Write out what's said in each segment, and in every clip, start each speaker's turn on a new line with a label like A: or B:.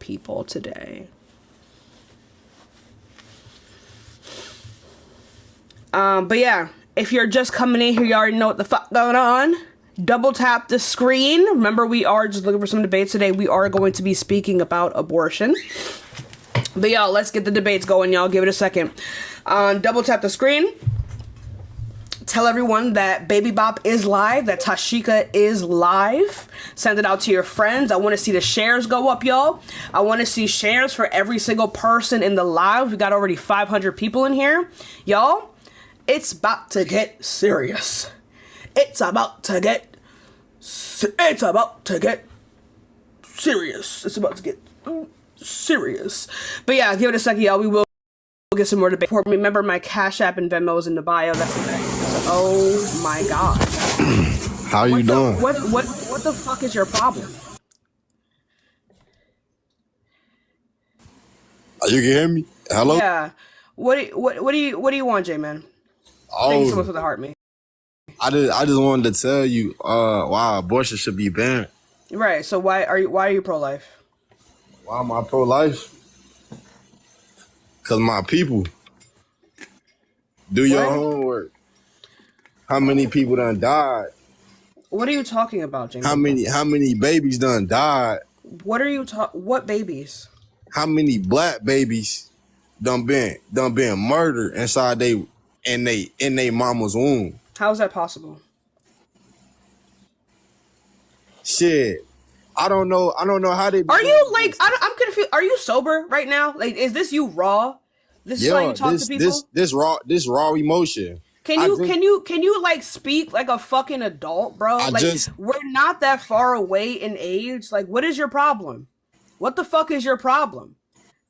A: people today. But yeah, if you're just coming in here, you already know what the fuck going on. Double tap the screen. Remember, we are just looking for some debates today. We are going to be speaking about abortion. But y'all, let's get the debates going, y'all. Give it a second. Double tap the screen. Tell everyone that Baby Bop is live, that Tashika is live. Send it out to your friends. I want to see the shares go up, y'all. I want to see shares for every single person in the live. We got already 500 people in here. Y'all, it's about to get serious. It's about to get serious. It's about to get serious. But yeah, give it a second, y'all. We will get some more debate. Remember, my Cash App and Venmo is in the bio. That's okay. Oh my god.
B: How you doing?
A: What the fuck is your problem?
B: You can hear me? Hello?
A: Yeah. What do you want, J-Man? Thank you so much for the heart, man.
B: I just wanted to tell you, why abortion should be banned.
A: Right. So why are you pro-life?
B: Why am I pro-life? Cause my people. Do your homework. How many people done died?
A: What are you talking about, J-Man?
B: How many babies done died?
A: What babies?
B: How many black babies done been murdered inside in they mama's womb?
A: How is that possible?
B: Shit. I don't know how they.
A: Are you like? I'm confused. Are you sober right now? Like, is this you raw? This is how you talk to people.
B: This raw emotion.
A: Can you like speak like a fucking adult, bro? We're not that far away in age. Like, what is your problem? What the fuck is your problem?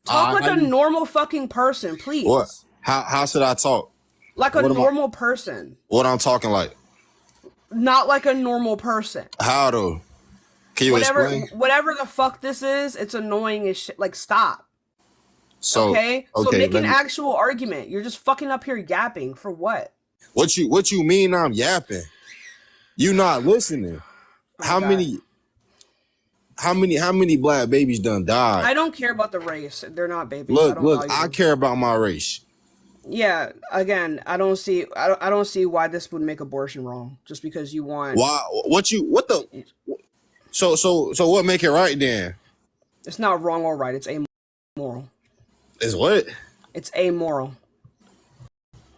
A: Talk like a normal fucking person, please.
B: What? How should I talk?
A: Like a normal person.
B: What I'm talking like?
A: Not like a normal person.
B: How though? Can you explain?
A: Whatever the fuck this is, it's annoying as shit. Like, stop.
B: Okay,
A: so make an actual argument. You're just fucking up here yapping for what?
B: What you mean I'm yapping? You not listening. How many black babies done died?
A: I don't care about the race. They're not babies.
B: Look, I care about my race.
A: Yeah, again, I don't see why this would make abortion wrong just because you want.
B: Why? So what make it right then?
A: It's not wrong or right. It's amoral.
B: It's what?
A: It's amoral.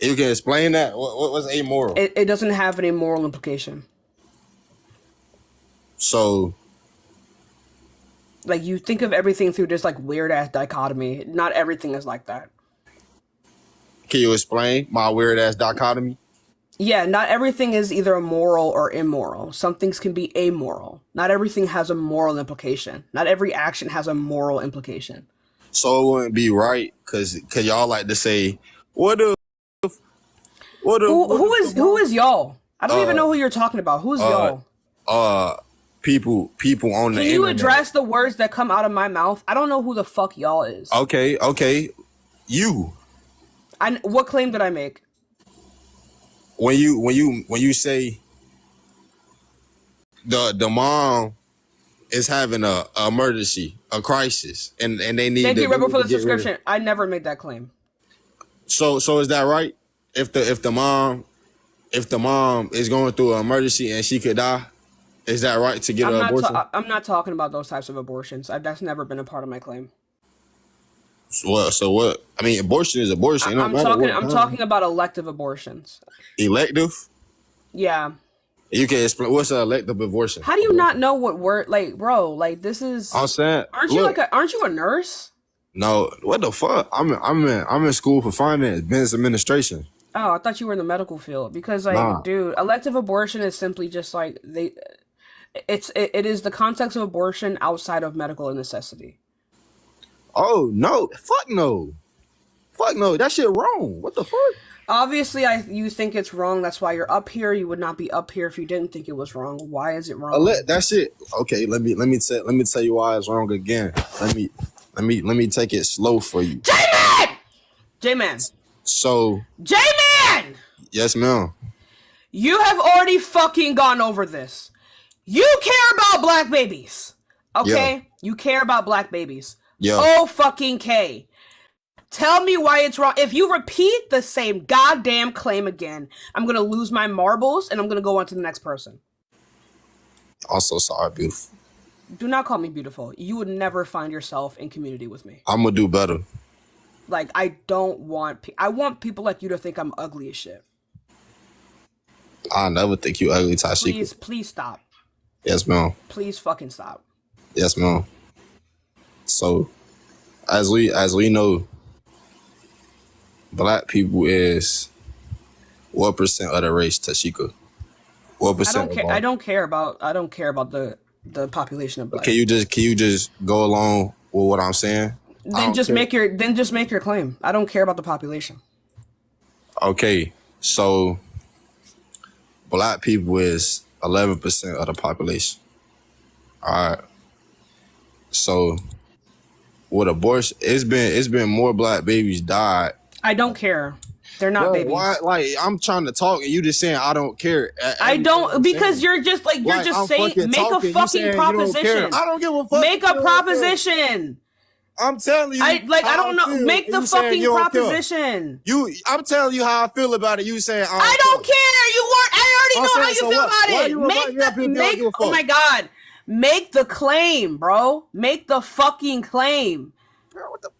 B: You can explain that? What was amoral?
A: It doesn't have any moral implication.
B: So,
A: like, you think of everything through this like weird ass dichotomy. Not everything is like that.
B: Can you explain my weird ass dichotomy?
A: Yeah, not everything is either moral or immoral. Some things can be amoral. Not everything has a moral implication. Not every action has a moral implication.
B: So it wouldn't be right because y'all like to say, who
A: is y'all? I don't even know who you're talking about. Who's y'all?
B: People on the internet.
A: Can you address the words that come out of my mouth? I don't know who the fuck y'all is.
B: Okay. You.
A: What claim did I make?
B: When you say the mom is having a emergency, a crisis, and they need.
A: Thank you, Rebel, for the subscription. I never made that claim.
B: So is that right? If the mom is going through an emergency and she could die, is that right to get an abortion?
A: I'm not talking about those types of abortions. That's never been a part of my claim.
B: So what? I mean, abortion is abortion.
A: I'm talking about elective abortions.
B: Elective?
A: Yeah.
B: You can explain what's an elective abortion.
A: How do you not know what word? Like, bro, like this is.
B: I'm saying,
A: aren't you a nurse?
B: No, what the fuck? I'm in school for finance, business administration.
A: Oh, I thought you were in the medical field because, like, dude, elective abortion is simply just like it is the context of abortion outside of medical necessity.
B: Oh no! Fuck no! That shit wrong. What the fuck?
A: Obviously, you think it's wrong. That's why you're up here. You would not be up here if you didn't think it was wrong. Why is it wrong?
B: That shit. Okay, let me tell you why it's wrong again. Let me take it slow for you.
A: J-Man.
B: So.
A: J-Man.
B: Yes, ma'am.
A: You have already fucking gone over this. You care about black babies. Okay? Yeah. You care about black babies.
B: Yeah.
A: Oh fucking K. Tell me why it's wrong. If you repeat the same goddamn claim again, I'm gonna lose my marbles and I'm gonna go on to the next person.
B: Also, sorry, beautiful.
A: Do not call me beautiful. You would never find yourself in community with me.
B: I'm gonna do better.
A: Like, I don't want... I want people like you to think I'm ugly as shit.
B: I never think you ugly, Tashika.
A: Please stop.
B: Yes, ma'am.
A: Please fucking stop.
B: Yes, ma'am. So, as we know, black people is what percent of the race, Tashika? What
A: I
B: percent
A: don't
B: of
A: care.
B: all?
A: I don't care about the population of black.
B: Can you just go along with what I'm saying?
A: Then just make your claim. I don't care about the population.
B: Okay, so black people is 11% of the population. All right. So with abortion, it's been more black babies died.
A: I don't care. They're not babies.
B: Why? Like, I'm trying to talk and you just saying I don't care.
A: I don't, because you're just like, you're just
B: I'm
A: saying,
B: fucking
A: make a
B: talking, you
A: fucking
B: saying you don't
A: proposition.
B: care. I don't give a fuck.
A: Make a proposition.
B: I'm telling you.
A: I don't know.
B: feel,
A: Make the
B: you saying
A: fucking
B: you don't care.
A: proposition.
B: I'm telling you how I feel about it. You saying
A: I don't care. You weren't. I already know how you
B: so
A: feel
B: what?
A: about
B: Why
A: it.
B: you remind me of people you don't give a
A: Oh
B: fuck?
A: my god. Make the claim, bro. Make the fucking claim.
B: Girl, what the?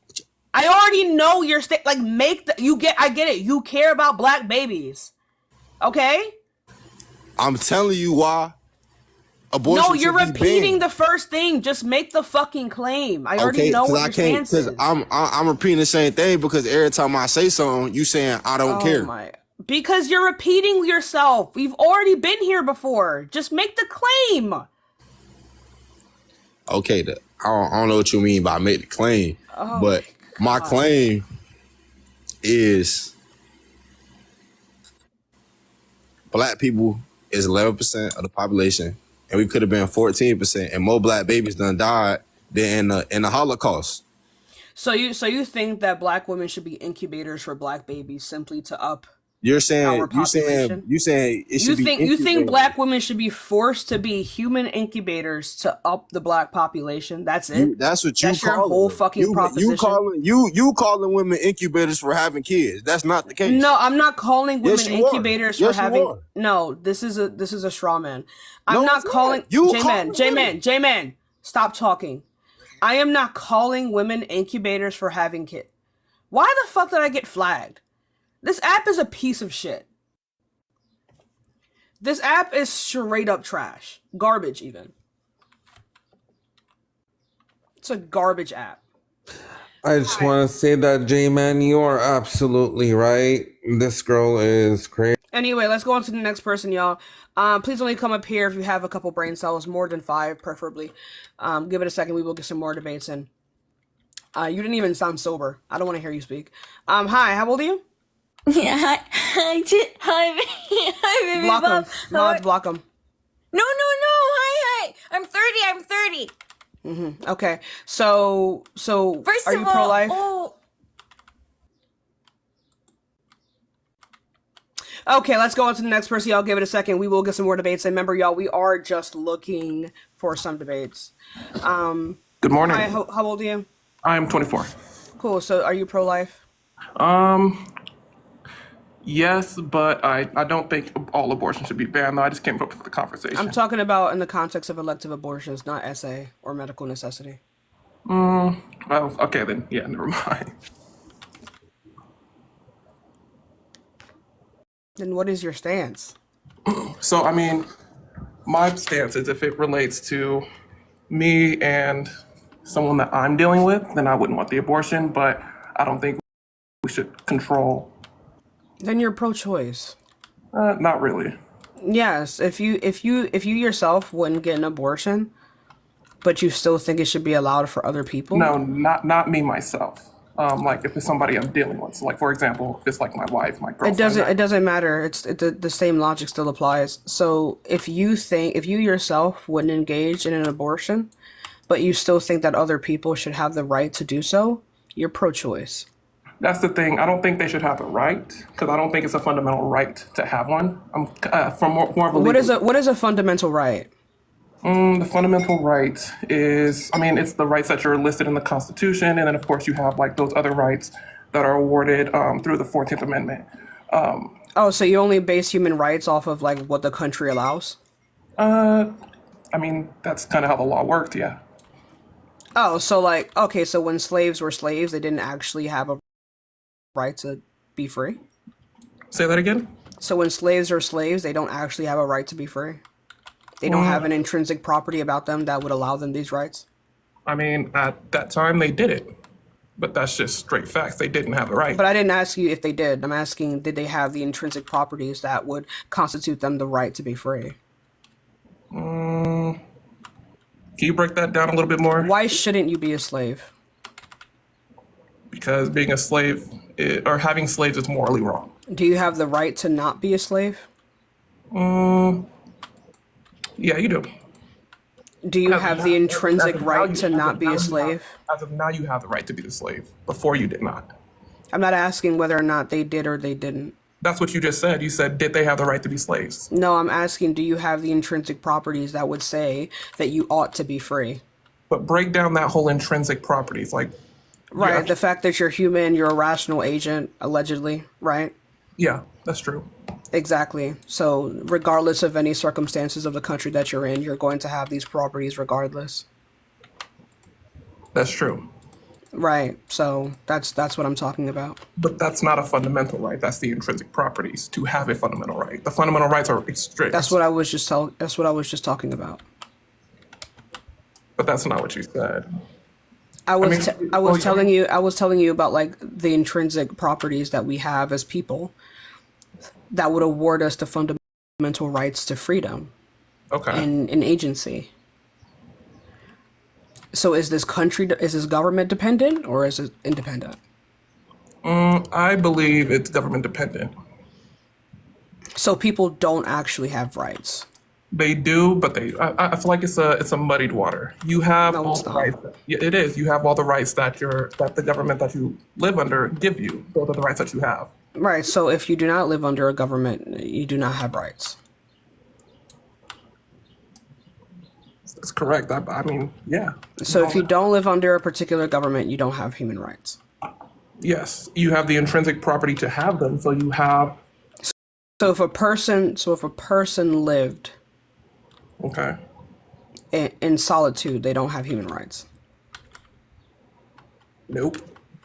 A: I already know your state. Like, I get it. You care about black babies. Okay?
B: I'm telling you why. Abortion
A: No, you're
B: should be
A: repeating
B: banned.
A: the first thing. Just make the fucking claim. I already know what your stance is.
B: I'm repeating the same thing because every time I say something, you saying I don't care.
A: Because you're repeating yourself. We've already been here before. Just make the claim.
B: Okay, I don't know what you mean by make the claim, but my claim is black people is 11% of the population, and we could have been 14%, and more black babies done died than in the Holocaust.
A: So you think that black women should be incubators for black babies simply to up
B: You're saying
A: our population?
B: you saying it should be
A: you think
B: incubated.
A: black women should be forced to be human incubators to up the black population? That's it.
B: That's what you
A: That's
B: call
A: your whole
B: them.
A: fucking proposition.
B: You calling women incubators for having kids. That's not the case.
A: No, I'm not calling women
B: Yes, you
A: incubators
B: are.
A: for
B: Yes, you
A: having.
B: are.
A: No, this is a straw man. I'm
B: No,
A: not
B: it's not.
A: calling
B: You
A: J-Man. Stop talking. I am not calling women incubators for having kids. Why the fuck did I get flagged? This app is a piece of shit. This app is straight up trash. Garbage, even. It's a garbage app.
C: I just want to say that, J-Man, you are absolutely right. This girl is crazy.
A: Anyway, let's go on to the next person, y'all. Please only come up here if you have a couple brain cells, more than 5, preferably. Give it a second. We will get some more debates in. You didn't even sound sober. I don't want to hear you speak. Hi, how old are you?
D: Yeah, hi, baby
A: Block
D: Bob.
A: him. Mods, block him.
D: No, hi. I'm 30.
A: Okay, so
D: First
A: are
D: of
A: you
D: all,
A: pro-life? Okay, let's go on to the next person. Y'all give it a second. We will get some more debates. And remember, y'all, we are just looking for some debates.
E: Good morning.
A: Hi, how old are you?
E: I'm 24.
A: Cool. So are you pro-life?
E: Yes, but I don't think all abortion should be banned, though. I just came up with the conversation.
A: I'm talking about in the context of elective abortions, not SA or medical necessity.
E: Well, okay, then. Yeah, never mind.
A: Then what is your stance?
E: So, I mean, my stance is if it relates to me and someone that I'm dealing with, then I wouldn't want the abortion, but I don't think we should control.
A: Then you're pro-choice.
E: Not really.
A: Yes, if you yourself wouldn't get an abortion, but you still think it should be allowed for other people?
E: No, not me myself. Like if it's somebody I'm dealing with. So like for example, if it's like my wife, my girlfriend.
A: It doesn't matter. The same logic still applies. So if you yourself wouldn't engage in an abortion, but you still think that other people should have the right to do so, you're pro-choice.
E: That's the thing. I don't think they should have a right because I don't think it's a fundamental right to have one. I'm from more of a legal.
A: What is a fundamental right?
E: The fundamental right is, I mean, it's the rights that are listed in the Constitution, and then of course you have like those other rights that are awarded through the 14th Amendment.
A: Oh, so you only base human rights off of like what the country allows?
E: Uh, I mean, that's kind of how the law worked, yeah.
A: Oh, so like, okay, so when slaves were slaves, they didn't actually have a right to be free?
E: Say that again?
A: So when slaves are slaves, they don't actually have a right to be free? They don't have an intrinsic property about them that would allow them these rights?
E: I mean, at that time they did it, but that's just straight facts. They didn't have the right.
A: But I didn't ask you if they did. I'm asking, did they have the intrinsic properties that would constitute them the right to be free?
E: Can you break that down a little bit more?
A: Why shouldn't you be a slave?
E: Because being a slave or having slaves is morally wrong.
A: Do you have the right to not be a slave?
E: Yeah, you do.
A: Do you have the intrinsic
E: As of now,
A: right to not be a slave?
E: As of now, you have the right to be the slave. Before you did not.
A: I'm not asking whether or not they did or they didn't.
E: That's what you just said. You said, did they have the right to be slaves?
A: No, I'm asking, do you have the intrinsic properties that would say that you ought to be free?
E: But break down that whole intrinsic properties. Like,
A: Right,
E: yeah,
A: the fact that you're human, you're a rational agent, allegedly, right?
E: yeah, that's true.
A: Exactly. So, regardless of any circumstances of the country that you're in, you're going to have these properties regardless.
E: That's true.
A: Right. So, that's what I'm talking about.
E: But that's not a fundamental right. That's the intrinsic properties to have a fundamental right. The fundamental rights are strict.
A: That's what I was just talking about.
E: But that's not what you said.
A: I was
E: mean,
A: I was
E: well,
A: telling you about like the intrinsic properties that we have as people that would award us the fundamental rights to freedom
E: Okay.
A: and agency. So is this government dependent or is it independent?
E: I believe it's government dependent.
A: So people don't actually have rights.
E: They do, but I feel like it's a muddied water. You have
A: No,
E: all
A: it's
E: the
A: not.
E: rights. Yeah, it is. You have all the rights that the government that you live under give you. Those are the rights that you have.
A: Right. So if you do not live under a government, you do not have rights.
E: That's correct. I mean, yeah.
A: So if you don't live under a particular government, you don't have human rights.
E: Yes, you have the intrinsic property to have them. So you have.
A: So if a person lived
E: Okay.
A: in solitude, they don't have human rights.
E: Nope.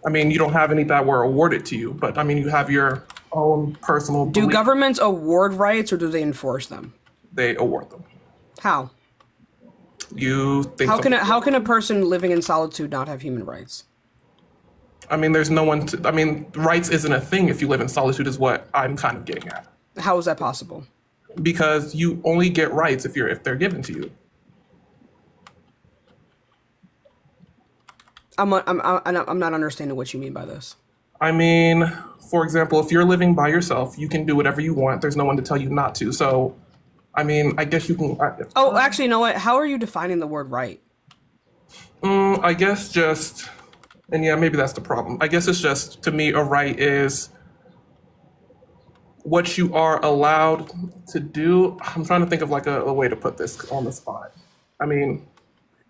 E: I mean, you don't have any that were awarded to you, but I mean, you have your own personal.
A: Do
E: belief.
A: governments award rights or do they enforce them?
E: They award them.
A: How?
E: You think?
A: How can a person living in solitude not have human rights?
E: I mean, there's no one to. I mean, rights isn't a thing if you live in solitude. Is what I'm kind of getting at.
A: How is that possible?
E: Because you only get rights if they're given to you.
A: I'm not understanding what you mean by this.
E: I mean, for example, if you're living by yourself, you can do whatever you want. There's no one to tell you not to. So, I mean, I guess you can.
A: Oh, actually, you know what? How are you defining the word right?
E: I guess just, and yeah, maybe that's the problem. I guess it's just, to me, a right is what you are allowed to do. I'm trying to think of like a way to put this on the spot. I mean,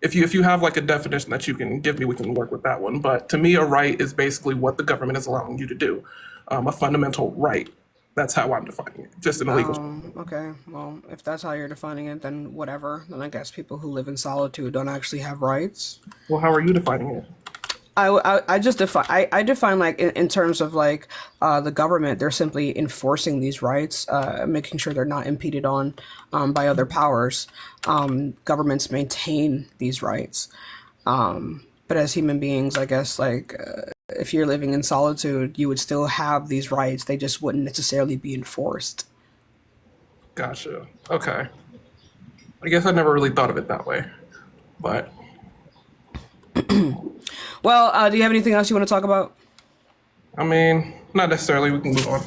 E: if you have like a definition that you can give me, we can work with that one. But to me, a right is basically what the government is allowing you to do, a fundamental right. That's how I'm defining it, just in a legal.
A: Okay, well, if that's how you're defining it, then whatever. Then I guess people who live in solitude don't actually have rights.
E: Well, how are you defining it?
A: I just define I define like in terms of like the government, they're simply enforcing these rights, making sure they're not impeded on by other powers. Governments maintain these rights, but as human beings, I guess like if you're living in solitude, you would still have these rights. They just wouldn't necessarily be enforced.
E: Gotcha. Okay. I guess I never really thought of it that way, but
A: Well, do you have anything else you want to talk about?
E: I mean, not necessarily. We can move on.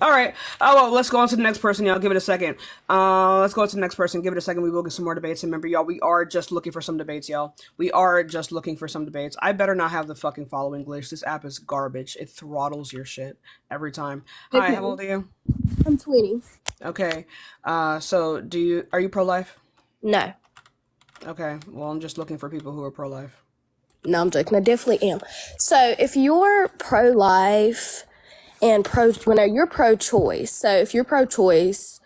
A: All right. Oh, well, let's go on to the next person, y'all. Give it a second. Let's go on to the next person. Give it a second. We will get some more debates. And remember, y'all, we are just looking for some debates, y'all. We are just looking for some debates. I better not have the fucking follow English. This app is garbage. It throttles your shit every time. Hi, how old are you?
F: I'm 20.
A: Okay. So are you pro-life?
F: No.
A: Okay, well, I'm just looking for people who are pro-life.
F: No, I'm joking. I definitely am. So if you're pro-life and you're pro-choice. So if you're pro-choice,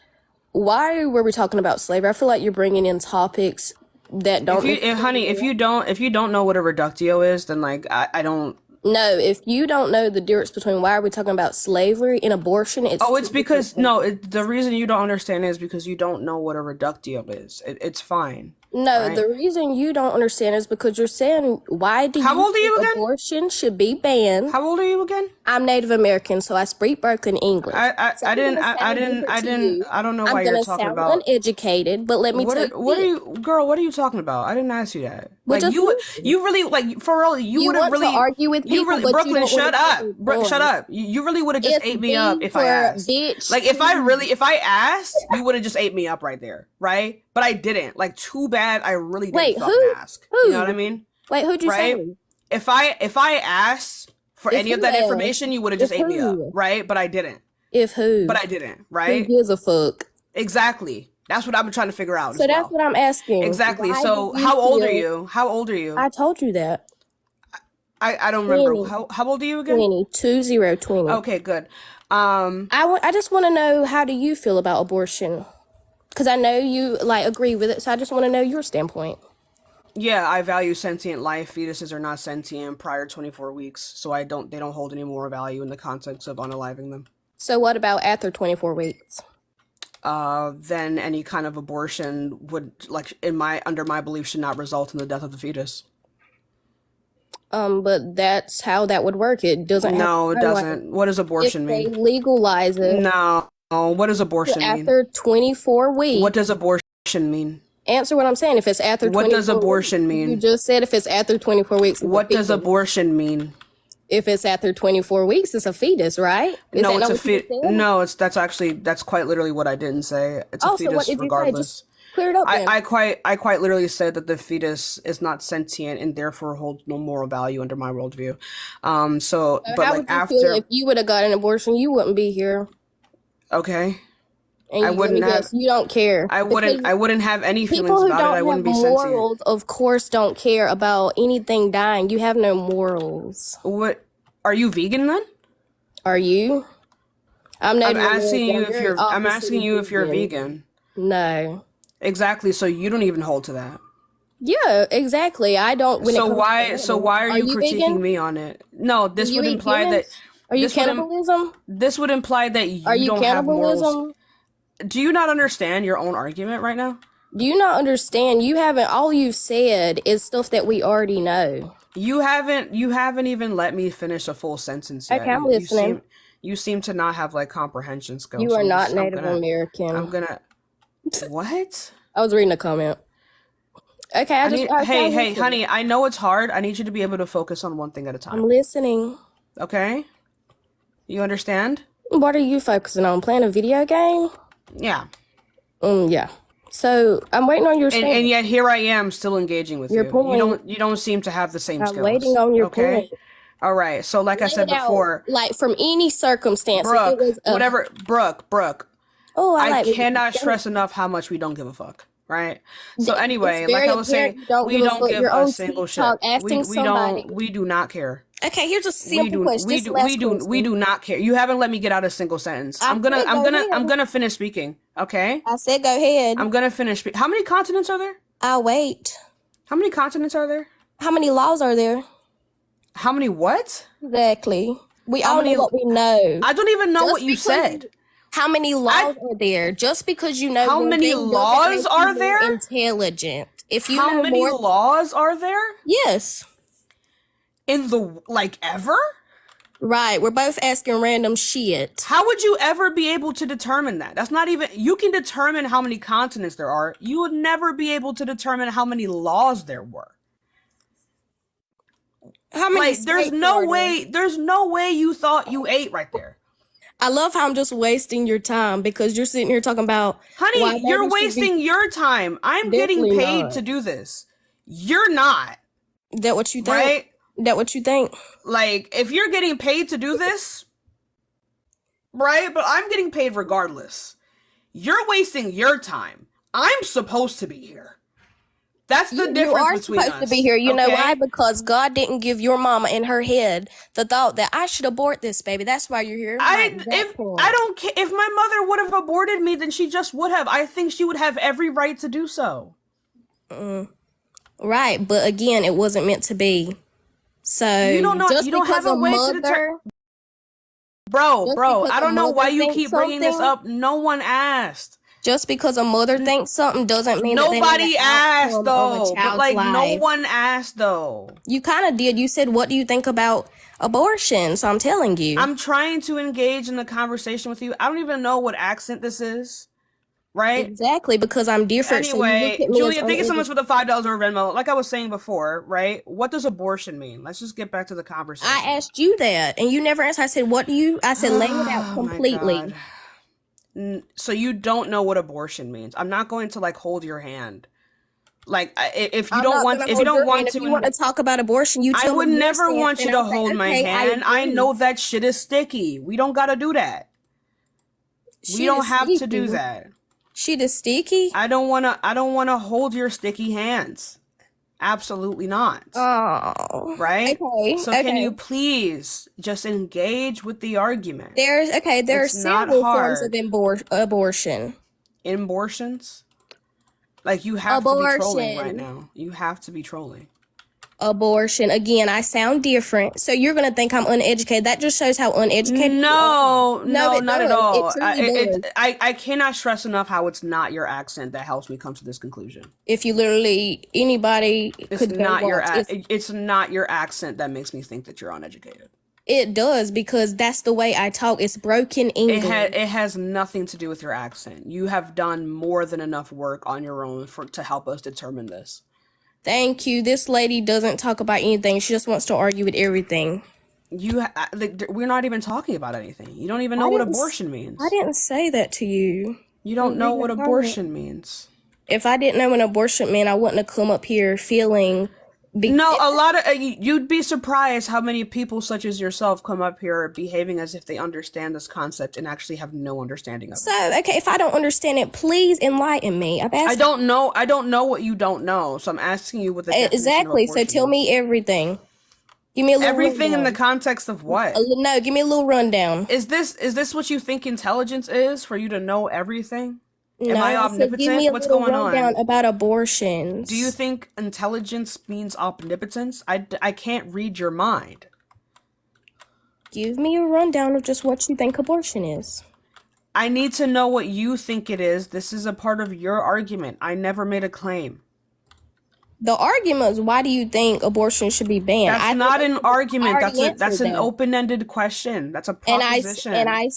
F: why were we talking about slavery? I feel like you're bringing in topics that don't.
A: Honey, if you don't know what a reductio is, then like I don't.
F: No, if you don't know the difference between why are we talking about slavery and abortion, it's
A: Oh, it's because the reason you don't understand is because you don't know what a reductio is. It's fine.
F: no,
A: right?
F: the reason you don't understand is because you're saying why do
A: How
F: you
A: old are you
F: think
A: again?
F: abortion should be banned?
A: How old are you again?
F: I'm Native American, so I speak broken English.
A: I
F: So I'm gonna sound different to you.
A: I don't know
F: I'm
A: why you're
F: gonna
A: talking
F: sound
A: about.
F: uneducated, but let me tell you
A: What are
F: this.
A: you, girl? What are you talking about? I didn't ask you that.
F: Well,
A: Like
F: just
A: you really like for real. You
F: You
A: would have
F: want to
A: really
F: argue with
A: you
F: people,
A: really
F: but you
A: Brooklyn.
F: don't
A: Shut
F: want to
A: up,
F: put your
A: Shut
F: voice.
A: up. You really would have just
F: It's
A: ate me
F: B
A: up if I
F: for
A: asked.
F: bitch.
A: Like if I asked, you would have just ate me up right there, right? But I didn't. Like too bad. I really didn't
F: Wait,
A: fucking
F: who?
A: ask. You know what I
F: Who?
A: mean?
F: Wait, who'd you
A: Right?
F: say?
A: If I asked for
F: If
A: any of
F: who
A: that
F: asked?
A: information, you would have
F: If
A: just ate me up,
F: who?
A: right? But I didn't.
F: If who?
A: But I didn't,
F: Who
A: right?
F: gives a fuck?
A: Exactly. That's what I've been trying to figure out
F: So
A: as
F: that's
A: well.
F: what I'm asking.
A: Exactly.
F: Why
A: So
F: do you
A: how old are
F: feel?
A: you? How old are you?
F: I told you that.
A: I don't remember.
F: 20,
A: How old are you again?
F: 20, 20.
A: Okay, good.
F: I just want to know, how do you feel about abortion? Because I know you like agree with it, so I just want to know your standpoint.
A: Yeah, I value sentient life. Fetuses are not sentient prior to 24 weeks, so they don't hold any more value in the context of unaliving them.
F: So what about after 24 weeks?
A: Then any kind of abortion would, like, under my belief, should not result in the death of the fetus.
F: But that's how that would work. It doesn't have
A: No,
F: to
A: it
F: go like
A: doesn't. What does
F: if
A: abortion
F: they
A: mean?
F: legalize it
A: No. What does abortion mean?
F: after 24 weeks.
A: What does abortion mean?
F: Answer what I'm saying. If it's after 24
A: What does abortion
F: weeks,
A: mean?
F: you just said if it's after 24 weeks, it's
A: What
F: a
A: does
F: fetus.
A: abortion mean?
F: If it's after 24 weeks, it's a fetus, right? Is
A: No,
F: that
A: it's
F: not
A: a
F: what you
A: fetus.
F: said?
A: No, that's quite literally what I didn't say. It's a
F: Oh, so what
A: fetus
F: did you say?
A: regardless.
F: Just clear it up then.
A: I quite literally said that the fetus is not sentient and therefore holds no moral value under my worldview. So,
F: So
A: but
F: how
A: like
F: would you feel
A: after,
F: if you would have got an abortion? You wouldn't be here.
A: okay,
F: And
A: I
F: let me
A: wouldn't have.
F: guess, you don't care.
A: I
F: Because
A: wouldn't have any feelings
F: people who
A: about it. I
F: don't
A: wouldn't
F: have
A: be sentient.
F: morals, of course, don't care about anything dying. You have no morals.
A: What are you vegan then?
F: Are you? I'm
A: I'm
F: Native
A: asking you
F: American.
A: if
F: I'm very
A: you're. I'm
F: opposite
A: asking
F: of
A: you if you're
F: vegan.
A: vegan.
F: No.
A: Exactly. So you don't even hold to that.
F: Yeah, exactly. I don't when it
A: So
F: comes to
A: why? So
F: animals.
A: why are you
F: you
A: critiquing
F: vegan?
A: me on it? No,
F: Do
A: this
F: you
A: would
F: eat
A: imply that.
F: humans? Are you
A: This would.
F: cannibalism?
A: This would imply that
F: Are
A: you
F: you
A: don't have morals.
F: cannibalism?
A: Do you not understand your own argument right now?
F: Do you not understand? You haven't. All you've said is stuff that we already know.
A: You haven't even let me finish a full sentence yet.
F: Okay, I'm listening.
A: You seem to not have like comprehension skills.
F: You
A: So
F: are
A: I'm
F: not
A: just I'm
F: Native
A: gonna
F: American.
A: what?
F: I was reading a comment. Okay, I just. Okay,
A: Hey,
F: I'm
A: hey,
F: listening.
A: honey, I know it's hard. I need you to be able to focus on one thing at a
F: I'm
A: time.
F: listening.
A: Okay? You understand?
F: What are you focusing on? Playing a video game?
A: Yeah.
F: Yeah. So I'm waiting on your
A: And
F: statement.
A: yet here I am still engaging with
F: Your
A: you.
F: point.
A: You don't seem to have the same
F: I'm
A: skills.
F: waiting on your
A: Okay?
F: point.
A: All right. So like I
F: Lay
A: said
F: it out,
A: before,
F: like from any circumstance. If it was
A: Brooke.
F: Oh, I
A: I
F: like.
A: cannot stress enough how much we don't give a fuck, right? So
F: It's
A: anyway, like
F: very
A: I was
F: apparent
A: saying,
F: you don't
A: we
F: give a
A: don't
F: fuck.
A: give
F: You're
A: a
F: on
A: single shit.
F: TikTok asking somebody.
A: We do not care.
F: Okay, here's a
A: We
F: simple
A: do
F: question. This is the last question.
A: we do not care. You haven't let me get out a single sentence.
F: I said go ahead.
A: I'm gonna finish speaking. Okay?
F: I said go ahead.
A: I'm gonna finish. How many continents are there?
F: I'll wait.
A: How many continents are there?
F: How many laws are there?
A: How many what?
F: Exactly. We
A: How
F: all
A: many-
F: know what we know.
A: I don't even know
F: Just
A: what you
F: because-
A: said.
F: How many laws are there? Just because you know
A: How
F: one
A: many
F: thing doesn't
A: laws
F: make you
A: are
F: more
A: there?
F: intelligent. If you
A: How
F: know
A: many
F: more,
A: laws are there
F: yes,
A: in the ever?
F: right. We're both asking random shit.
A: How would you ever be able to determine that? That's not even. You can determine how many continents there are. You would never be able to determine how many laws there were.
F: How many?
A: Like, there's
F: states
A: no
F: are there?
A: way. There's no way you thought you ate right there,
F: I love how I'm just wasting your time because you're sitting here talking about why
A: honey. You're
F: babies should be-
A: wasting your time. I'm getting
F: Definitely
A: paid
F: not.
A: to do this. You're not,
F: That what you think?
A: right?
F: That what you think?
A: Like, if you're getting paid to do this, right? But I'm getting paid regardless. You're wasting your time. I'm supposed to be here. That's the
F: You
A: difference
F: are
A: between
F: supposed to
A: us.
F: be here. You know
A: okay?
F: why? Because God didn't give your mama in her head the thought that I should abort this baby. That's why you're here. Right, that point.
A: I don't care if my mother would have aborted me, then she just would have. I think she would have every right to do so.
F: Right, but again, it wasn't meant to be. So
A: You don't know.
F: just
A: You don't
F: because
A: have a way to
F: mother,
A: determine. Bro,
F: just
A: bro,
F: because
A: I
F: a
A: don't know
F: mother
A: why you
F: thinks
A: keep bringing this
F: something,
A: up. No one asked.
F: just because a mother thinks something doesn't mean that they know
A: Nobody
F: the
A: asked
F: outcome of a
A: though. But
F: child's
A: like no
F: life.
A: one asked though.
F: You kind of did. You said, "What do you think about abortion?" So I'm telling you.
A: I'm trying to engage in the conversation with you. I don't even know what accent this is. Right?
F: Exactly, because I'm different. So you look
A: Anyway,
F: at me as
A: Julia, thank you so much for the $5 over Venmo. Like I was saying before, right? What does abortion mean? Let's just get back to the conversation.
F: I asked you that, and you never answered. I said, "What do you?" I said, "Lay it out
A: Oh my
F: completely."
A: God. So you don't know what abortion means. I'm not going to like hold your hand. Like if you
F: I'm
A: don't
F: not
A: want,
F: gonna
A: if you
F: hold
A: don't
F: your
A: want
F: hand.
A: to,
F: If you want to talk about abortion, you
A: I
F: tell
A: would
F: me your
A: never
F: stance,
A: want you
F: and
A: to
F: I'll say,
A: hold my
F: "Okay,
A: hand. I
F: agree."
A: know that shit is sticky. We don't gotta do that. We
F: Shit
A: don't
F: is
A: have to do
F: sticky.
A: that.
F: Shit is sticky.
A: I don't wanna hold your sticky hands. Absolutely not.
F: Oh,
A: Right?
F: okay,
A: So can
F: okay.
A: you please just engage with the argument?
F: There are
A: It's not
F: several forms of
A: hard.
F: abortion.
A: Abortions? Like you have to be trolling right
F: Abortion.
A: now. You have to be trolling.
F: Abortion. Again, I sound different, so you're gonna think I'm uneducated. That just shows how uneducated you are.
A: No,
F: No, it
A: not at
F: does. It
A: all.
F: truly does.
A: I cannot stress enough how it's not your accent that helps me come to this conclusion.
F: If you literally anybody
A: It's
F: could go
A: not your
F: watch.
A: it's not your accent that makes me think that you're uneducated.
F: It does, because that's the way I talk. It's broken English.
A: It has nothing to do with your accent. You have done more than enough work on your own to help us determine this.
F: Thank you. This lady doesn't talk about anything. She just wants to argue with everything.
A: We're not even talking about anything. You don't even know
F: I
A: what
F: didn't
A: abortion means.
F: I didn't say that to you.
A: You don't know what
F: comment.
A: abortion means.
F: If I didn't know what abortion meant, I wouldn't have come up here feeling.
A: No, a lot of you'd be surprised how many people such as yourself come up here behaving as if they understand this concept and actually have no understanding of it.
F: So, okay, if I don't understand it, please enlighten me. I've asked.
A: I don't know what you don't know, so I'm asking you what the definition
F: Exactly.
A: of
F: So
A: abortion
F: tell
A: is.
F: me everything. Give me a little
A: Everything in the
F: rundown.
A: context of what?
F: No, give me a little rundown.
A: Is this what you think intelligence is, for you to know everything?
F: No,
A: Am I
F: I said give me
A: omnipotent?
F: a
A: What's
F: little
A: going
F: rundown
A: on?
F: about abortions.
A: Do you think intelligence means omnipotence? I can't read your mind.
F: Give me a rundown of just what you think abortion is.
A: I need to know what you think it is. This is a part of your argument. I never made a claim.
F: The argument is, why do you think abortion should be banned?
A: That's not an argument.
F: already
A: That's an
F: answered that.
A: open-ended question. That's a
F: And
A: proposition.
F: I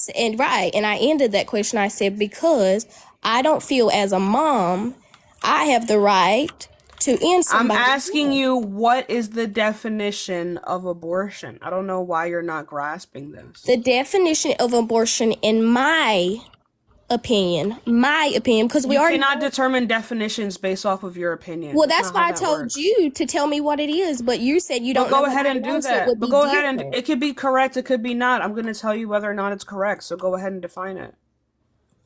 F: ended that question. I said, because I don't feel as a mom, I have the right to end
A: I'm
F: somebody's
A: asking
F: life.
A: you, what is the definition of abortion? I don't know why you're not grasping this.
F: The definition of abortion, in my opinion, because we
A: You
F: already
A: cannot determine definitions based off of your opinion.
F: Well,
A: That's
F: that's
A: not how
F: why I
A: that
F: told
A: works.
F: you to tell me what it is, but you said you don't
A: But
F: know.
A: go ahead and do
F: So it
A: that.
F: would
A: But
F: be
A: go ahead and
F: different.
A: it could be correct, it could be not. I'm going to tell you whether or not it's correct. So go ahead and define it.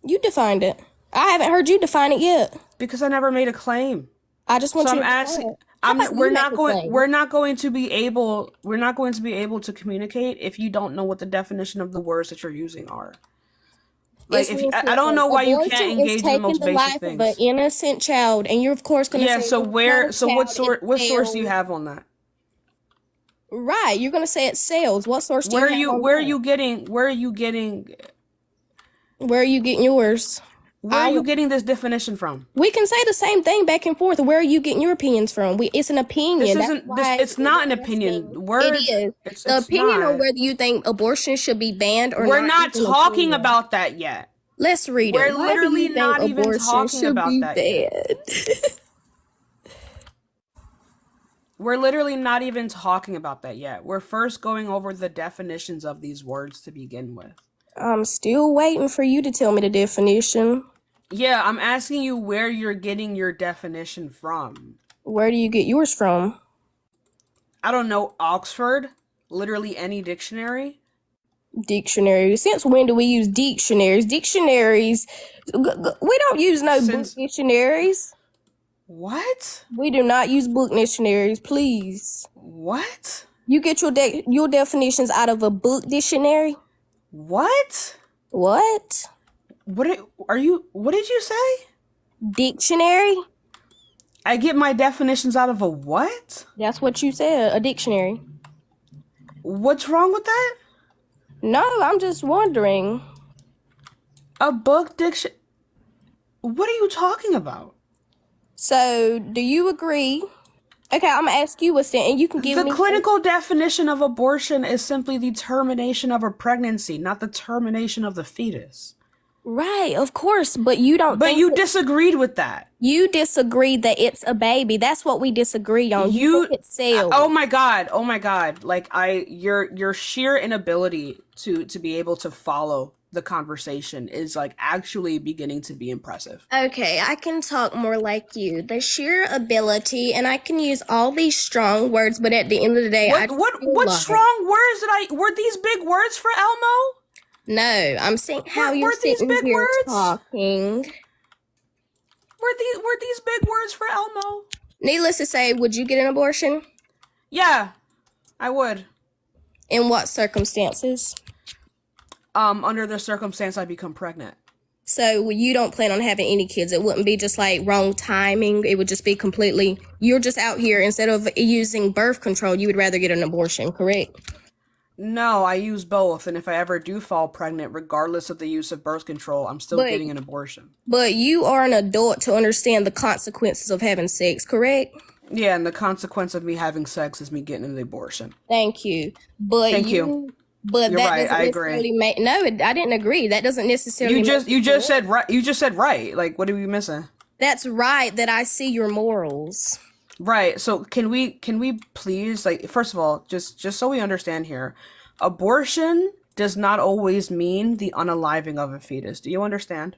F: You defined it. I haven't heard you define it yet.
A: Because I never made a claim.
F: I just want
A: So
F: you
A: I'm
F: to
A: asking.
F: define it. How about you make a claim?
A: We're not going to be able to communicate if you don't know what the definition of the words that you're using are. Like,
F: It's
A: if I
F: listen,
A: don't know why you can't
F: abortion is
A: engage in the
F: taking
A: most
F: the
A: basic
F: life of an
A: things.
F: innocent child, and you're of course going to
A: Yeah.
F: say
A: So
F: it's not
A: where?
F: a
A: So what
F: child,
A: source?
F: it
A: What source do you
F: sells.
A: have on that?
F: Right, you're going to say it sells. What source do
A: Where are
F: you have
A: you?
F: on
A: Where are
F: that?
A: you getting? Where are you getting?
F: Where are you getting yours?
A: Where are you getting this definition from?
F: We can say the same thing back and forth. Where are you getting your opinions from? It's an opinion.
A: This
F: That's
A: isn't this.
F: why
A: It's
F: we're
A: not an
F: asking.
A: opinion. Words.
F: It is.
A: It's
F: The opinion on
A: not.
F: whether you think abortion should be banned or
A: We're
F: not
A: not
F: is an
A: talking
F: opinion.
A: about that yet.
F: Let's read
A: We're
F: it. Why do
A: literally
F: you think
A: not even
F: abortion
A: talking
F: should
A: about
F: be
A: that yet.
F: banned?
A: We're literally not even talking about that yet. We're first going over the definitions of these words to begin with.
F: I'm still waiting for you to tell me the definition.
A: Yeah, I'm asking you where you're getting your definition from.
F: Where do you get yours from?
A: I don't know, Oxford? Literally any dictionary?
F: Dictionary. Since when do we use dictionaries? Dictionaries. We don't use no book
A: Since
F: dictionaries.
A: What?
F: We do not use book dictionaries, please.
A: What?
F: You get your definitions out of a book dictionary?
A: What?
F: What?
A: What did you say?
F: Dictionary?
A: I get my definitions out of a what?
F: That's what you said, a dictionary.
A: What's wrong with that?
F: No, I'm just wondering.
A: A book diction. What are you talking about?
F: So, do you agree? Okay, I'm gonna ask you what's that, and you can give
A: The
F: me
A: clinical definition of abortion is simply the termination of a pregnancy, not the termination of the fetus.
F: Right, of course, but you don't.
A: But
F: think
A: you
F: that-
A: disagreed with that.
F: You disagree that it's a baby. That's what we disagree on. You think it's cells.
A: Oh my god. Like your sheer inability to be able to follow the conversation is like actually beginning to be impressive.
F: Okay, I can talk more like you. The sheer ability, and I can use all these strong words, but at the end of the day,
A: What strong words were these big words for Elmo?
F: No, I'm saying how
A: Were
F: you're
A: these
F: sitting
A: big
F: here
A: words?
F: talking.
A: Were these big words for Elmo?
F: Needless to say, would you get an abortion?
A: Yeah, I would.
F: In what circumstances?
A: Under the circumstance I become pregnant.
F: So you don't plan on having any kids. It wouldn't be just like wrong timing. It would just be completely, you're just out here, instead of using birth control, you would rather get an abortion, correct?
A: No, I use both, and if I ever do fall pregnant, regardless of the use of birth control, I'm still getting an abortion.
F: But you are an adult to understand the consequences of having sex, correct?
A: Yeah, and the consequence of me having sex is me getting an abortion.
F: Thank you. But
A: Thank you.
F: But
A: You're
F: that
A: right,
F: doesn't
A: I agree.
F: necessarily make. No, I didn't agree. That doesn't necessarily.
A: You just said right. You just said right. Like, what are we missing?
F: That's right. That I see your morals.
A: Right. So can we please, like, first of all, just so we understand here, abortion does not always mean the unaliving of a fetus. Do you understand?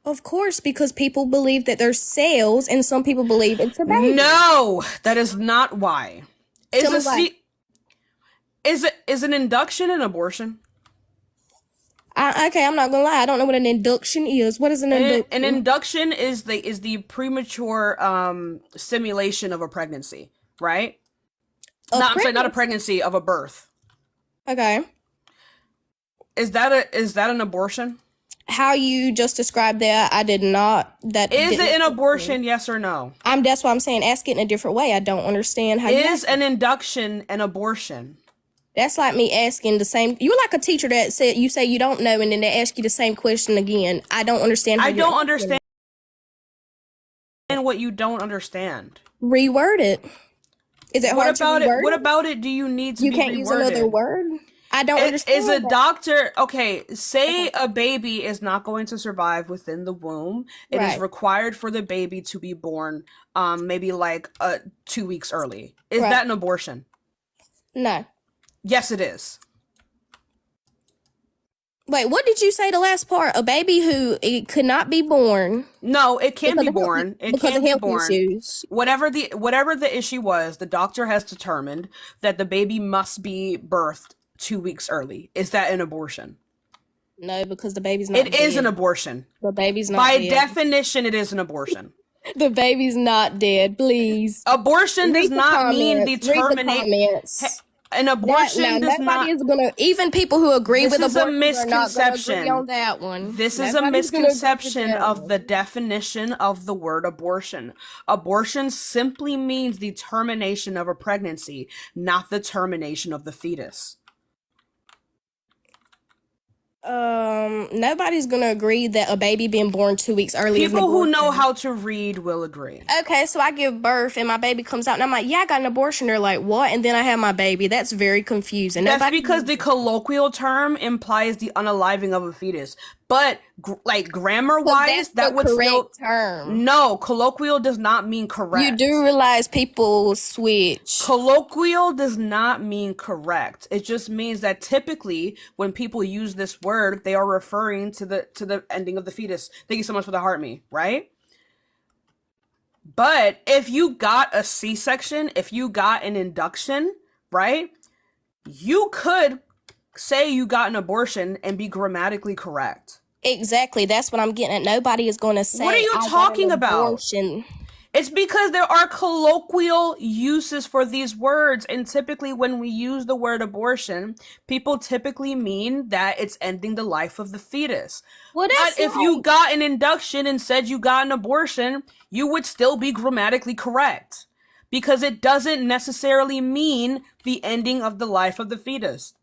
F: Of course, because people believe that there's cells, and some people believe it's a baby.
A: No, that is not why.
F: Tell me why.
A: Is an induction an abortion?
F: Okay, I'm not gonna lie. I don't know what an induction is. What is an induction?
A: An induction is the premature simulation of a pregnancy, right? I'm sorry, not a pregnancy, of a birth.
F: Okay.
A: Is that an abortion?
F: How you just described that, I did not.
A: Is it an abortion? Yes or no?
F: That's why I'm saying ask it in a different way. I don't understand how.
A: Is an induction an abortion?
F: That's like me asking the same. You're like a teacher that said you say you don't know, and then they ask you the same question again. I don't understand.
A: I don't understand what you don't understand.
F: Reword it. Is it hard to reword?
A: What about it? Do you need to?
F: You can't use another word. I don't understand.
A: Is a doctor okay? Say a baby is not going to survive within the womb. It is required for the baby to be born, maybe like 2 weeks early. Is that an abortion?
F: No.
A: Yes, it is.
F: Wait, what did you say the last part? A baby who it could not be born.
A: No, it can't be born. It can't be born.
F: Issues.
A: Whatever the issue was, the doctor has determined that the baby must be birthed 2 weeks early. Is that an abortion?
F: No, because the baby's not dead.
A: It is an abortion.
F: The baby's not
A: dead.
F: By
A: definition, it is an abortion.
F: The baby's not dead, please.
A: Abortion does not mean the termination. An abortion does not.
F: Nobody is gonna. Even people who agree with abortion
A: are not gonna agree
F: on that one.
A: This is a misconception of the definition of the word abortion. Abortion simply means the termination of a pregnancy, not the termination of the fetus.
F: Nobody's gonna agree that a baby being born 2 weeks early is an
A: People who
F: abortion.
A: know how to read will agree.
F: Okay, so I give birth and my baby comes out and I'm like, yeah, I got an abortion. They're like, what? And then I have my baby. That's very confusing.
A: That's because the colloquial term implies the unaliving of a fetus. But like grammar-wise, that would still
F: term.
A: No, colloquial does not mean correct.
F: You do realize people switch.
A: Colloquial does not mean correct. It just means that typically when people use this word, they are referring to the ending of the fetus. Thank you so much for the heart me, right? But if you got a C-section, if you got an induction, right? You could say you got an abortion and be grammatically correct.
F: Exactly. That's what I'm getting at. Nobody is going to say,
A: what are you talking about?
F: Abortion.
A: It's because there are colloquial uses for these words, and typically when we use the word abortion, people typically mean that it's ending the life of the fetus.
F: Well,
A: But
F: that's
A: if you
F: like,
A: got an induction and said you got an abortion, you would still be grammatically correct. Because it doesn't necessarily mean the ending of the life of the fetus.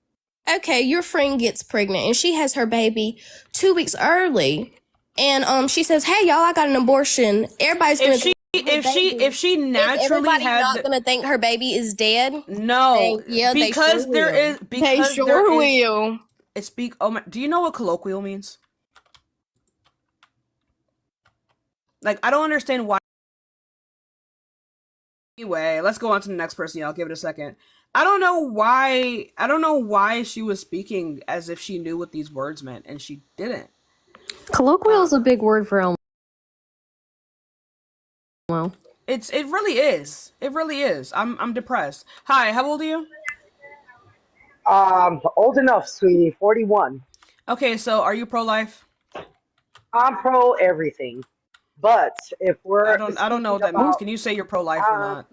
F: okay, your friend gets pregnant and she has her baby 2 weeks early, and she says, "Hey, y'all, I got an abortion." Everybody's gonna
A: If she
F: think her baby.
A: if she
F: Is
A: naturally
F: everybody
A: had
F: not gonna think her baby is dead?
A: no,
F: Yeah, they
A: because
F: sure
A: there
F: will.
A: is
F: They
A: because
F: sure
A: there is
F: will.
A: it speak oh my, do you know what colloquial means? Like, I don't understand why. Anyway, let's go on to the next person. Y'all give it a second. I don't know why. I don't know why she was speaking as if she knew what these words meant, and she didn't.
G: Colloquial is a big word for Elmo.
A: It really is. It really is. I'm depressed. Hi, how old are you?
H: Old enough, sweetie. 41.
A: Okay, so are you pro life?
H: I'm pro everything. But if we're
A: I don't know
H: speaking
A: what that means.
H: about,
A: Can you say you're pro life or
H: uh,
A: not?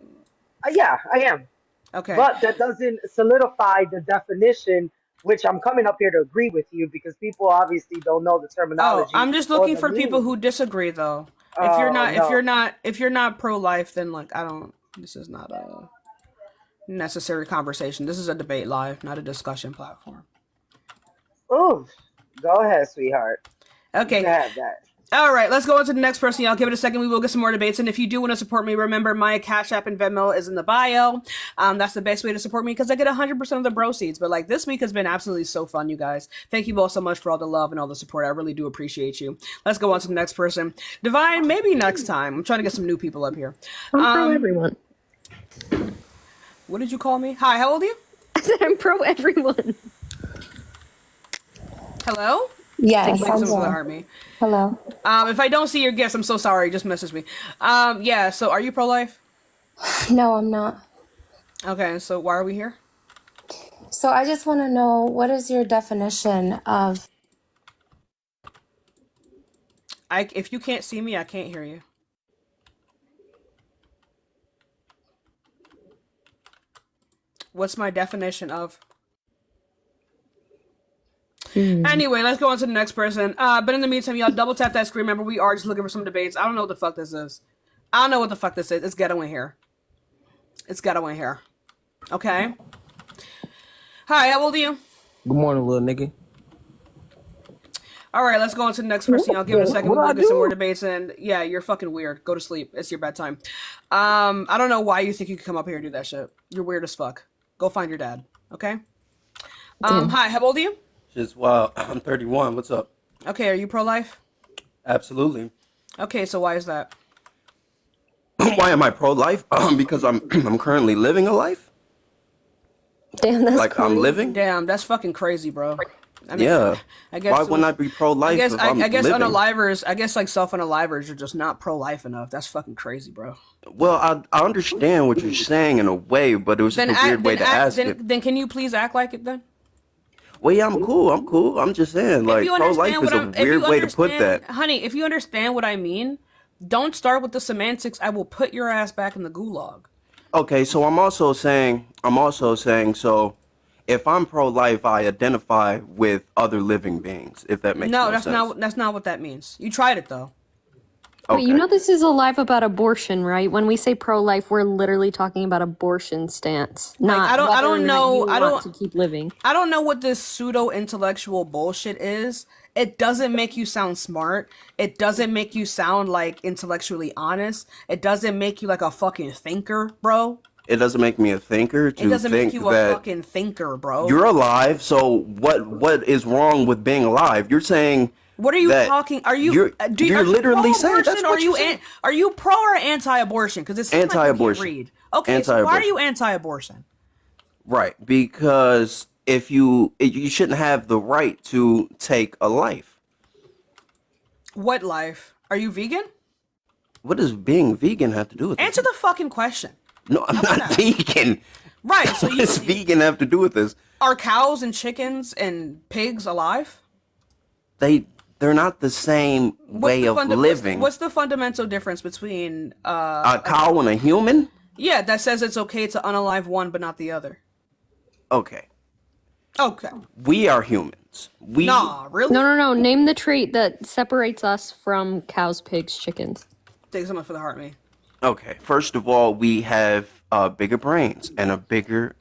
H: yeah, I am.
A: Okay.
H: But that doesn't solidify the definition, which I'm coming up here to agree with you because people obviously don't know the
A: Oh,
H: terminology
A: I'm just
H: or
A: looking
H: the
A: for people
H: meaning.
A: who disagree though.
H: Oh, no.
A: If you're not pro life, then like I don't. This is not a necessary conversation. This is a debate live, not a discussion platform.
H: Ooh, go ahead, sweetheart. You can
A: Okay.
H: have that.
A: All right, let's go on to the next person. Y'all give it a second. We will get some more debates. And if you do want to support me, remember my Cash App and Venmo is in the bio. That's the best way to support me because I get 100% of the proceeds. But like this week has been absolutely so fun, you guys. Thank you all so much for all the love and all the support. I really do appreciate you. Let's go on to the next person. Divine, maybe next time. I'm trying to get some new people up here.
G: I'm pro everyone.
A: What did you call me? Hi, how old are you?
G: I said I'm pro everyone.
A: Hello?
I: Yes,
A: Thank you
I: I'm
A: so much for the
I: here.
A: heart me.
I: Hello.
A: If I don't see your guess, I'm so sorry. Just message me. Yeah, so are you pro life?
I: No, I'm not.
A: Okay, so why are we here?
I: So I just want to know what is your definition of.
A: If you can't see me, I can't hear you. What's my definition of? Anyway, let's go on to the next person. But in the meantime, y'all double tap that screen. Remember, we are just looking for some debates. I don't know what the fuck this is. I don't know what the fuck this is. It's ghetto in here. It's ghetto in here. Okay. Hi, how old are you?
J: Good morning, little nigga.
A: All right, let's go on to the next person. Y'all give it a second. We will get some more debates. And yeah, you're fucking weird. Go to sleep. It's your bedtime. I don't know why you think you could come up here and do that shit. You're weird as fuck. Go find your dad. Okay. Hi, how old are you?
J: Just wow, I'm 31. What's up?
A: Okay, are you pro life?
J: Absolutely.
A: Okay, so why is that?
J: Why am I pro-life? Because I'm currently living a life.
G: Damn, that's
J: Like I'm
G: crazy.
J: living.
A: Damn, that's fucking crazy, bro. I mean,
J: Yeah.
A: I guess
J: Why wouldn't I be pro-life if I'm
A: I guess
J: living?
A: unalivers. I guess like self-unalivers are just not pro-life enough. That's fucking crazy, bro.
J: Well, I understand what you're saying in a way, but it was just
A: Then
J: a weird way to ask
A: then
J: it.
A: then can you please act like it then?
J: Well, yeah, I'm cool. I'm cool. I'm just saying,
A: If
J: like,
A: you
J: pro-life
A: understand
J: is
A: what
J: a
A: I'm, if you
J: weird way to put
A: understand,
J: that.
A: honey, if you understand what I mean, don't start with the semantics. I will put your ass back in the gulag.
J: Okay, so I'm also saying, so if I'm pro-life, I identify with other living beings, if that makes
A: No,
J: no sense.
A: that's not what that means. You tried it though.
G: Wait, you
J: Okay.
G: know this is a live about abortion, right? When we say pro-life, we're literally talking about abortion stance,
A: Like
G: not
A: I
G: whether or
A: don't
G: not
A: know
G: you want to keep living.
A: I don't know what this pseudo intellectual bullshit is. It doesn't make you sound smart. It doesn't make you sound like intellectually honest. It doesn't make you like a fucking thinker, bro.
J: It doesn't make me a thinker
A: It
J: to
A: doesn't make
J: think
A: you a
J: that
A: fucking thinker, bro.
J: you're alive, so what is wrong with being alive? You're saying
A: What are you
J: that
A: talking?
J: you're
A: Are you
J: literally saying
A: pro-abortion
J: that's
A: or
J: what you're saying.
A: are you pro or anti-abortion? Because it seems like you can't
J: Anti-abortion.
A: read. Okay, so why are
J: Anti-abortion.
A: you anti-abortion?
J: Right, because if you shouldn't have the right to take a life.
A: What life? Are you vegan?
J: What does being vegan have to do with
A: Answer
J: this?
A: the fucking question.
J: No, I'm
A: How about
J: not
A: that?
J: vegan.
A: Right. So
J: What does
A: you
J: vegan have to do with this?
A: are cows and chickens and pigs alive?
J: They they're not the same way of living.
A: What's the fundamental difference between
J: A cow and a human?
A: yeah, that says it's okay to unalive one but not the other?
J: Okay.
A: Okay.
J: We are humans.
A: Nah, really?
G: No. Name the trait that separates us from cows, pigs, chickens.
A: Thanks so much for the heart, me.
J: Okay. First of all, we have bigger brains and a bigger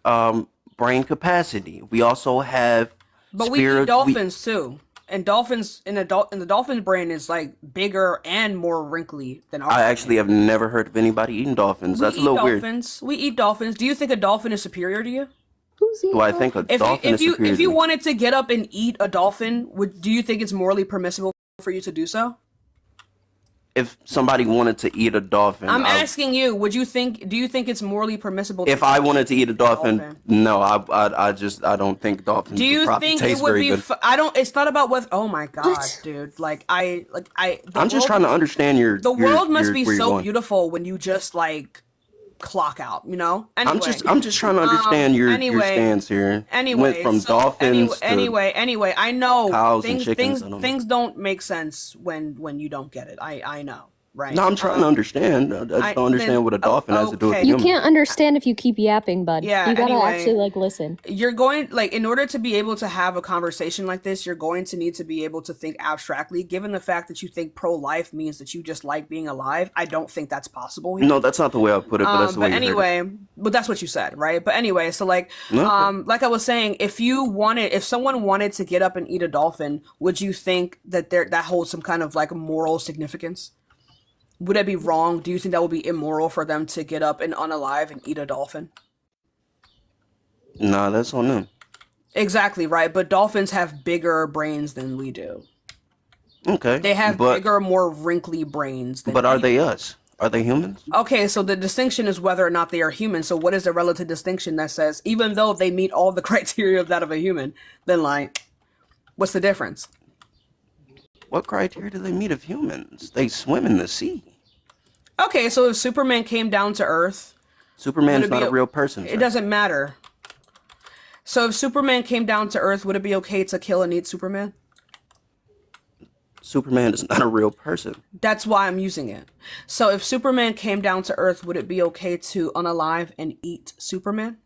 J: brain capacity. We also have
A: But we eat dolphins too. And dolphins in the dolphin's brain is like bigger and more wrinkly than ours.
J: I actually have never heard of anybody eating dolphins. That's a little weird.
A: We eat dolphins. Do you think a dolphin is superior to you?
J: Do I think a dolphin is superior?
A: If you wanted to get up and eat a dolphin, do you think it's morally permissible for you to do so?
J: If somebody wanted to eat a dolphin,
A: I'm asking you. Do you think it's morally permissible?
J: If I wanted to eat a dolphin, no, I don't think dolphins.
A: Do you think it would be? I don't. It's not about what. Oh my god, dude!
J: I'm just trying to understand your.
A: The world must be so
J: going.
A: beautiful when you just like clock out. You know. Anyway,
J: I'm just trying to understand your stance here. Went from dolphins to
A: anyway. I know
J: cows and chickens.
A: Things don't make sense when you don't get it. I know. Right.
J: No, I'm trying to understand. I just don't understand what a dolphin has to do with
G: You
J: human.
G: can't understand if you keep yapping, bud.
A: Yeah,
G: you gotta
A: anyway.
G: actually like listen.
A: You're going in order to be able to have a conversation like this, you're going to need to be able to think abstractly. Given the fact that you think pro-life means that you just like being alive, I don't think that's possible here.
J: No, that's not the way I put it, but that's the way you heard it.
A: But that's what you said, right? But anyway, so like I was saying, if someone wanted to get up and eat a dolphin, would you think that that holds some kind of like moral significance? Would it be wrong? Do you think that would be immoral for them to get up and unalive and eat a dolphin?
J: Nah, that's on them.
A: Exactly, right? But dolphins have bigger brains than we do.
J: Okay.
A: They have bigger, more wrinkly brains than
J: But are
A: we
J: they
A: do.
J: us? Are they humans?
A: Okay, so the distinction is whether or not they are human. So what is the relative distinction that says, even though they meet all the criteria of that of a human, then like, what's the difference?
J: What criteria do they meet of humans? They swim in the sea.
A: Okay, so if Superman came down to Earth...
J: Superman is not a real person.
A: It doesn't matter. So if Superman came down to Earth, would it be okay to kill and eat Superman?
J: Superman is not a real person.
A: That's why I'm using it. So if Superman came down to Earth, would it be okay to unalive and eat Superman?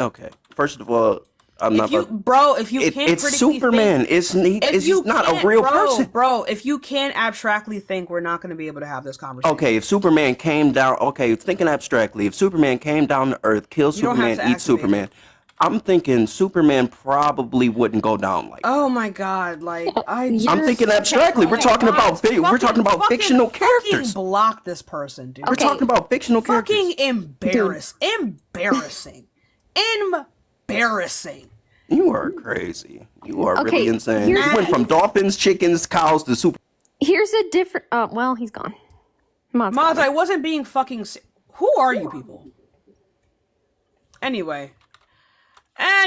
J: Okay. First of all,
A: it's
J: Superman. He's not a real person.
A: Bro, if you can't abstractly think, we're not going to be able to have this conversation.
J: Okay, if Superman came down, thinking abstractly, if Superman came down to Earth, killed Superman, eat Superman, I'm thinking Superman probably wouldn't go down like that.
A: Oh my god, I'm
J: thinking abstractly. We're talking about fictional characters.
A: Fucking block this person, dude.
J: We're talking about fictional characters.
A: Fucking embarrassing.
J: You are crazy. You are really insane. You went from dolphins, chickens, cows to super.
G: Here's a different. Well, he's gone.
A: Maz, I wasn't being fucking. Who are you people? Anyway. I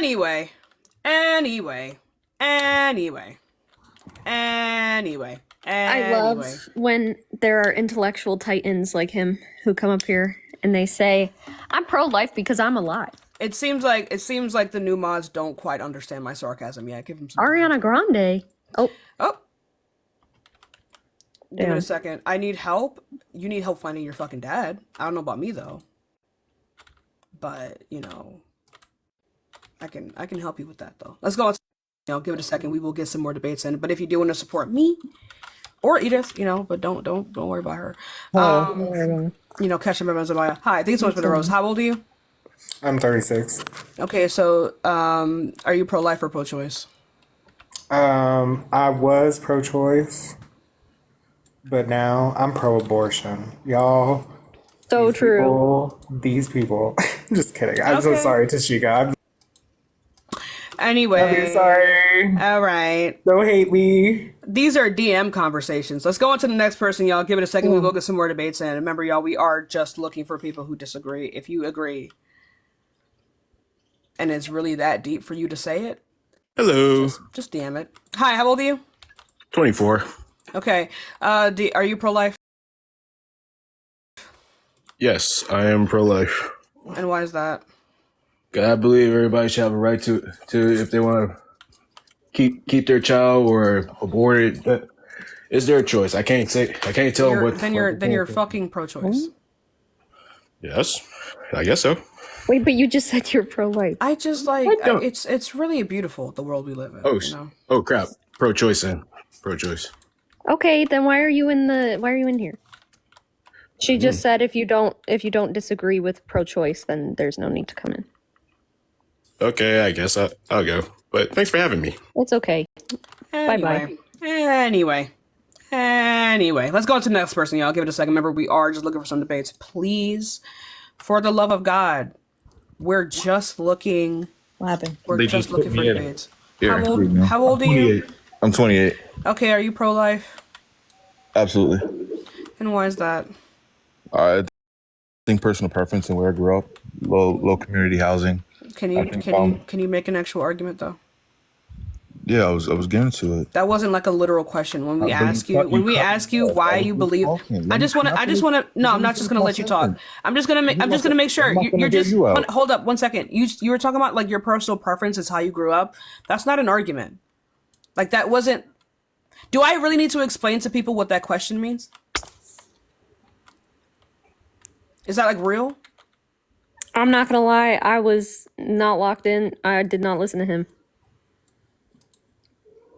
G: love when there are intellectual titans like him who come up here and they say, "I'm pro-life because I'm alive."
A: It seems like the new mods don't quite understand my sarcasm yet. Give them some
G: Ariana Grande. Oh.
A: Give it a second. I need help. You need help finding your fucking dad. I don't know about me though. But, I can help you with that though. Let's go on. Give it a second. We will get some more debates in. But if you do want to support me or Edith, but don't worry about her. Catch them everyone's Hi, thank you so much for the rose. How old are you?
K: I'm 36.
A: Okay, so are you pro-life or pro-choice?
K: I was pro-choice, but now I'm pro-abortion. Y'all.
G: So true.
K: These people. Just kidding. I'm so sorry, Tashika.
A: Anyway.
K: I'm sorry.
A: All right.
K: Don't hate me.
A: These are DM conversations. Let's go on to the next person, y'all. Give it a second. We will get some more debates in. Remember, y'all, we are just looking for people who disagree. If you agree, and it's really that deep for you to say it,
L: hello.
A: Just DM it. Hi, how old are you?
L: 24.
A: Okay. Are you pro-life?
L: Yes, I am pro-life.
A: And why is that?
L: I believe everybody should have a right to if they want to keep their child or abort it. It's their choice. I can't tell them what.
A: Then you're fucking pro-choice.
L: Yes, I guess so.
G: Wait, but you just said you're pro-life.
A: I just it's really beautiful the world we live in.
L: Oh crap! Pro-choice and pro-choice.
G: Okay, then why are you in here? She just said if you don't disagree with pro-choice, then there's no need to come in.
L: Okay, I guess I'll go. But thanks for having me.
G: It's okay.
A: Anyway.
G: Bye-bye.
A: Anyway, let's go on to the next person, y'all. Give it a second. Remember, we are just looking for some debates. Please, for the love of God, we're just looking.
M: What happened?
A: We're just looking for debates.
N: Here,
A: How old are you?
N: I'm 28.
A: Okay, are you pro-life?
N: Absolutely.
A: And why is that?
N: I think personal preference and where I grew up, low community housing.
A: Can you make an actual argument though?
N: Yeah, I was getting to it.
A: That wasn't like a literal question. When we ask you why you believe, I just want to. No, I'm not just gonna let you talk. I'm just gonna make sure you're just. Hold up, 1 second. You were talking about like your personal preference is how you grew up. That's not an argument. Like that wasn't. Do I really need to explain to people what that question means? Is that like real?
G: I'm not gonna lie, I was not locked in. I did not listen to him.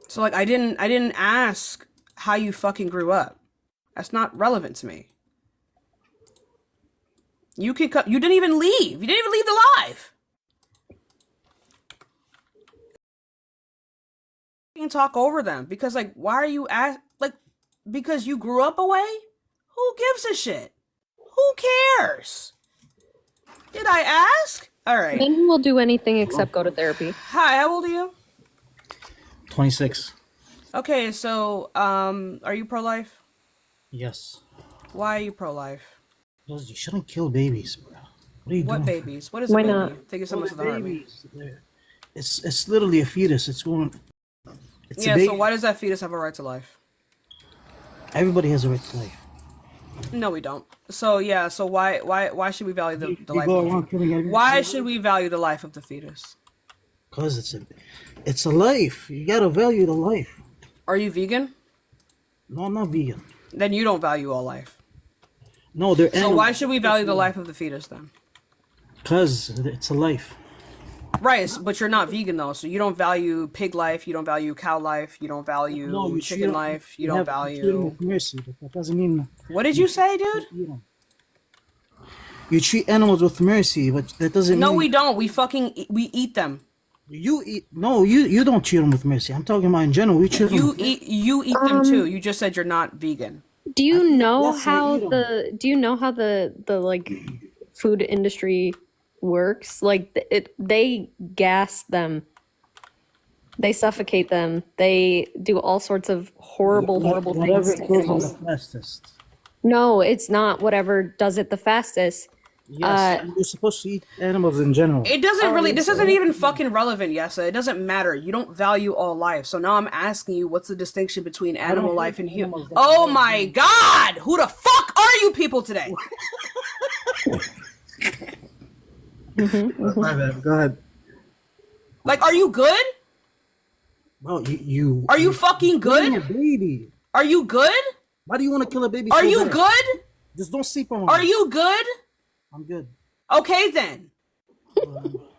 A: So like I didn't ask how you fucking grew up. That's not relevant to me. You didn't even leave. You didn't even leave the live. You can talk over them because like why are you because you grew up away? Who gives a shit? Who cares? Did I ask? All right.
G: Then he will do anything except go to therapy.
A: Hi, how old are you?
O: 26.
A: Okay, so are you pro-life?
O: Yes.
A: Why are you pro-life?
O: Because you shouldn't kill babies, bro. What are you doing?
A: What babies? What is a
G: Why
A: baby?
G: not?
A: Thank you so much for the heartbeat.
O: It's literally a fetus. It's a
A: Yeah,
O: baby.
A: so why does that fetus have a right to life?
O: Everybody has a right to life.
A: No, we don't. So yeah, so why should we value the life?
O: go around killing everybody.
A: Why should we value the life of the fetus?
O: Because it's a life. You gotta value the life.
A: Are you vegan?
O: No, I'm not vegan.
A: Then you don't value all life.
O: No, they're
A: So why should we value the life of the fetus then?
O: Because it's a life.
A: Right, but you're not vegan though, so you don't value pig life, you don't value cow life, you don't value chicken life, you don't value.
O: With mercy, but that doesn't mean.
A: What did you say, dude?
O: You treat animals with mercy, but that doesn't.
A: No,
O: mean...
A: we don't. We eat them.
O: You eat you don't treat them with mercy. I'm talking about in general. We treat
A: you
O: them.
A: You eat them too. You just said you're not vegan.
G: Do you know how the like food industry works? Like they gas them. They suffocate them. They do all sorts of horrible
O: Whatever
G: things.
O: it kills them the fastest.
G: No, it's not whatever does it the fastest.
O: Yes, you're supposed to eat animals in general.
A: It doesn't really. This isn't even fucking relevant, Yessa. It doesn't matter. You don't value all life. So now I'm asking you, what's the distinction between animal life and human? Oh my god! Who the fuck are you people today?
O: My bad. Go ahead.
A: Like, are you good?
O: Bro, you
A: are you fucking good?
O: A baby.
A: Are you good?
O: Why do you want to kill a baby?
A: Are you good?
O: Just don't sleep on.
A: Are you good?
O: I'm good.
A: Okay then.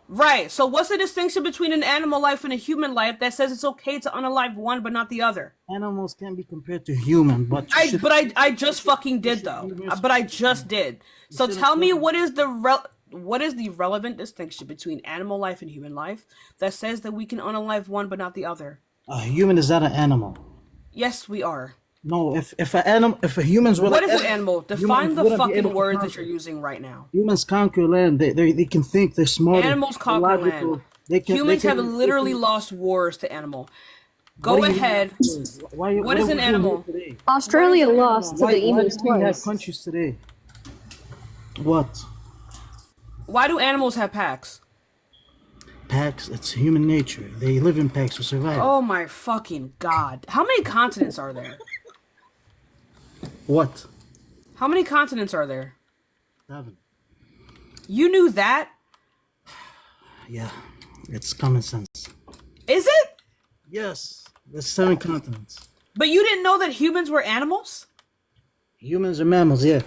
A: Right. So what's the distinction between an animal life and a human life that says it's okay to unalive one but not the other?
O: Animals can be compared to human, but
A: I just fucking did though. But I just did. So tell me what is the relevant distinction between animal life and human life that says that we can unalive one but not the other?
O: A human is not an animal.
A: Yes, we are.
O: No, if a humans were
A: what
O: like
A: is an animal? Define the fucking words that you're using right now.
O: Humans conquer land. They can think. They're smart.
A: Animals conquer land. Humans have literally lost wars to animal. Go ahead. What is an animal?
G: Australia lost to the emus
O: twice.
G: twice.
O: Countries today. What?
A: Why do animals have packs?
O: Packs. It's human nature. They live in packs to survive.
A: Oh my fucking god! How many continents are there?
O: What?
A: How many continents are there?
O: 7.
A: You knew that?
O: Yeah, it's common sense.
A: Is it?
O: Yes, there's 7 continents.
A: But you didn't know that humans were animals?
O: Humans are mammals, yeah.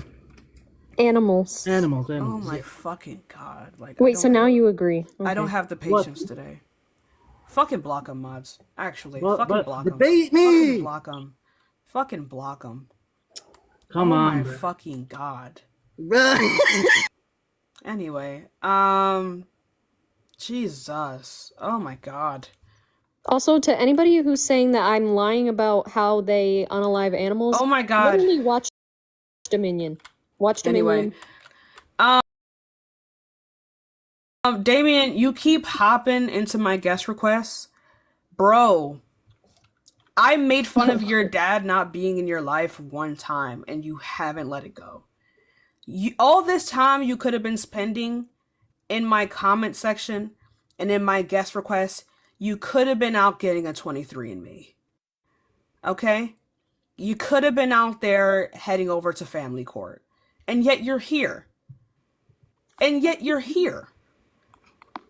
G: Animals.
O: Animals,
A: Oh
O: animals.
A: my
O: Yeah.
A: fucking god! Like,
G: Wait, so now you agree?
A: I don't
G: Okay.
A: have the patience today. Fucking block them, mods. Actually,
O: But
A: fucking block them.
O: debate me.
A: Fucking block them. Fucking block them.
O: Come
A: oh
O: on,
A: my
O: bro.
A: fucking god. Anyway, Jesus. Oh my god.
G: Also, to anybody who's saying that I'm lying about how they unalive animals,
A: Oh my god.
G: literally watch Dominion. Watch Dominion.
A: Anyway, Damien, you keep hopping into my guest requests, bro. I made fun of your dad not being in your life one time, and you haven't let it go. All this time you could have been spending in my comment section and in my guest requests, you could have been out getting a 23andMe. Okay? You could have been out there heading over to family court. And yet you're here. And yet you're here.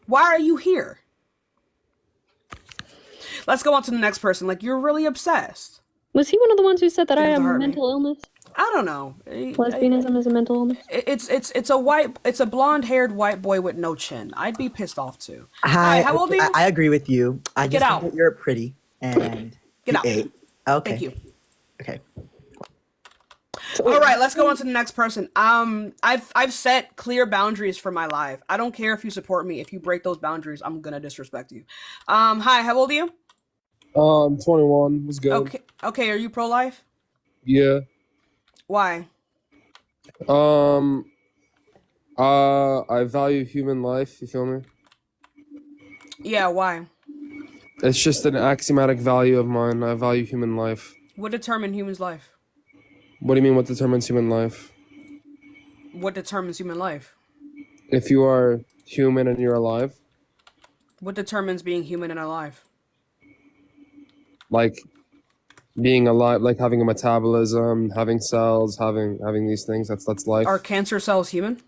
A: Why are you here? Let's go on to the next person. Like, you're really obsessed.
G: Was he one of the ones who said that I have mental illness?
A: I don't know.
G: Lesbianism is a mental illness.
A: It's a blonde-haired white boy with no chin. I'd be pissed off too.
M: Hi,
A: how old are you?
M: I agree with you. I
A: Get
M: just
A: out.
M: think that you're pretty and
A: Get out.
M: Okay.
A: Thank you.
M: Okay.
A: All right, let's go on to the next person. I've set clear boundaries for my life. I don't care if you support me. If you break those boundaries, I'm gonna disrespect you. Hi, how old are you?
P: 21. What's good?
A: Okay. Are you pro-life?
P: Yeah.
A: Why?
P: I value human life. You feel me?
A: Yeah. Why?
P: It's just an axiomatic value of mine. I value human life.
A: What determines human's life?
P: What do you mean? What determines human life?
A: What determines human life?
P: If you are human and you're alive.
A: What determines being human and alive?
P: Like being alive, like having a metabolism, having cells, having these things. That's life.
A: Are cancer cells human?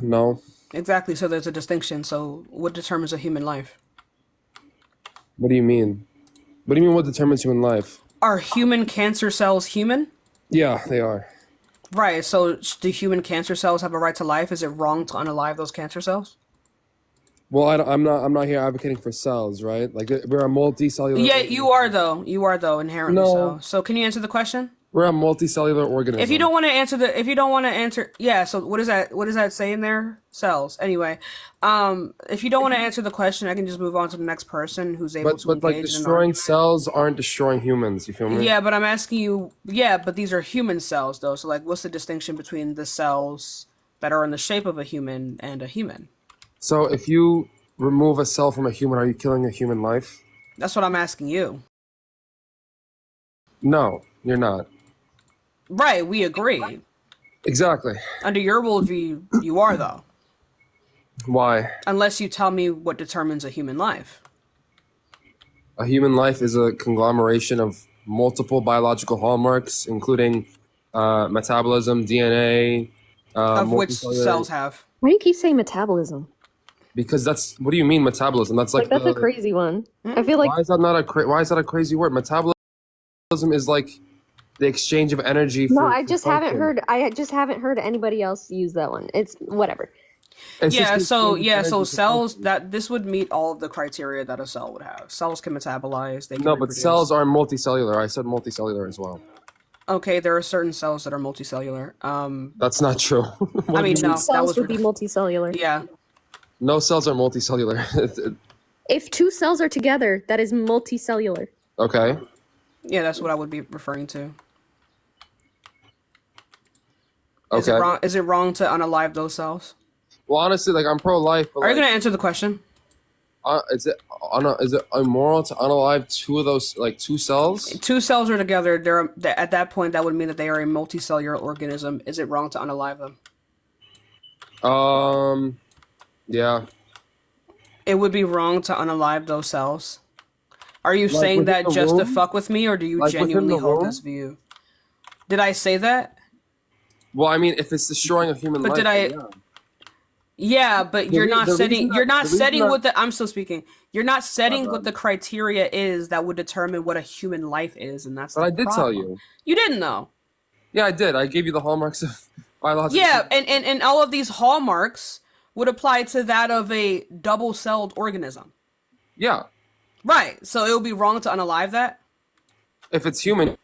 P: No.
A: Exactly. So there's a distinction. So what determines a human life?
P: What do you mean? What do you mean? What determines human life?
A: Are human cancer cells human?
P: Yeah, they are.
A: Right. So do human cancer cells have a right to life? Is it wrong to unalive those cancer cells?
P: Well, I'm not here advocating for cells, right? Like we're a multicellular.
A: Yeah, you are though. You are though inherently so. So can you answer the question?
P: We're a multicellular organism.
A: If you don't want to answer, yeah. So what does that say in there? Cells. Anyway, if you don't want to answer the question, I can just move on to the next person who's able to engage.
P: But like destroying cells aren't destroying humans. You feel me?
A: Yeah, but I'm asking you. Yeah, but these are human cells though. So like, what's the distinction between the cells that are in the shape of a human and a human?
P: So if you remove a cell from a human, are you killing a human life?
A: That's what I'm asking you.
P: No, you're not.
A: Right, we agree.
P: Exactly.
A: Under your worldview, you are though.
P: Why?
A: Unless you tell me what determines a human life.
P: A human life is a conglomeration of multiple biological hallmarks, including metabolism, DNA.
A: Of which cells have.
G: Why do you keep saying metabolism?
P: Because what do you mean metabolism? That's like
G: that's a crazy one. I feel like
P: why is that a crazy word? Metabolism is like the exchange of energy.
G: I just haven't heard anybody else use that one. It's whatever.
A: So cells this would meet all of the criteria that a cell would have. Cells can metabolize. They can
P: but cells are multicellular. I said multicellular as well.
A: Okay, there are certain cells that are multicellular.
P: That's not true.
A: I mean, no,
G: cells would be multicellular.
A: Yeah.
P: No cells are multicellular.
G: If two cells are together, that is multicellular.
P: Okay.
A: Yeah, that's what I would be referring to.
P: Okay.
A: Is it wrong to unalive those cells?
P: Well, honestly, like I'm pro-life.
A: Are you gonna answer the question?
P: Is it immoral to unalive two of those, like two cells?
A: Two cells are together. At that point, that would mean that they are a multicellular organism. Is it wrong to unalive them?
P: Yeah.
A: It would be wrong to unalive those cells. Are you saying that just to fuck with me, or do you genuinely hold this view? Did I say that?
P: Well, I mean, if it's destroying a human life.
A: But did I? Yeah, but
P: The
A: you're
P: rea-
A: not
P: the reason
A: setting.
P: that-
A: You're not
P: the reason
A: setting
P: that-
A: what the. I'm still speaking. You're not setting
P: My
A: what the
P: bad.
A: criteria is that would determine what a human life is, and that's
P: But
A: the
P: I did
A: problem.
P: tell you.
A: You didn't though.
P: Yeah, I did. I gave you the hallmarks of biological.
A: Yeah, and all of these hallmarks would apply to that of a double-celled organism.
P: Yeah,
A: Right. So it would be wrong to unalive that.
P: if it's human.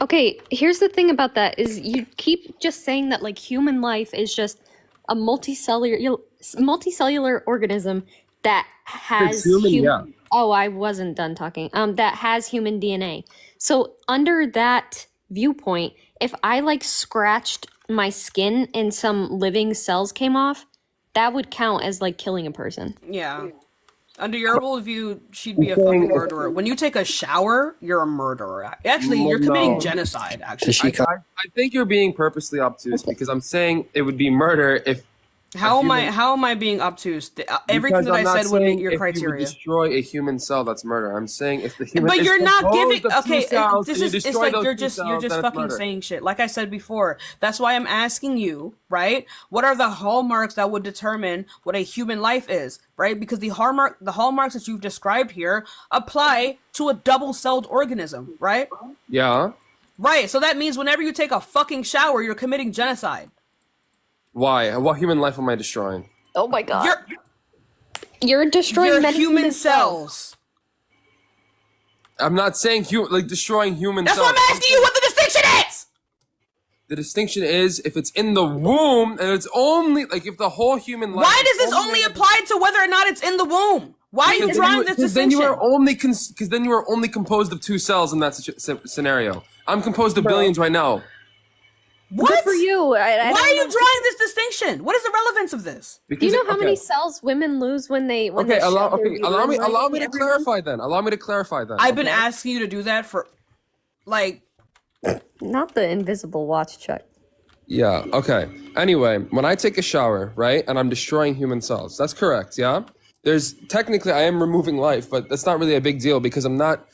G: Okay, here's the thing about that is you keep just saying that like human life is just a multicellular organism that has
P: human, yeah.
G: Oh, I wasn't done talking. That has human DNA. So under that viewpoint, if I like scratched my skin and some living cells came off, that would count as like killing a person.
A: Yeah. Under your worldview, she'd be a fucking murderer. When you take a shower, you're a murderer. Actually, you're committing genocide. Actually,
P: I think you're being purposely obtuse because I'm saying it would be murder if.
A: How am I being obtuse? Everything
P: Because
A: that
P: I'm
A: I
P: not
A: said would
P: saying
A: meet your
P: if you
A: criteria.
P: would destroy a human cell, that's murder. I'm saying if the human.
A: But
P: is
A: you're not
P: composed
A: giving.
P: of two
A: Okay,
P: cells
A: this
P: and you
A: is. It's
P: destroy
A: like
P: those
A: you're
P: two
A: just
P: cells, then it's
A: fucking
P: murder.
A: saying shit. Like I said before, that's why I'm asking you, right? What are the hallmarks that would determine what a human life is, right? Because the hallmarks that you've described here apply to a double-celled organism, right?
P: Yeah.
A: Right. So that means whenever you take a fucking shower, you're committing genocide.
P: Why? What human life am I destroying?
G: Oh my god. You're destroying
A: your
G: many
A: human cells.
P: I'm not saying destroying human
A: That's
P: cells.
A: why I'm asking you what the distinction is.
P: The distinction is if it's in the womb and it's only like if the whole human life.
A: Why does this only apply to whether or not it's in the womb? Why are you drawing this distinction?
P: Then you are only because then you are only composed of two cells in that scenario. I'm composed of billions right now.
A: What?
G: Good for you.
A: Why are you drawing this distinction? What is the relevance of this?
G: Do you know how many cells women lose when they they
P: allow me
G: every
P: to clarify then. Allow me to clarify then.
A: I've been asking you to do that for, like,
G: not the invisible watch check.
P: Yeah. Okay. Anyway, when I take a shower, right, and I'm destroying human cells, that's correct. Yeah. There's technically I am removing life, but that's not really a big deal because I'm not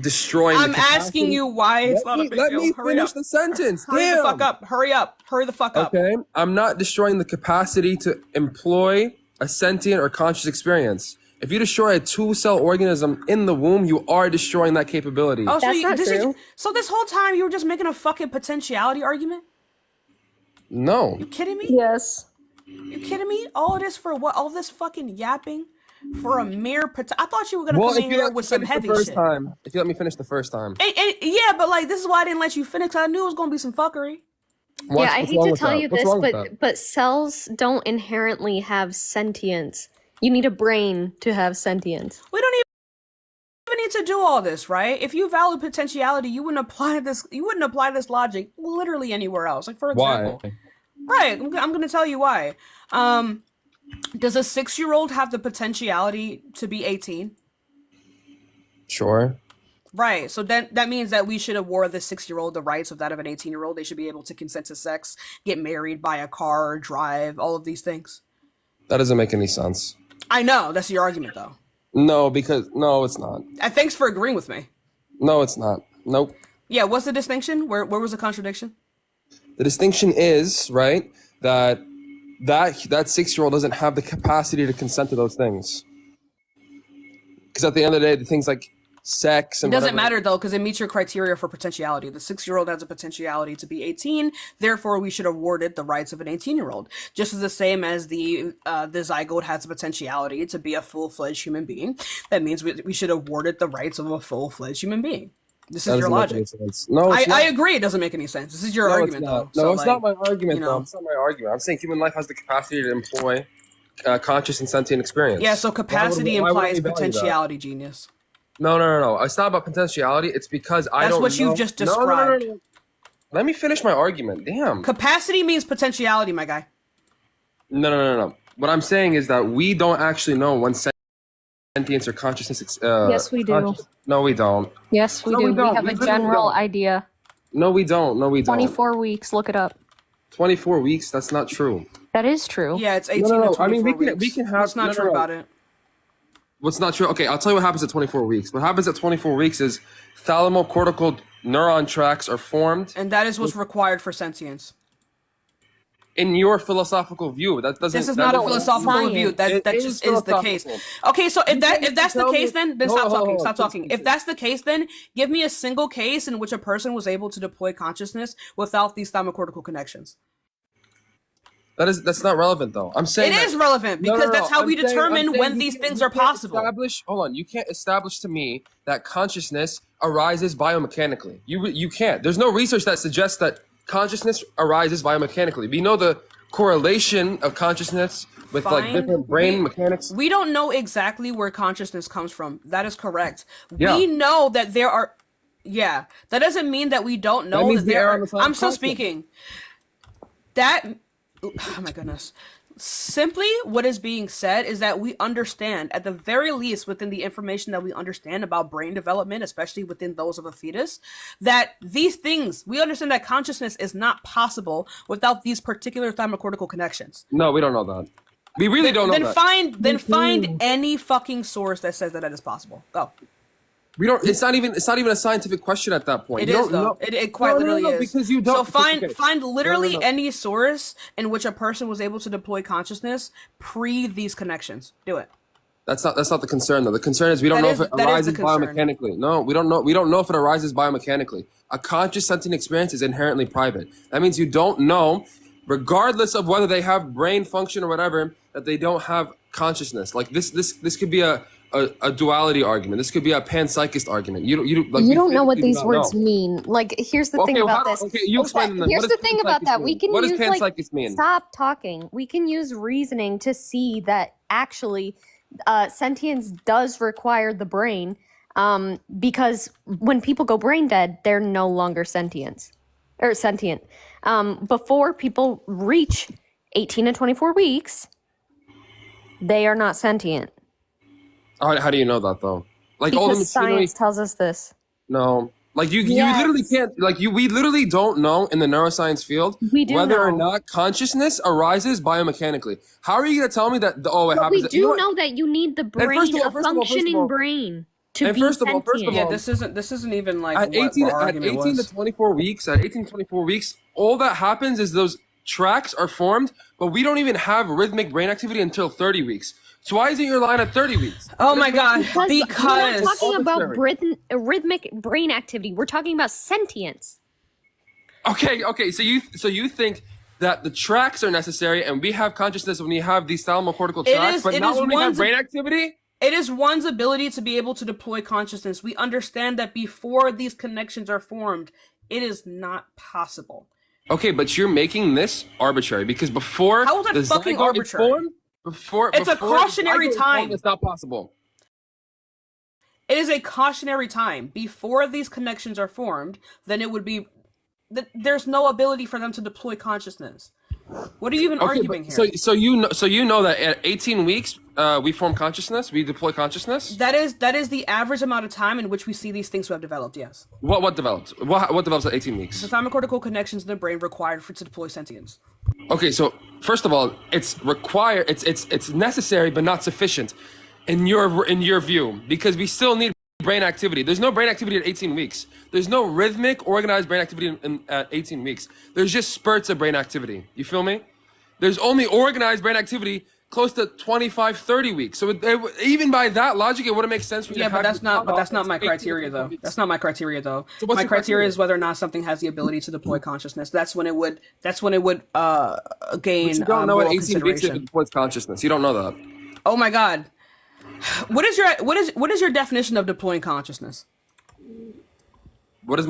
P: destroying.
A: I'm asking you why it's not a big deal.
P: Let me
A: Hurry
P: finish
A: up.
P: the sentence.
A: Hurry the fuck up. Hurry up. Hurry the fuck up.
P: Okay. I'm not destroying the capacity to employ a sentient or conscious experience. If you destroy a two-cell organism in the womb, you are destroying that capability.
A: Oh, so this whole time you were just making a fucking potentiality argument?
P: No.
A: You kidding me?
G: Yes.
A: You kidding me? All this for what? All this fucking yapping for a mere I thought you were gonna come in here with some heavy shit.
P: If you let me finish the first time.
A: And yeah, but like this is why I didn't let you finish. 'Cause I knew it was gonna be some fuckery.
G: Yeah, I hate to tell you this, but cells don't inherently have sentience. You need a brain to have sentience.
A: We don't even need to do all this, right? If you value potentiality, you wouldn't apply this. You wouldn't apply this logic literally anywhere else. Like for example, right? I'm gonna tell you why. Does a 6-year-old have the potentiality to be 18?
P: Sure.
A: Right. So then that means that we should award the 6-year-old the rights of that of an 18-year-old. They should be able to consent to sex, get married, buy a car, drive, all of these things.
P: That doesn't make any sense.
A: I know. That's your argument, though.
P: No, it's not.
A: Thanks for agreeing with me.
P: No, it's not. Nope.
A: Yeah, what's the distinction? Where was the contradiction?
P: The distinction is, right, that 6-year-old doesn't have the capacity to consent to those things. Because at the end of the day, the things like sex and
A: it doesn't
P: whatever,
A: matter though, because it meets your criteria for potentiality. The 6-year-old has a potentiality to be 18, therefore we should award it the rights of an 18-year-old. Just as the same as the zygote has a potentiality to be a full-fledged human being. That means we should award it the rights of a full-fledged human being. This is your logic.
P: No,
A: I agree. It doesn't make any sense. This is your argument, though.
P: No,
A: So,
P: it's
A: like,
P: not my argument,
A: you know.
P: though. It's not my argument. I'm saying human life has the capacity to employ conscious and sentient experience.
A: Yeah, so capacity
P: Why would
A: implies
P: we value that?
A: potentiality, genius.
P: No. It's not about potentiality. It's because I don't know.
A: That's what you've just described.
P: No. Let me finish my argument. Damn.
A: Capacity means potentiality, my guy.
P: No. What I'm saying is that we don't actually know when sentience or consciousness.
G: Yes, we do.
P: No, we don't.
G: Yes, we
P: No,
G: do.
P: we
G: We,
P: don't.
G: have
P: We
G: a
P: literally
G: general
P: don't.
G: idea.
P: No, we don't.
G: 24 weeks. Look it up.
P: 24 weeks. That's not true.
G: That is true.
A: Yeah, it's 18 to
P: No.
A: 24
P: I mean, we
A: weeks.
P: can have.
A: What's not true about it?
P: What's not true? Okay, I'll tell you what happens at 24 weeks. What happens at 24 weeks is thalamocortical neuron tracts are formed.
A: And that is what's required for sentience.
P: in your philosophical view. That doesn't.
A: This is
P: that
A: not a
P: doesn't-
A: philosophical view.
P: It
A: That just is the case.
P: philosophical.
A: Okay, so if
P: You
A: that
P: can't
A: if that's the
P: tell
A: case,
P: me-
A: then
P: Hold
A: stop
P: on,
A: talking.
P: hold on,
A: Stop
P: please,
A: talking.
P: please,
A: If that's the case, then give me a single case in which a person was able to deploy consciousness without these thalamocortical connections.
P: That's not relevant though. I'm saying
A: It is relevant because that's how
P: I'm
A: we
P: saying-
A: determine
P: I'm saying
A: when
P: you
A: these
P: can't-
A: things
P: you
A: are
P: can't
A: possible.
P: Hold on, you can't establish to me that consciousness arises biomechanically. You can't. There's no research that suggests that consciousness arises biomechanically. We know the correlation of consciousness with like different brain mechanics.
A: We don't know exactly where consciousness comes from. That is correct.
P: Yeah.
A: We know that there are. Yeah, that doesn't mean that we don't know
P: means
A: that
P: we
A: there
P: err
A: are.
P: on the side
A: I'm
P: of
A: still
P: caution.
A: speaking. That. Oh my goodness. Simply, what is being said is that we understand, at the very least, within the information that we understand about brain development, especially within those of a fetus, that these things, we understand that consciousness is not possible without these particular thymocortical connections.
P: No, we don't know that. We really don't know that.
A: Then find any fucking source that says that that is possible. Go.
P: We don't. It's not even a scientific question at that point.
A: It
P: You
A: is
P: don't
A: though.
P: know-
A: It quite
P: No,
A: literally is.
P: because you don't.
A: So find
P: okay.
A: find literally
P: No.
A: any source in which a person was able to deploy consciousness pre these connections. Do it.
P: That's not the concern though. The concern is we don't know if it
A: that is
P: arises
A: the concern.
P: biomechanically. No, we don't know. We don't know if it arises biomechanically. A conscious sentient experience is inherently private. That means you don't know, regardless of whether they have brain function or whatever, that they don't have consciousness. Like this could be a duality argument. This could be a panpsychist argument. You
G: don't know what
P: physically do
G: these
P: not
G: words
P: know.
G: mean. Like, here's the
P: Okay,
G: thing
P: well,
G: about this.
P: okay, you explain them then.
G: Here's
P: What
G: the
P: does
G: thing about
P: panpsychist
G: that. We
P: mean?
G: can
P: What does
G: use like
P: panpsychist mean?
G: stop talking. We can use reasoning to see that actually sentience does require the brain, because when people go brain dead, they're no longer sentient. Before people reach 18 to 24 weeks, they are not sentient.
P: How do you know that though? Like all the
G: Because
P: machinery.
G: science tells us this.
P: No. Like you
G: Yes.
P: literally can't. Like we literally don't know in the neuroscience field
G: We do
P: whether or
G: know.
P: not consciousness arises biomechanically. How are you gonna tell me that? It
G: But
P: happens.
G: we do know that you need the brain,
P: first of all-
G: a
P: first of all- first of
G: functioning
P: all-
G: brain, to
P: and
G: be
P: first of all-
G: sentient.
A: Yeah, this isn't even like
P: At
A: what
P: 18,
A: the
P: at
A: argument
P: 18
A: was.
P: to 24 weeks, all that happens is those tracks are formed, but we don't even have rhythmic brain activity until 30 weeks. So why isn't your line at 30 weeks?
A: Oh my god!
G: We're
A: Because
G: not talking about
P: arbitrary.
G: rhythmic brain activity. We're talking about sentience.
P: Okay. So you think that the tracks are necessary, and we have consciousness when we have these thalamocortical tracks, but not when we have brain activity?
A: It is one's ability to be able to deploy consciousness. We understand that before these connections are formed, it is not possible.
P: Okay, but you're making this arbitrary because before
A: How is that
P: the
A: fucking
P: zygote is
A: arbitrary?
P: formed,
A: It's a
P: before the
A: cautionary
P: zygote is formed,
A: time.
P: It's not possible.
A: It is a cautionary time. Before these connections are formed, then it would be... There's no ability for them to deploy consciousness. What are you even arguing here?
P: So you know that at 18 weeks we form consciousness, we deploy consciousness.
A: That is the average amount of time in which we see these things who have developed. Yes.
P: What develops? What develops at 18 weeks?
A: The thymocortical connections in the brain required to deploy sentience.
P: Okay, so first of all, it's required. It's necessary, but not sufficient, in your view, because we still need brain activity. There's no brain activity at 18 weeks. There's no rhythmic, organized brain activity at 18 weeks. There's just spurts of brain activity. You feel me? There's only organized brain activity close to 25, 30 weeks. So even by that logic, it wouldn't make sense for you to have...
A: But that's not my criteria, though. That's not my criteria, though.
P: So what's
A: My
P: your
A: criteria
P: criteria?
A: is whether or not something has the ability to deploy consciousness. That's when it would gain
P: But you don't know
A: moral
P: at 18 weeks if
A: consideration.
P: it deploys consciousness. You don't know that.
A: Oh my god. What is your definition of deploying consciousness?
P: What is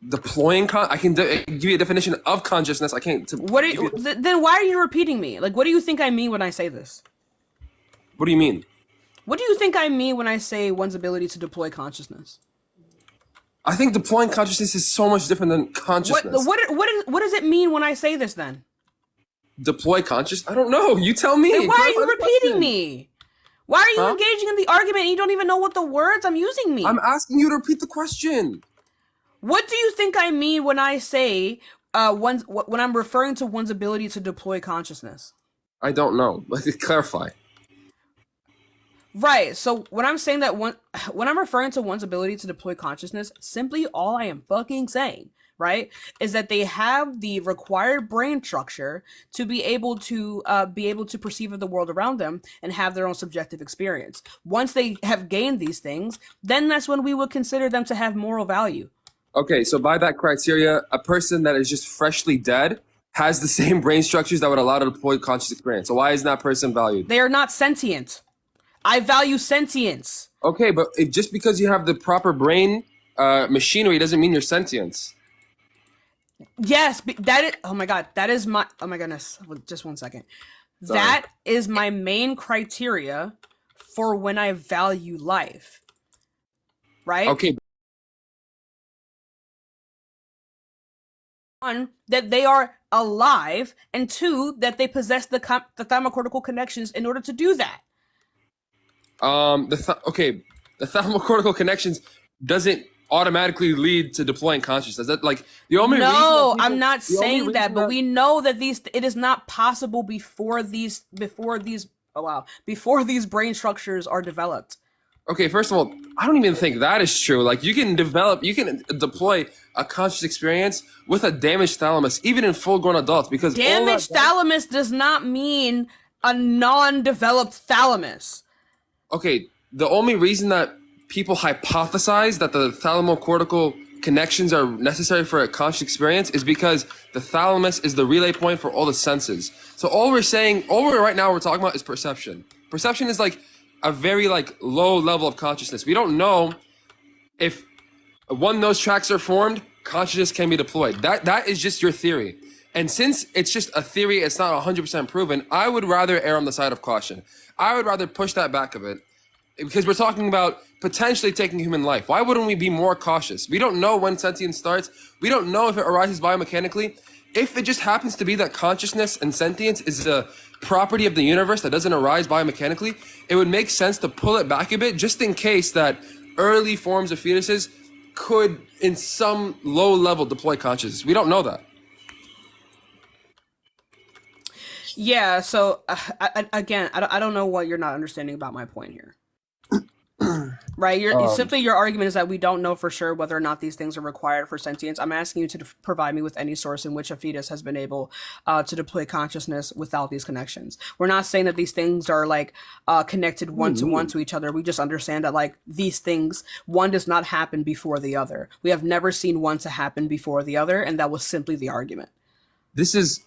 P: deploying? I can give you a definition of consciousness. I can't.
A: Then why are you repeating me? Like, what do you think I mean when I say this?
P: What do you mean?
A: What do you think I mean when I say one's ability to deploy consciousness?
P: I think deploying consciousness is so much different than consciousness.
A: What does it mean when I say this then?
P: Deploy conscious? I don't know. You tell me.
A: Then why are you
P: Clarify the
A: repeating
P: question.
A: me? Why are you engaging in the argument and you don't even know what the words I'm using mean?
P: I'm asking you to repeat the question.
A: What do you think I mean when I say when I'm referring to one's ability to deploy consciousness?
P: I don't know. Let's clarify.
A: Right. So when I'm saying that when I'm referring to one's ability to deploy consciousness, simply all I am fucking saying, right, is that they have the required brain structure to be able to perceive the world around them and have their own subjective experience. Once they have gained these things, then that's when we would consider them to have moral value.
P: Okay, so by that criteria, a person that is just freshly dead has the same brain structures that would allow to deploy conscious experience. So why isn't that person valued?
A: They are not sentient. I value sentience.
P: Okay, but just because you have the proper brain machinery doesn't mean you're sentient.
A: Yes, that is. Oh my god, that is my. Oh my goodness, just 1 second.
P: Sorry.
A: That is my main criteria for when I value life. Right?
P: Okay.
A: One, that they are alive, and two, that they possess the thalamocortical connections in order to do that.
P: The thalamocortical connections doesn't automatically lead to deploying consciousness. That like the only reason
A: I'm not saying that, but we know that it is not possible before these brain structures are developed.
P: Okay, first of all, I don't even think that is true. Like you can deploy a conscious experience with a damaged thalamus, even in full-grown adults, because
A: damaged thalamus does not mean a non-developed thalamus.
P: Okay, the only reason that people hypothesize that the thalamocortical connections are necessary for a conscious experience is because the thalamus is the relay point for all the senses. So all we're talking about is perception. Perception is like a very like low level of consciousness. We don't know if when those tracks are formed, consciousness can be deployed. That is just your theory. And since it's just a theory, it's not 100% proven, I would rather err on the side of caution. I would rather push that back a bit because we're talking about potentially taking human life. Why wouldn't we be more cautious? We don't know when sentience starts. We don't know if it arises biomechanically. If it just happens to be that consciousness and sentience is a property of the universe that doesn't arise biomechanically, it would make sense to pull it back a bit just in case that early forms of fetuses could, in some low level, deploy consciousness. We don't know that.
A: Yeah, so I don't know what you're not understanding about my point here. Right, your argument is that we don't know for sure whether or not these things are required for sentience. I'm asking you to provide me with any source in which a fetus has been able to deploy consciousness without these connections. We're not saying that these things are like connected one to each other. We just understand that like these things, one does not happen before the other. We have never seen one to happen before the other, and that was simply the argument.
P: This is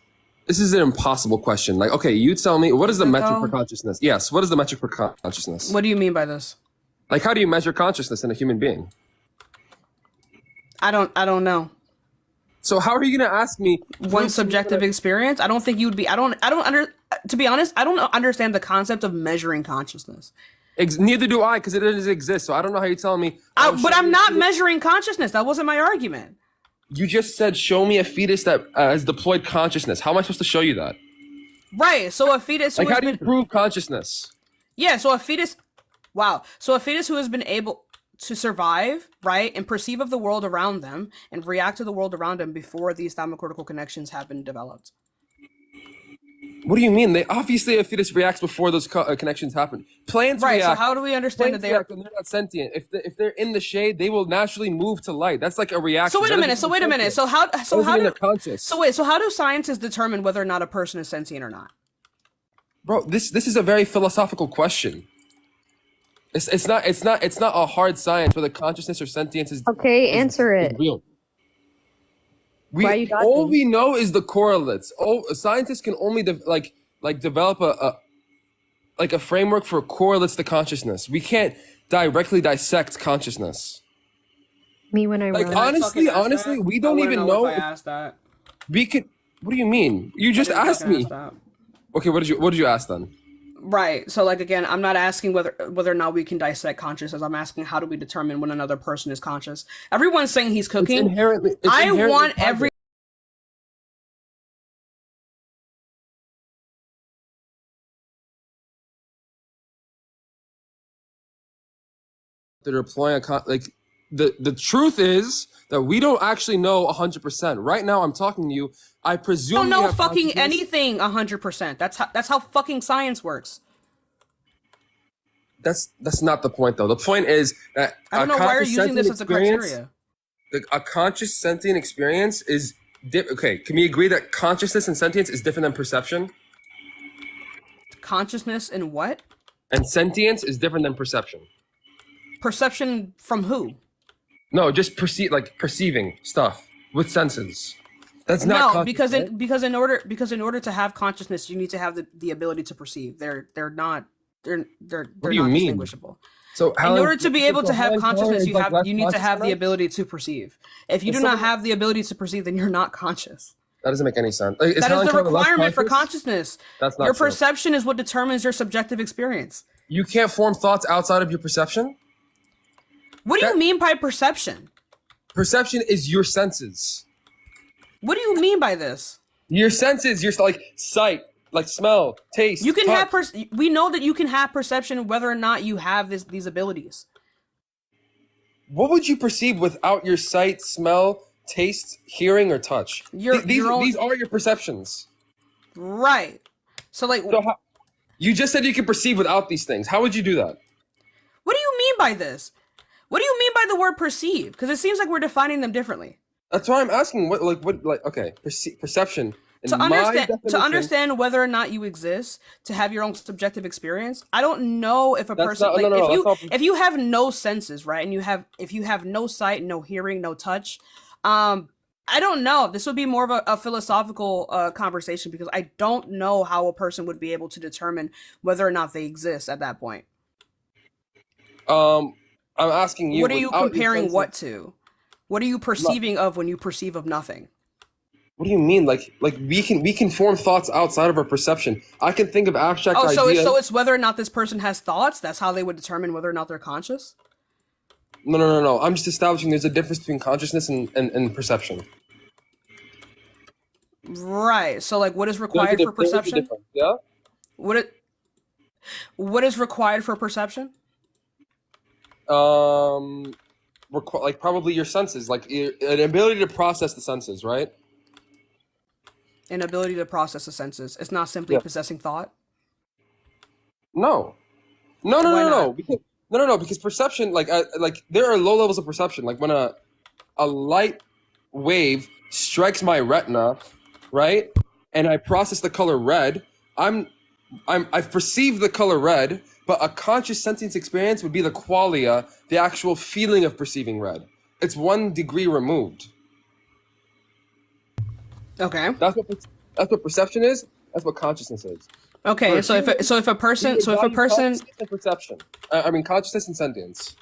P: an impossible question. Like, okay, you tell me, what is the metric for consciousness? Yes, what is the metric for consciousness?
A: What do you mean by this?
P: Like, how do you measure consciousness in a human being?
A: I don't know.
P: So how are you going to ask me
A: one subjective experience? I don't think you would be. To be honest, I don't understand the concept of measuring consciousness.
P: Neither do I, because it doesn't exist. So I don't know how you're telling me.
A: But I'm not measuring consciousness. That wasn't my argument.
P: You just said, show me a fetus that has deployed consciousness. How am I supposed to show you that?
A: Right. So a fetus.
P: Like, how do you prove consciousness?
A: Yeah. So a fetus. Wow. So a fetus who has been able to survive, right, and perceive of the world around them and react to the world around them before these thalamocortical connections have been developed.
P: What do you mean? A fetus reacts before those connections happen. Plants react.
A: Right. So how do we understand that
P: they're not sentient? If they're in the shade, they will naturally move to light. That's like a reaction.
A: So wait a minute. So how do scientists determine whether or not a person is sentient or not?
P: Bro, this is a very philosophical question. It's not a hard science whether consciousness or sentience is
G: okay. Answer it.
P: Real. All we know is the correlates. Scientists can only develop a framework for correlates to consciousness. We can't directly dissect consciousness.
G: Me when I
P: honestly, we don't even know.
A: If I asked that.
P: We could. What do you mean? You just asked me. Okay, what did you ask then?
A: Right. So like again, I'm not asking whether or not we can dissect consciousness. I'm asking how do we determine when another person is conscious? Everyone's saying he's cooking. I want every
P: they're deploying the truth is that we don't actually know 100%. Right now I'm talking to you. I presume
A: don't know fucking anything 100%. That's how fucking science works.
P: That's not the point though. The point is that
A: I don't know why you're using this as a criteria.
P: A conscious sentient experience is okay. Can we agree that consciousness and sentience is different than perception?
A: Consciousness and what?
P: And sentience is different than perception.
A: Perception from who?
P: No, just perceiving stuff with senses. That's not
A: no,
P: conscious,
A: because in order to have consciousness, you need to have the ability to perceive. They're not distinguishable.
P: So
A: in order to be able to have consciousness, you need to have the ability to perceive. If you do not have the ability to perceive, then you're not conscious.
P: That doesn't make any sense.
A: That is the requirement for consciousness.
P: That's not
A: your
P: true.
A: perception is what determines your subjective experience.
P: You can't form thoughts outside of your perception?
A: What do you mean by perception?
P: Perception is your senses.
A: What do you mean by this?
P: Your senses, your like sight, like smell, taste.
A: You can
P: touch.
A: have we know that you can have perception whether or not you have these abilities.
P: What would you perceive without your sight, smell, taste, hearing, or touch? These are your perceptions.
A: Right. So
P: you just said you can perceive without these things. How would you do that?
A: What do you mean by this? What do you mean by the word perceive? Because it seems like we're defining them differently.
P: That's why I'm asking. Perception.
A: To understand whether or not you exist, to have your own subjective experience. I don't know if a person if you have no senses, right, and if you have no sight, no hearing, no touch, I don't know. This would be more of a philosophical conversation because I don't know how a person would be able to determine whether or not they exist at that point.
P: I'm asking you.
A: What are you comparing what to? What are you perceiving of when you perceive of nothing?
P: What do you mean? Like we can form thoughts outside of our perception. I can think of abstract ideas.
A: So it's whether or not this person has thoughts. That's how they would determine whether or not they're conscious.
P: No. I'm just establishing there's a difference between consciousness and perception.
A: Right. So what is required for perception?
P: Yeah.
A: What is required for perception?
P: Probably your senses, an ability to process the senses, right?
A: An ability to process the senses. It's not simply possessing thought.
P: No. Because perception, there are low levels of perception. Like when a light wave strikes my retina, right, and I process the color red, I perceive the color red, but a conscious sentience experience would be the qualia, the actual feeling of perceiving red. It's 1 degree removed.
A: Okay.
P: That's what perception is. That's what consciousness is.
A: Okay. So if a person
P: perception. Consciousness and sentience.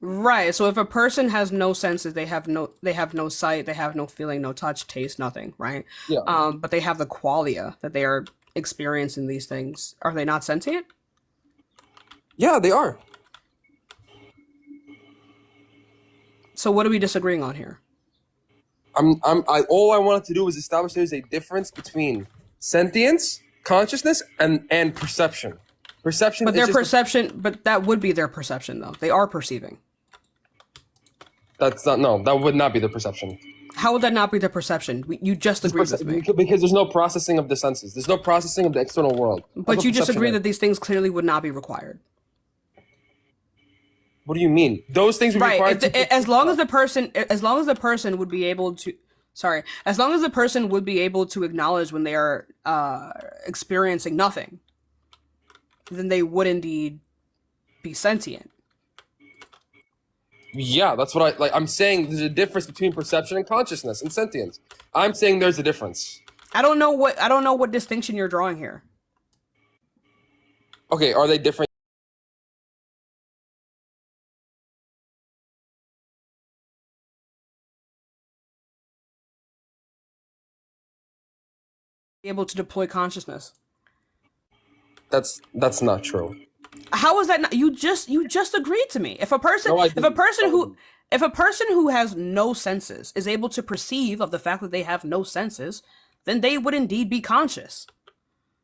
A: Right. So if a person has no senses, they have no sight, they have no feeling, no touch, taste, nothing. Right.
P: Yeah.
A: But they have the qualia that they are experiencing these things. Are they not sentient?
P: Yeah, they are.
A: So what are we disagreeing on here?
P: All I wanted to do was establish there's a difference between sentience, consciousness, and perception. Perception.
A: But but that would be their perception, though. They are perceiving.
P: That would not be the perception.
A: How would that not be the perception? You just agreed with me.
P: Because there's no processing of the senses. There's no processing of the external world.
A: But you just agreed that these things clearly would not be required.
P: What do you mean? Those things would be required.
A: As long as the person would be able to acknowledge when they are experiencing nothing, then they would indeed be sentient.
P: Yeah, that's what I'm saying. There's a difference between perception and consciousness and sentience. I'm saying there's a difference.
A: I don't know what distinction you're drawing here.
P: Okay, are they different?
A: Able to deploy consciousness.
P: That's not true.
A: How is that not? You just agreed to me. If a person who has no senses is able to perceive of the fact that they have no senses, then they would indeed be conscious.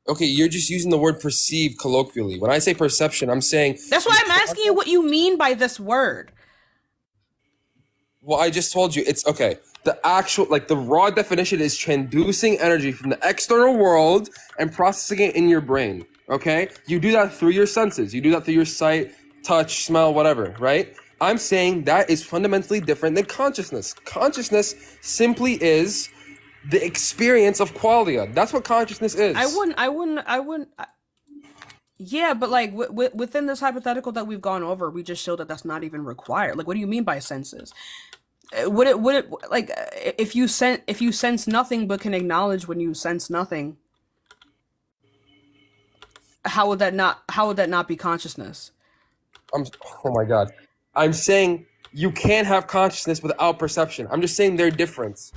P: Okay, you're just using the word perceive colloquially. When I say perception, I'm saying...
A: That's why I'm asking you what you mean by this word.
P: Well, I just told you, it's okay. The actual, the raw definition is transducing energy from the external world and processing it in your brain, okay? You do that through your senses. You do that through your sight, touch, smell, whatever, right? I'm saying that is fundamentally different than consciousness. Consciousness simply is the experience of qualia. That's what consciousness is.
A: Yeah, but like within this hypothetical that we've gone over, we just showed that that's not even required. Like, what do you mean by senses? Would it like if you sense nothing but can acknowledge when you sense nothing? How would that not be consciousness?
P: Oh my god. I'm saying you can't have consciousness without perception. I'm just saying they're different.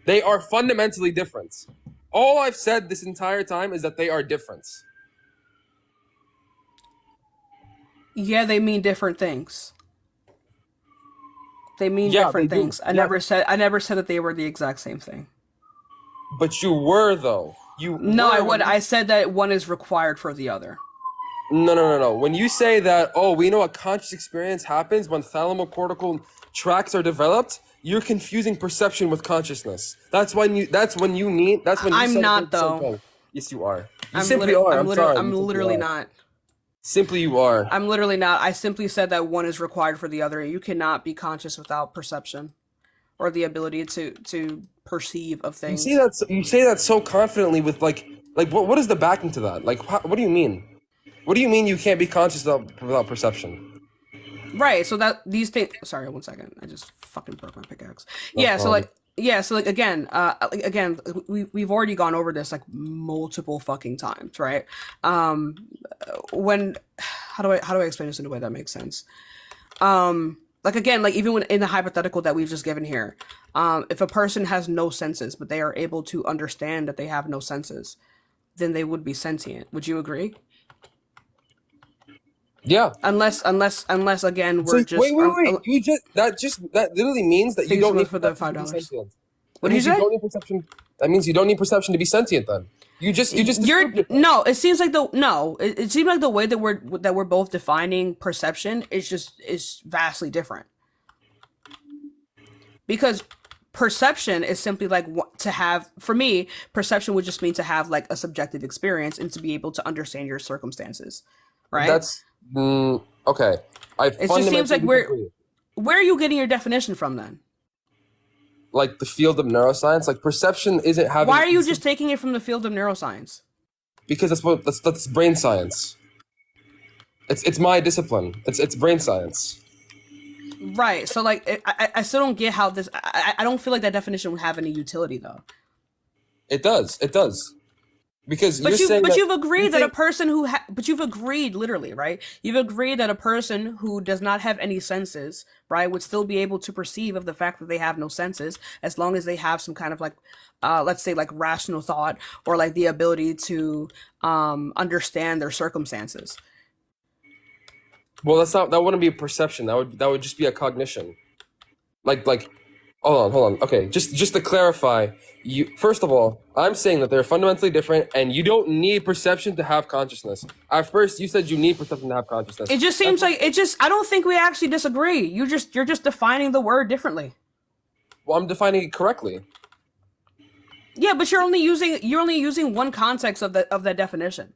P: They are fundamentally different. All I've said this entire time is that they are different.
A: Yeah, they mean different things. They mean different things. I never said that they were the exact same thing.
P: But you were though.
A: I said that one is required for the other.
P: No. When you say that, we know a conscious experience happens when thalamocortical tracts are developed, you're confusing perception with consciousness. I'm
A: not though.
P: Yes, you are. You
A: I'm
P: simply are.
A: I'm literally not.
P: Simply you are.
A: I'm literally not. I simply said that one is required for the other. You cannot be conscious without perception or the ability to perceive of things.
P: You say that so confidently with like what is the backing to that? Like what do you mean? What do you mean you can't be conscious without perception?
A: Right. So that these things. Sorry, 1 second. I just fucking broke my pickaxe. So again, we've already gone over this like multiple fucking times, right? When how do I explain this in a way that makes sense? Like again, like even when in the hypothetical that we've just given here, if a person has no senses but they are able to understand that they have no senses, then they would be sentient. Would you agree?
P: Yeah.
A: Unless again we're just
P: wait. That literally means that you don't need
A: for the $5. What
P: do
A: you say?
P: You don't need perception. That means you don't need perception to be sentient. Then it
A: seems like it seems like the way that we're both defining perception is vastly different. Because perception is simply like to have, for me, perception would just mean to have like a subjective experience and to be able to understand your circumstances, right?
P: That's okay.
A: It just seems like where are you getting your definition from then?
P: Like the field of neuroscience, like perception isn't having.
A: Why are you just taking it from the field of neuroscience?
P: Because that's brain science. It's my discipline. It's brain science.
A: Right. So like I still don't get how this. I don't feel like that definition would have any utility though.
P: It does. Because
A: you've agreed that a person who but you've agreed literally, right? You've agreed that a person who does not have any senses, right, would still be able to perceive of the fact that they have no senses as long as they have some kind of like let's say like rational thought or like the ability to understand their circumstances.
P: Well, that wouldn't be a perception. That would just be a cognition. Like hold on. Okay, just to clarify, first of all, I'm saying that they're fundamentally different, and you don't need perception to have consciousness. At first, you said you need perception to have consciousness.
A: It just seems like I don't think we actually disagree. You're just defining the word differently.
P: Well, I'm defining it correctly.
A: Yeah, but you're only using one context of that definition.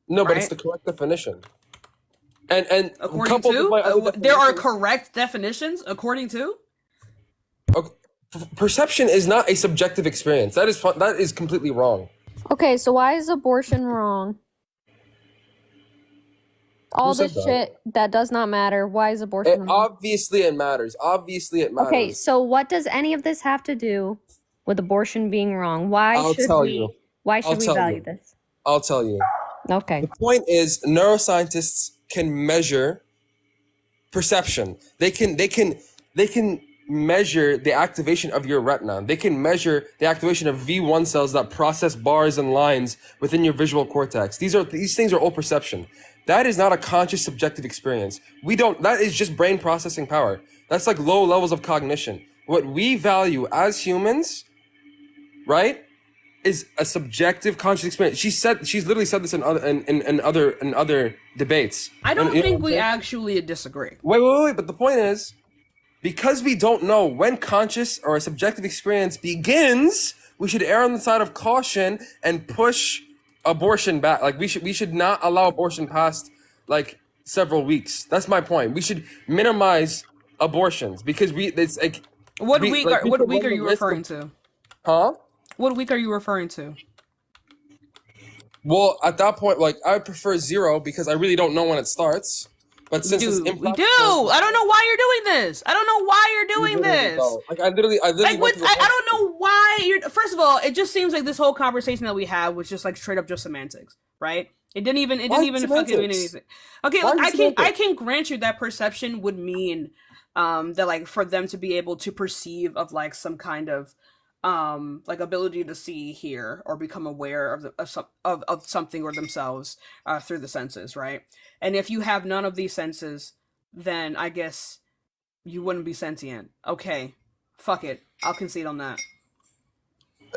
P: No, but it's the correct definition. And
A: according to there are correct definitions according to.
P: Okay. Perception is not a subjective experience. That is completely wrong.
G: Okay, so why is abortion wrong? All this shit that does not matter. Why is abortion wrong?
P: Obviously it matters.
G: Okay, so what does any of this have to do with abortion being wrong? Why should we value this?
P: I'll tell you.
G: Okay.
P: The point is, neuroscientists can measure perception. They can measure the activation of your retina. They can measure the activation of V1 cells that process bars and lines within your visual cortex. These things are all perception. That is not a conscious subjective experience. That is just brain processing power. That's like low levels of cognition. What we value as humans, right, is a subjective conscious experience. She's literally said this in other debates.
A: I don't think we actually disagree.
P: Wait, but the point is, because we don't know when conscious or a subjective experience begins, we should err on the side of caution and push abortion back. Like we should not allow abortion past like several weeks. That's my point. We should minimize abortions because it's like
A: What
P: we,
A: week?
P: like, we
A: What
P: could
A: week
P: run
A: are
P: the
A: you
P: risk
A: referring
P: of,
A: to?
P: huh?
A: What week are you referring to?
P: Well, at that point, like I would prefer 0 because I really don't know when it starts. But since it's
A: We do.
P: impractical,
A: I don't know why you're doing this. I don't know why you're
P: you
A: doing
P: literally
A: this.
P: don't. Like I literally
A: Like
P: went
A: what?
P: through the
A: I
P: whole
A: don't know why you're. First of all, it just seems like this whole conversation that we had was just like straight up just semantics, right? It didn't even
P: Why
A: fucking mean
P: semantics?
A: anything. Okay,
P: Why
A: look,
P: is it
A: I
P: semantics?
A: can grant you that perception would mean that like for them to be able to perceive of like some kind of like ability to see, hear, or become aware of something or themselves through the senses, right? And if you have none of these senses, then I guess you wouldn't be sentient. Okay, fuck it, I'll concede on that.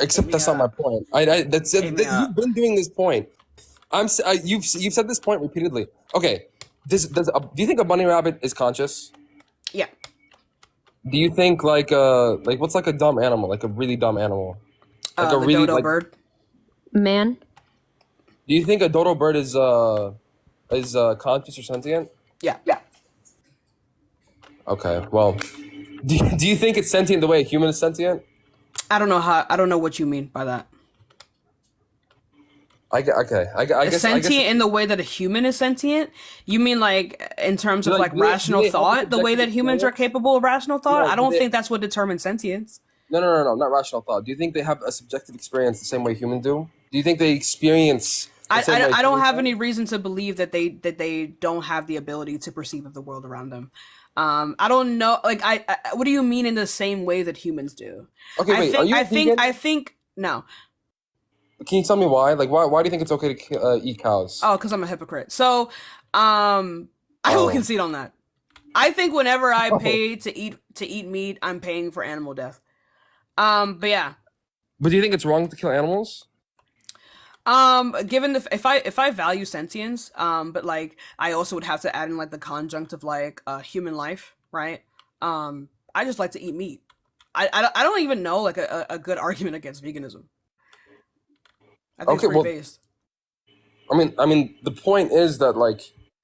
P: Except that's not my point. You've been doing this point. You've said this point repeatedly. Okay, do you think a bunny rabbit is conscious?
A: Yeah.
P: Do you think like what's like a dumb animal, like a really dumb animal, like a
A: The
P: really
A: dodo bird.
G: Man.
P: Do you think a dodo bird is conscious or sentient?
A: Yeah.
P: Okay, well, do you think it's sentient the way a human is sentient?
A: I don't know what you mean by that.
P: I guess
A: Sentient in the way that a human is sentient? You mean like in terms of like
P: do
A: rational
P: they have a
A: thought, the way
P: subjective
A: that humans are
P: experience?
A: capable of rational thought?
P: No,
A: I don't think that's what determines sentience.
P: No, not rational thought. Do you think they have a subjective experience the same way humans do? Do you think they experience the same way
A: I don't
P: humans
A: have
P: do?
A: any reason to believe that they don't have the ability to perceive of the world around them. I don't know. Like, I what do you mean in the same way that humans do?
P: Okay, wait. Are you a vegan?
A: I think no.
P: Can you tell me why? Like, why do you think it's okay to eat cows?
A: Oh, because I'm a hypocrite. So, I will concede on that. I think whenever I pay to eat meat, I'm paying for animal death. But yeah.
P: But do you think it's wrong to kill animals?
A: Given if I value sentience, but like I also would have to add in like the conjunct of like human life, right? I just like to eat meat. I don't even know like a good argument against veganism. I think it's pretty based.
P: I mean, the point is that like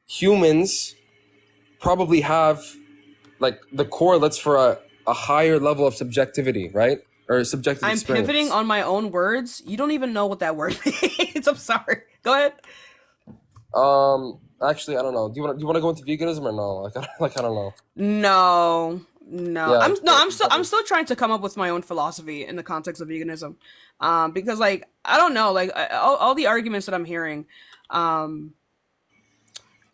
P: humans probably have like the correlates for a higher level of subjectivity, right? Or subjective
A: I'm
P: experience.
A: pivoting on my own words. You don't even know what that word means. I'm sorry. Go ahead.
P: Actually, I don't know. Do you want to go into veganism or no? I don't know.
A: No.
P: Yeah,
A: I'm still trying to come up with my own philosophy in the context of veganism. Because like I don't know, like all the arguments that I'm hearing, well,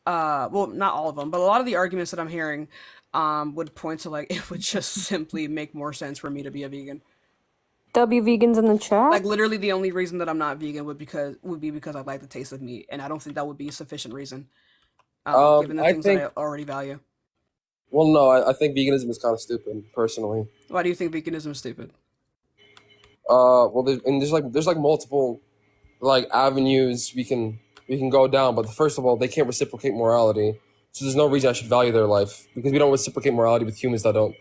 A: not all of them, but a lot of the arguments that I'm hearing, would point to like it would just simply make more sense for me to be a vegan.
G: W vegans in the chat.
A: Like literally, the only reason that I'm not vegan would be because I like the taste of meat, and I don't think that would be a sufficient reason, given the things that I already value.
P: Well, no, I think veganism is kind of stupid, personally.
A: Why do you think veganism is stupid?
P: Well, there's like multiple like avenues we can go down, but first of all, they can't reciprocate morality, so there's no reason I should value their life because we don't reciprocate morality with humans that don't.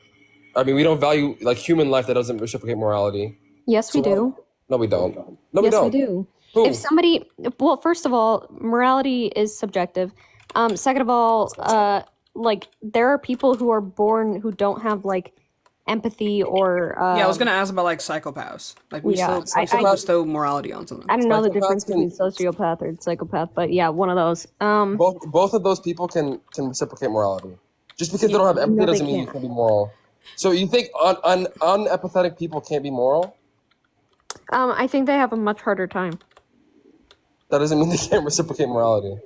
P: I mean, we don't value like human life that doesn't reciprocate morality.
G: Yes, we do.
P: No, we don't. No, we
G: Yes,
P: don't.
G: we do.
P: Who?
G: If somebody, well, first of all, morality is subjective. Second of all, like there are people who are born who don't have like empathy or.
A: Yeah, I was gonna ask about like psychopaths. Like we still bestow morality on them.
G: I don't know the difference between sociopath or psychopath, but yeah, one of those.
P: Both of those people can reciprocate morality. Just because they don't have empathy doesn't mean you can be moral. So you think unempathetic people can't be moral?
G: I think they have a much harder time.
P: That doesn't mean they can't reciprocate morality.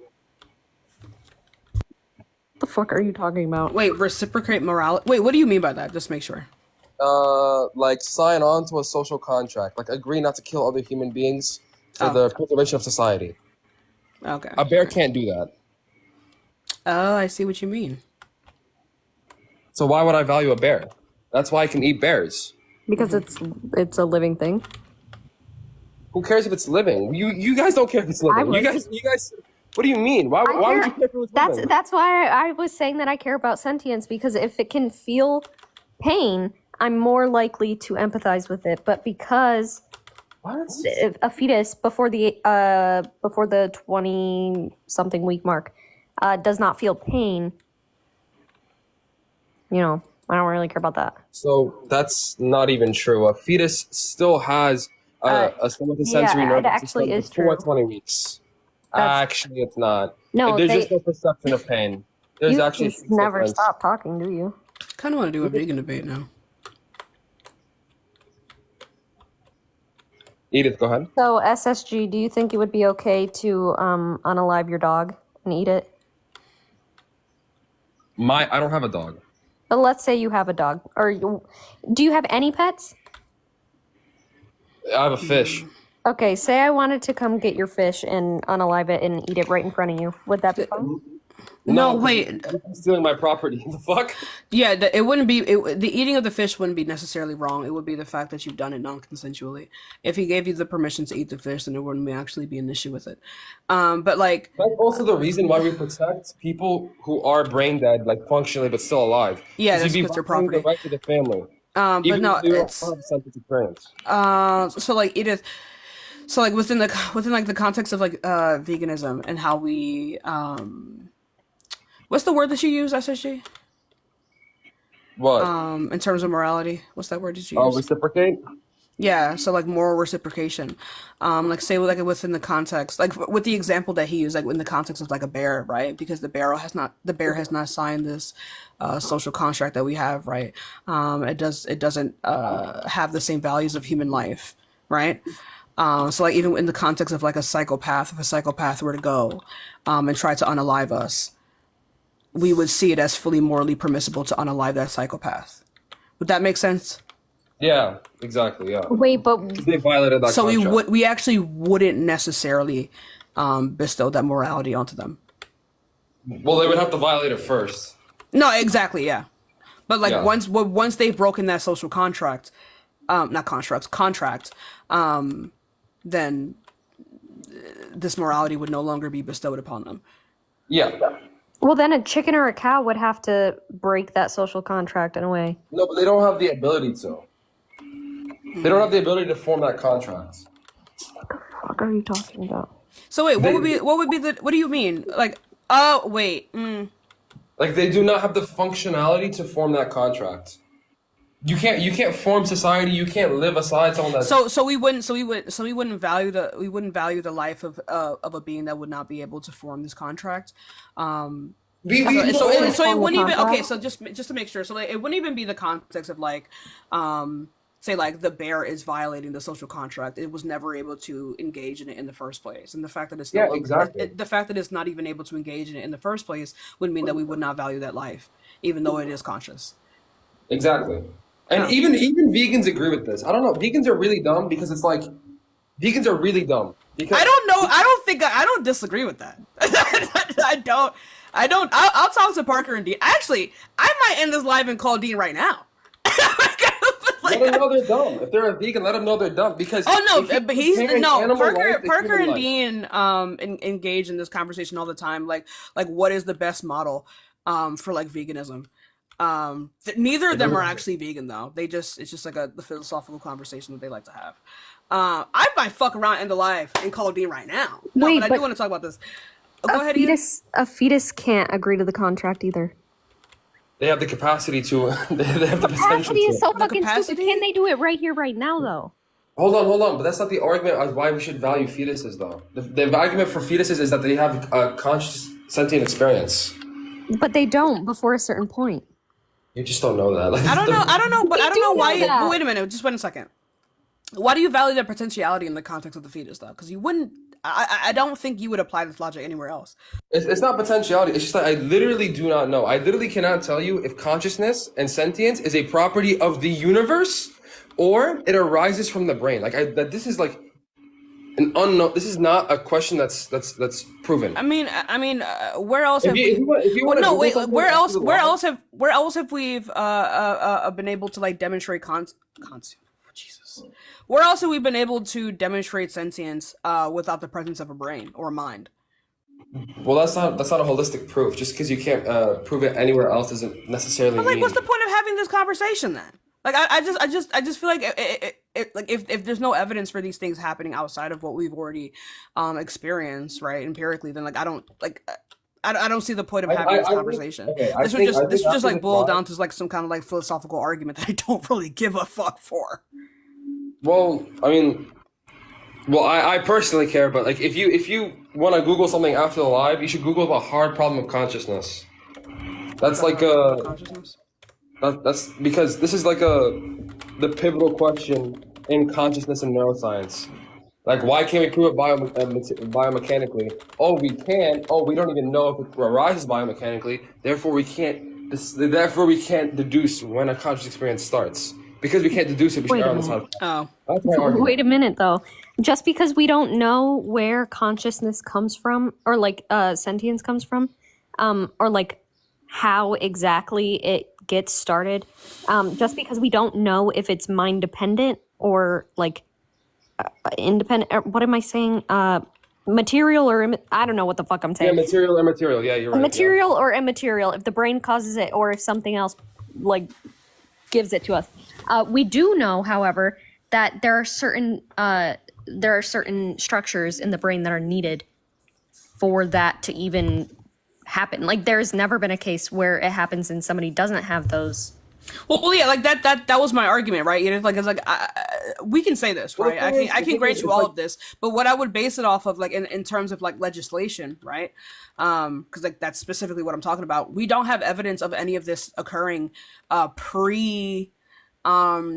G: What the fuck are you talking about?
A: Wait, reciprocate morality? Wait, what do you mean by that? Just make sure.
P: Like sign on to a social contract, like agree not to kill other human beings for the preservation of society.
A: Okay.
P: A bear can't do that.
A: Oh, I see what you mean.
P: So why would I value a bear? That's why I can eat bears.
G: Because it's a living thing.
P: Who cares if it's living? You guys don't care if it's living. You guys. What do you mean? Why would you care if it was living?
G: That's why I was saying that I care about sentience, because if it can feel pain, I'm more likely to empathize with it. But because a fetus before the 20-something week mark does not feel pain, you know, I don't really care about that.
P: So that's not even true. A fetus still has a sensory
G: Yeah, it
P: nervous
G: actually
P: system
G: is
P: before
G: true.
P: 20 weeks.
G: That's
P: Actually, it's not.
G: no,
P: There's just
G: they.
P: no perception of pain. There's
G: You
P: actually a
G: just
P: huge
G: never
P: difference.
G: stop talking, do you?
A: Kind of want to do a vegan debate now.
P: Edith, go ahead.
G: So SSG, do you think it would be okay to unalive your dog and eat it?
P: I don't have a dog.
G: But let's say you have a dog, or do you have any pets?
P: I have a fish.
G: Okay, say I wanted to come get your fish and unalive it and eat it right in front of you. Would that be fine?
A: No,
P: 'cause
A: wait.
P: you're stealing my property. The fuck?
A: Yeah, it wouldn't be the eating of the fish wouldn't be necessarily wrong. It would be the fact that you've done it non-consensually. If he gave you the permission to eat the fish, then there wouldn't actually be an issue with it. But like,
P: That's also the reason why we protect people who are brain dead, like functionally but still alive.
A: yeah,
P: 'Cause
A: that's
P: you'd be
A: because their
P: violating
A: property.
P: the right to the family,
A: But
P: even
A: no,
P: if they don't
A: it's
P: have sentence experience.
A: so like Edith, so like within like the context of like veganism and how we what's the word that you use, SSG?
P: What?
A: In terms of morality, what's that word that you use?
P: Reciprocate?
A: Yeah, so like moral reciprocation. Like say like within the context, like with the example that he used, like in the context of like a bear, right? Because the bear has not signed this social contract that we have, right? It doesn't have the same values of human life, right? So like even in the context of like a psychopath, if a psychopath were to go and try to unalive us, we would see it as fully morally permissible to unalive that psychopath. Would that make sense?
P: Yeah, exactly. Yeah.
G: Wait, but
P: They violated that
A: So
P: contract.
A: we actually wouldn't necessarily bestow that morality onto them.
P: Well, they would have to violate it first.
A: No, exactly, yeah. But like
P: Yeah.
A: once they've broken that social contract, not contract, then this morality would no longer be bestowed upon them.
P: Yeah.
G: well, then a chicken or a cow would have to break that social contract in a way.
P: No, but they don't have the ability to. They don't have the ability to form that contract.
G: What are you talking about?
A: So wait, what would be what do you mean? Like, oh wait,
P: Like they do not have the functionality to form that contract. You can't form society. You can't live aside someone that.
A: so we wouldn't value the life of a being that would not be able to form this contract. So it wouldn't even okay. So just to make sure, so like, it wouldn't even be the context of like, say like the bear is violating the social contract. It was never able to engage in it in the first place, and the fact that it's
P: Yeah, exactly.
A: the fact that it's not even able to engage in it in the first place would mean that we would not value that life, even though it is conscious.
P: Exactly. And even vegans agree with this. I don't know. Vegans are really dumb because it's like vegans are really dumb. Because
A: I don't know. I don't disagree with that. I don't. I'll talk to Parker and Dean. Actually, I might end this live and call Dean right now.
P: let them know they're dumb. If they're a vegan, let them know they're dumb. Because
A: but he's no Parker. Parker and
P: life.
A: Dean engage in this conversation all the time. Like what is the best model for like veganism? Neither of them are actually vegan though. It's just like the philosophical conversation that they like to have. I might fuck around in the live and call Dean right now. No,
G: Wait,
A: but I do want to talk about this. Go ahead,
G: A fetus can't agree to the contract either.
P: They have the capacity to. They have the potential
G: Capacity is
P: to.
G: so fucking stupid. Can they do it right here, right now, though?
P: Hold on. But that's not the argument of why we should value fetuses, though. The argument for fetuses is that they have a conscious, sentient experience.
G: But they don't before a certain point.
P: You just don't know that. Like,
A: I don't know, but I don't know why.
G: that.
A: Wait a minute, just wait a second. Why do you value the potentiality in the context of the fetus, though? Because you wouldn't. I don't think you would apply this logic anywhere else.
P: It's not potentiality. It's just that I literally do not know. I literally cannot tell you if consciousness and sentience is a property of the universe or it arises from the brain. Like this is like an unknown. This is not a question that's proven.
A: I mean, where else have we? Where else have we been able to like demonstrate Jesus? Where else have we been able to demonstrate sentience without the presence of a brain or a mind?
P: Well, that's not a holistic proof. Just because you can't prove it anywhere else doesn't necessarily mean.
A: What's the point of having this conversation then? Like, I just feel like if there's no evidence for these things happening outside of what we've already experienced, right, empirically, then like I don't I don't see the point of having this conversation.
L: Okay,
A: This would just
L: after
A: like
L: this
A: boil
L: pod-
A: down to like some kind of like philosophical argument that I don't really give a fuck for.
P: Well, I mean, I personally care, but like if you want to Google something after the live, you should Google the hard problem of consciousness. That's like
A: consciousness.
P: That's because this is like the pivotal question in consciousness and neuroscience. Like, why can't we prove it biomechanically? Oh, we can. Oh, we don't even know if it arises biomechanically. Therefore, we can't. Therefore, we can't deduce when a conscious experience starts because we can't deduce it. We should err on the side of
A: Oh,
P: that's my argument.
G: Wait a minute, though. Just because we don't know where consciousness comes from, or like sentience comes from, or like how exactly it gets started, just because we don't know if it's mind dependent or like independent. What am I saying? Material or I don't know what the fuck I'm saying.
P: Yeah, material or immaterial. Yeah, you're right.
G: Material or immaterial. If the brain causes it, or if something else like gives it to us. We do know, however, that there are certain structures in the brain that are needed for that to even happen. Like there's never been a case where it happens and somebody doesn't have those.
A: Well, yeah, like that was my argument, right? You know, like it's like we can say this, right? I can grant you all of this, but what I would base it off of, like in terms of like legislation, right? Because like that's specifically what I'm talking about. We don't have evidence of any of this occurring pre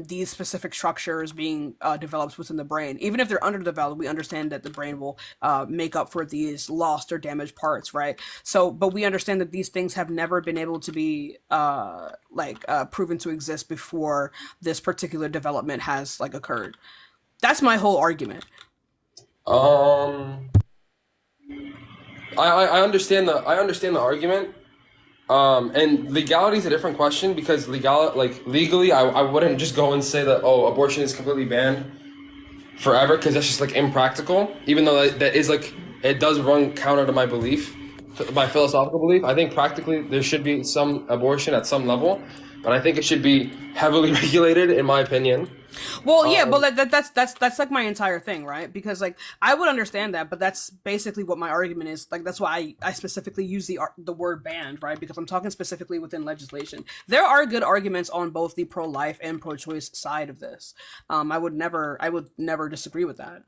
A: these specific structures being developed within the brain. Even if they're underdeveloped, we understand that the brain will make up for these lost or damaged parts, right? So, but we understand that these things have never been able to be proven to exist before this particular development has like occurred. That's my whole argument.
P: I understand the argument. And legality is a different question because legally, I wouldn't just go and say that, oh, abortion is completely banned forever because that's just like impractical. Even though that is like, it does run counter to my belief, my philosophical belief. I think practically there should be some abortion at some level, but I think it should be heavily regulated, in my opinion.
A: Well, yeah, but that's like my entire thing, right? Because like I would understand that, but that's basically what my argument is. Like that's why I specifically use the word banned, right? Because I'm talking specifically within legislation. There are good arguments on both the pro-life and pro-choice side of this. I would never disagree with that.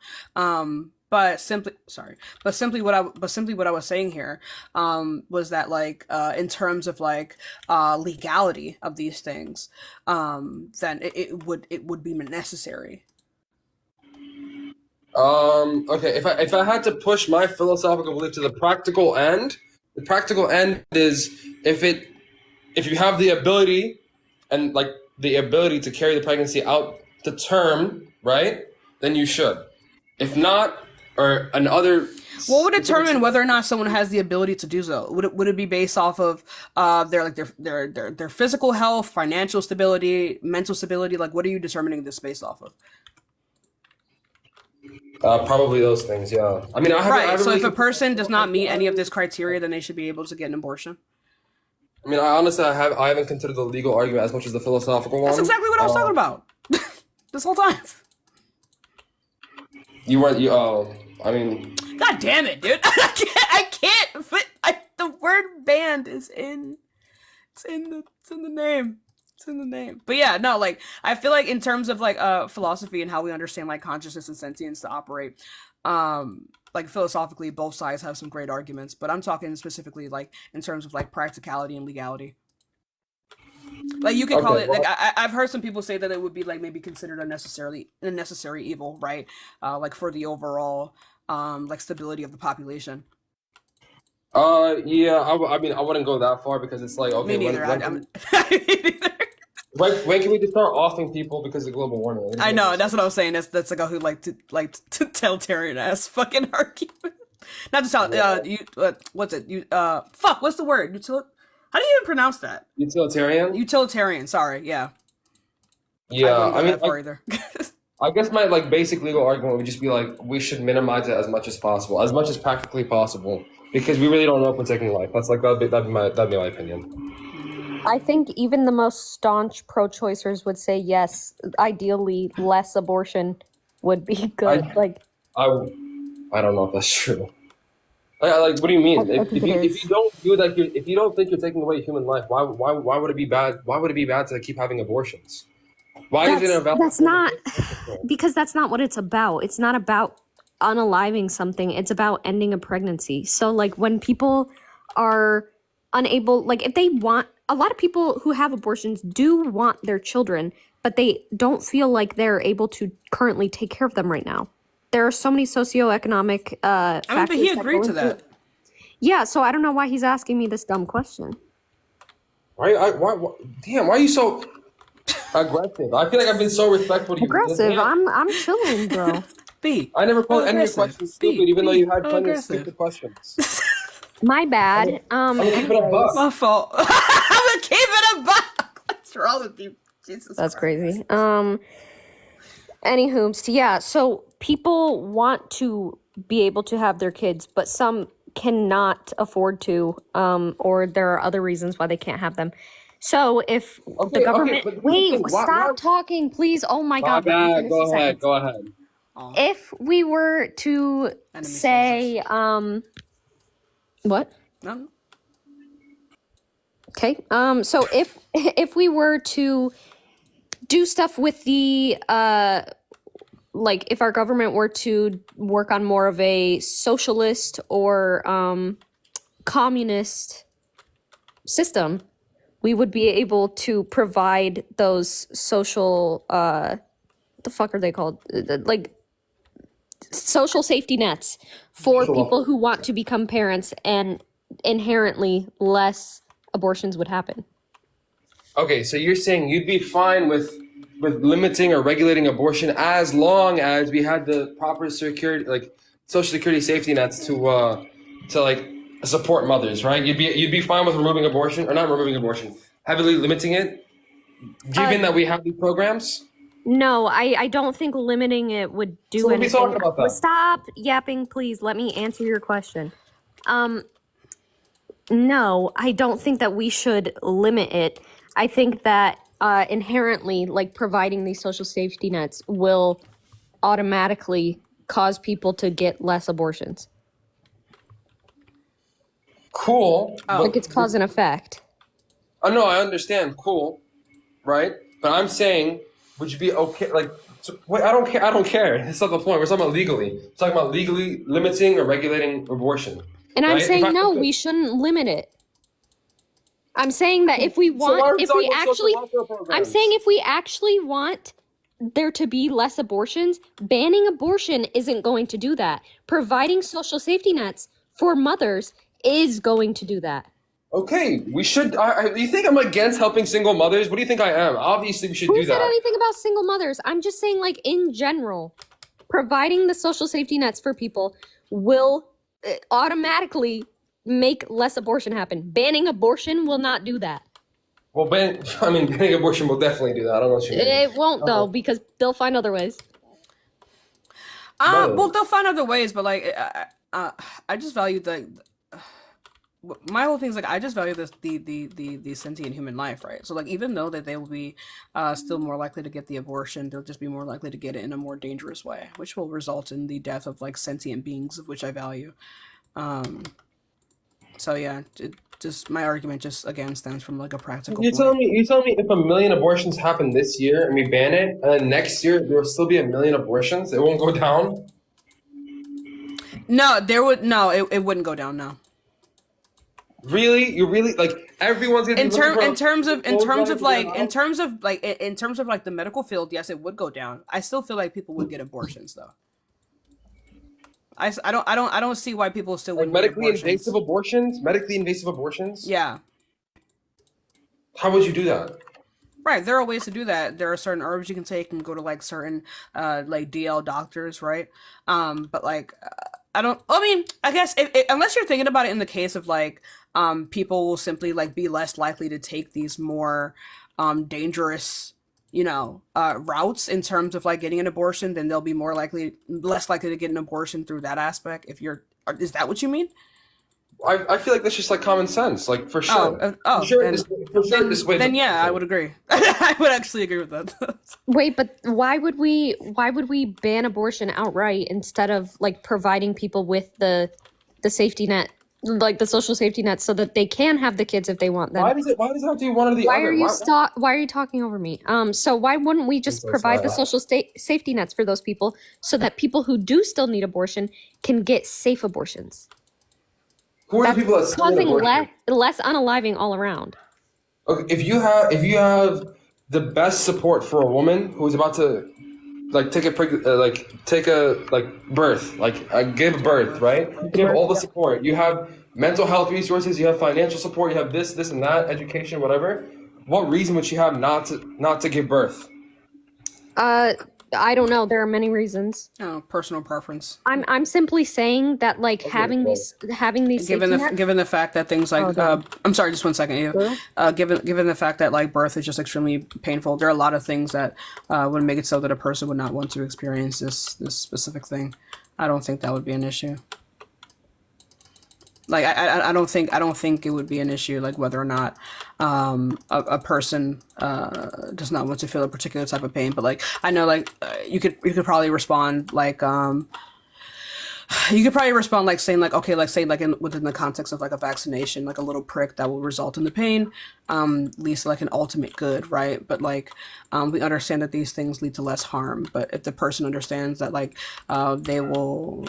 A: But simply what I was saying here was that like in terms of like legality of these things, then it would be necessary.
P: Okay, if I had to push my philosophical belief to the practical end is if you have the ability and like the ability to carry the pregnancy out to term, right? Then you should. If not, or another.
A: What would determine whether or not someone has the ability to do so? Would it be based off of their physical health, financial stability, mental stability? Like, what are you determining this based off of?
P: Probably those things, yeah. I mean, I haven't
A: So
P: really
A: if a person does not meet any of this criteria, then they should be able to get an abortion.
P: I mean, I honestly haven't considered the legal argument as much as the philosophical one.
A: That's exactly what I was talking about this whole time.
P: You weren't. I mean.
A: God damn it, dude! I can't. The word "banned" is in. It's in the name. It's in the name. But yeah, no, like I feel like in terms of like philosophy and how we understand like consciousness and sentience to operate, like philosophically, both sides have some great arguments. But I'm talking specifically like in terms of like practicality and legality. Like you can call it like I've heard some people say that it would be like maybe considered a necessary evil, right? Like for the overall like stability of the population.
P: Yeah, I mean, I wouldn't go that far because it's like, okay,
A: me neither.
P: when can we just start offing people because of global warming?
A: I know, that's what I was saying. That's like a who like totalitarian ass fucking argument. Not to tell what's it? What's the word? How do you even pronounce that?
P: Utilitarian?
A: Utilitarian, sorry, yeah.
P: Yeah,
A: I mean, either.
P: I guess my like basic legal argument would just be like we should minimize it as much as possible, as much as practically possible, because we really don't know if we're taking life. That's like that'd be my opinion.
G: I think even the most staunch pro-choicers would say yes. Ideally, less abortion would be good.
P: I don't know if that's true. Like, what do you mean?
G: I think it is.
P: If you don't feel like if you don't think you're taking away human life, why would it be bad? Why would it be bad to keep having abortions? Why is it a valid?
G: That's not because that's not what it's about. It's not about unaliving something. It's about ending a pregnancy. So like when people are unable, like if they want, a lot of people who have abortions do want their children, but they don't feel like they're able to currently take care of them right now. There are so many socioeconomic factors.
A: I mean, but he
G: that
A: agreed
G: go
A: to
G: into
A: that.
G: it. Yeah, so I don't know why he's asking me this dumb question.
P: Why are you so aggressive? I feel like I've been so respectful to you.
G: Aggressive.
P: Yeah.
G: I'm chilling, bro.
A: B.
P: I never called any of your questions stupid, even though you had plenty of
A: aggressive.
P: stupid questions.
G: My bad.
P: I'm gonna keep it a
G: Anyways.
P: buck.
A: My fault. I'm gonna keep it a buck. What's wrong with you? Jesus
G: That's
A: Christ.
G: crazy. Anywho, yeah, so people want to be able to have their kids, but some cannot afford to, or there are other reasons why they can't have them. So if the government
P: but
G: wait,
P: why-
G: stop talking, please. Oh my god. let me finish
P: Go
G: these
P: ahead.
G: seconds.
P: Go ahead.
G: If we were to say what?
A: No.
G: Okay. So if we were to do stuff with the like if our government were to work on more of a socialist or communist system, we would be able to provide those social what the fuck are they called? Like social safety nets for people who want to become parents, and inherently less abortions would happen.
P: Okay, so you're saying you'd be fine with limiting or regulating abortion as long as we had the proper security, like social security safety nets to like support mothers, right? You'd be fine with removing abortion, or not removing abortion, heavily limiting it, given that we have these programs.
G: No, I don't think limiting it would do
P: So we'll be
G: anything.
P: talking about that.
G: Stop yapping, please. Let me answer your question. No, I don't think that we should limit it. I think that inherently, like providing these social safety nets will automatically cause people to get less abortions.
P: Cool.
G: Like it's cause and effect.
P: Oh no, I understand. Cool, right? But I'm saying, would you be okay? Like, wait, I don't care. I don't care. That's not the point. We're talking about legally. We're talking about legally limiting or regulating abortion.
G: And I'm
P: right?
G: saying no, we shouldn't limit it. I'm saying that if we want, I'm saying if we actually want there to be less abortions, banning abortion isn't going to do that. Providing social safety nets for mothers is going to do that.
P: Okay, we should. You think I'm against helping single mothers? What do you think I am? Obviously, we should
G: Who
P: do
G: said
P: that.
G: anything about single mothers? I'm just saying, like, in general, providing the social safety nets for people will automatically make less abortion happen. Banning abortion will not do that.
P: Well, banning abortion will definitely do that. I don't know what you mean.
G: It won't, though, because they'll find other ways.
A: Well, they'll find other ways, but like, I just value my whole thing is like I just value the sentient human life, right? So like even though that they will be still more likely to get the abortion, they'll just be more likely to get it in a more dangerous way, which will result in the death of like sentient beings, of which I value. So yeah, just my argument just again stems from like a practical.
P: You telling me if 1 million abortions happen this year and we ban it, and then next year there will still be 1 million abortions? It won't go down.
A: No, it wouldn't go down. No.
P: Really? You really like everyone's gonna be
A: in terms of the medical field, yes, it would go down. I still feel like people would get abortions though. I don't see why people still wouldn't get abortions.
P: Medically invasive abortions?
A: Yeah.
P: How would you do that?
A: Right, there are ways to do that. There are certain herbs you can take and go to like certain like DL doctors, right? But like I guess unless you're thinking about it in the case of like people will simply like be less likely to take these more dangerous routes in terms of like getting an abortion, then they'll be less likely to get an abortion through that aspect. Is that what you mean?
P: I feel like that's just like common sense, like for sure.
A: Then yeah, I would agree. I would actually agree with that.
G: Wait, but why would we ban abortion outright instead of like providing people with the the safety net, like the social safety net, so that they can have the kids if they want them.
P: Why does it have to be one or the
G: Why
P: other?
G: are you Why are you talking over me? So why wouldn't we just
P: so
G: provide the
P: sorry.
G: social safety nets for those people so that people who do still need abortion can get safe abortions?
P: Who are the people that still need
G: Causing
P: abortion?
G: less unaliving all around.
P: Okay, if you have the best support for a woman who's about to take a birth, give birth, right? You have all the support. You have mental health resources. You have financial support. You have this and that, education, whatever. What reason would she have not to give birth?
G: I don't know. There are many reasons.
A: Oh, personal preference.
G: I'm simply saying that having these
A: Given
G: safety nets,
A: given the fact that things like I'm sorry, just one second. Yeah. Given the fact that like birth is just extremely painful, there are a lot of things that would make it so that a person would not want to experience this specific thing. I don't think that would be an issue. Like I don't think it would be an issue like whether or not a person does not want to feel a particular type of pain. But like I know like you could probably respond like you could probably respond like saying like okay, like say like within the context of like a vaccination, like a little prick that will result in the pain leads to like an ultimate good, right? But like we understand that these things lead to less harm. But if the person understands that like they will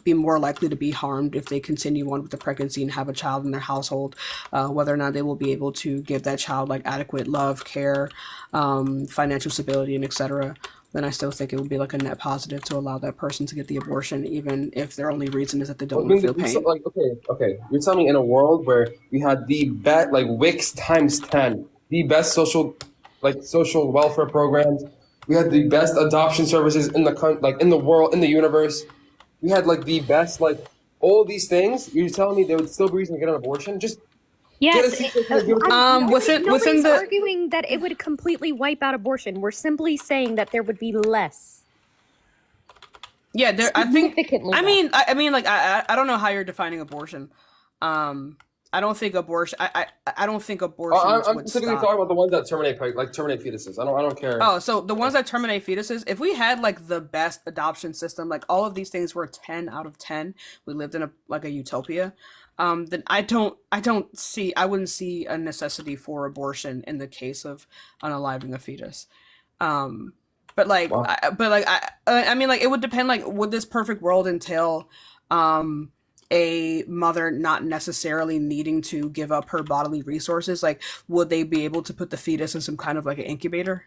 A: be more likely to be harmed if they continue on with the pregnancy and have a child in their household, whether or not they will be able to give that child like adequate love, care, financial stability, and etc., then I still think it would be like a net positive to allow that person to get the abortion, even if their only reason is that they don't want to feel pain.
P: Like okay, you're telling me in a world where we had the best like Wix times 10, the best social welfare programs, we had the best adoption services in the world, in the universe, we had like the best all these things. You're telling me there would still be reason to get an abortion? Just
G: yes.
A: Within the
G: arguing that it would completely wipe out abortion. We're simply saying that there would be less.
A: Yeah, I think.
G: Significantly
A: I mean, like I don't know how you're defining abortion. I don't think abortion. I don't think abortion.
P: I'm specifically talking about the ones that terminate fetuses. I don't care.
A: Oh, so the ones that terminate fetuses. If we had like the best adoption system, like all of these things were 10 out of 10, we lived in a utopia. Then I wouldn't see a necessity for abortion in the case of unaliving a fetus. But like,
P: Wow.
A: I mean, like, it would depend. Like, would this perfect world entail, a mother not necessarily needing to give up her bodily resources? Like, would they be able to put the fetus in some kind of like an incubator?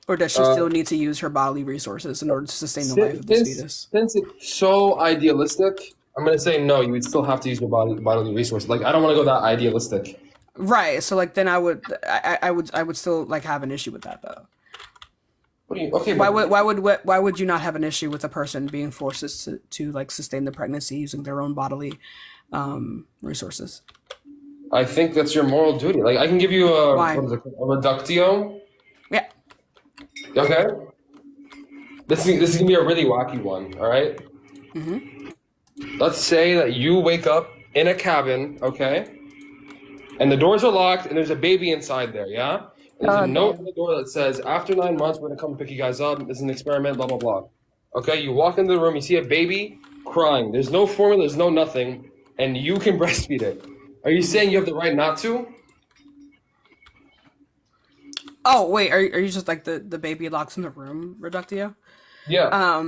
A: Or does she still need to use her bodily resources in order to sustain the life of this fetus?
P: Since it's so idealistic, I'm gonna say no. You would still have to use your bodily resources. Like I don't want to go that idealistic.
A: Right. So like then I would still like have an issue with that though.
P: What do you? Okay.
A: Why would you not have an issue with a person being forced to like sustain the pregnancy using their own bodily resources?
P: I think that's your moral duty. Like I can give you a
A: Why?
P: what is it called? A reductio.
A: Yeah.
P: Okay. This is gonna be a really wacky one. All right.
A: Mm-hmm.
P: Let's say that you wake up in a cabin, okay? And the doors are locked and there's a baby inside there, yeah? And there's a note on the door that says, after 9 months, we're gonna come pick you guys up. This is an experiment, blah, blah, blah. Okay, you walk into the room, you see a baby crying. There's no formula, there's no nothing, and you can breastfeed it. Are you saying you have the right not to?
A: Oh, wait, are you just like the baby locks in the room, reductio?
P: Yeah.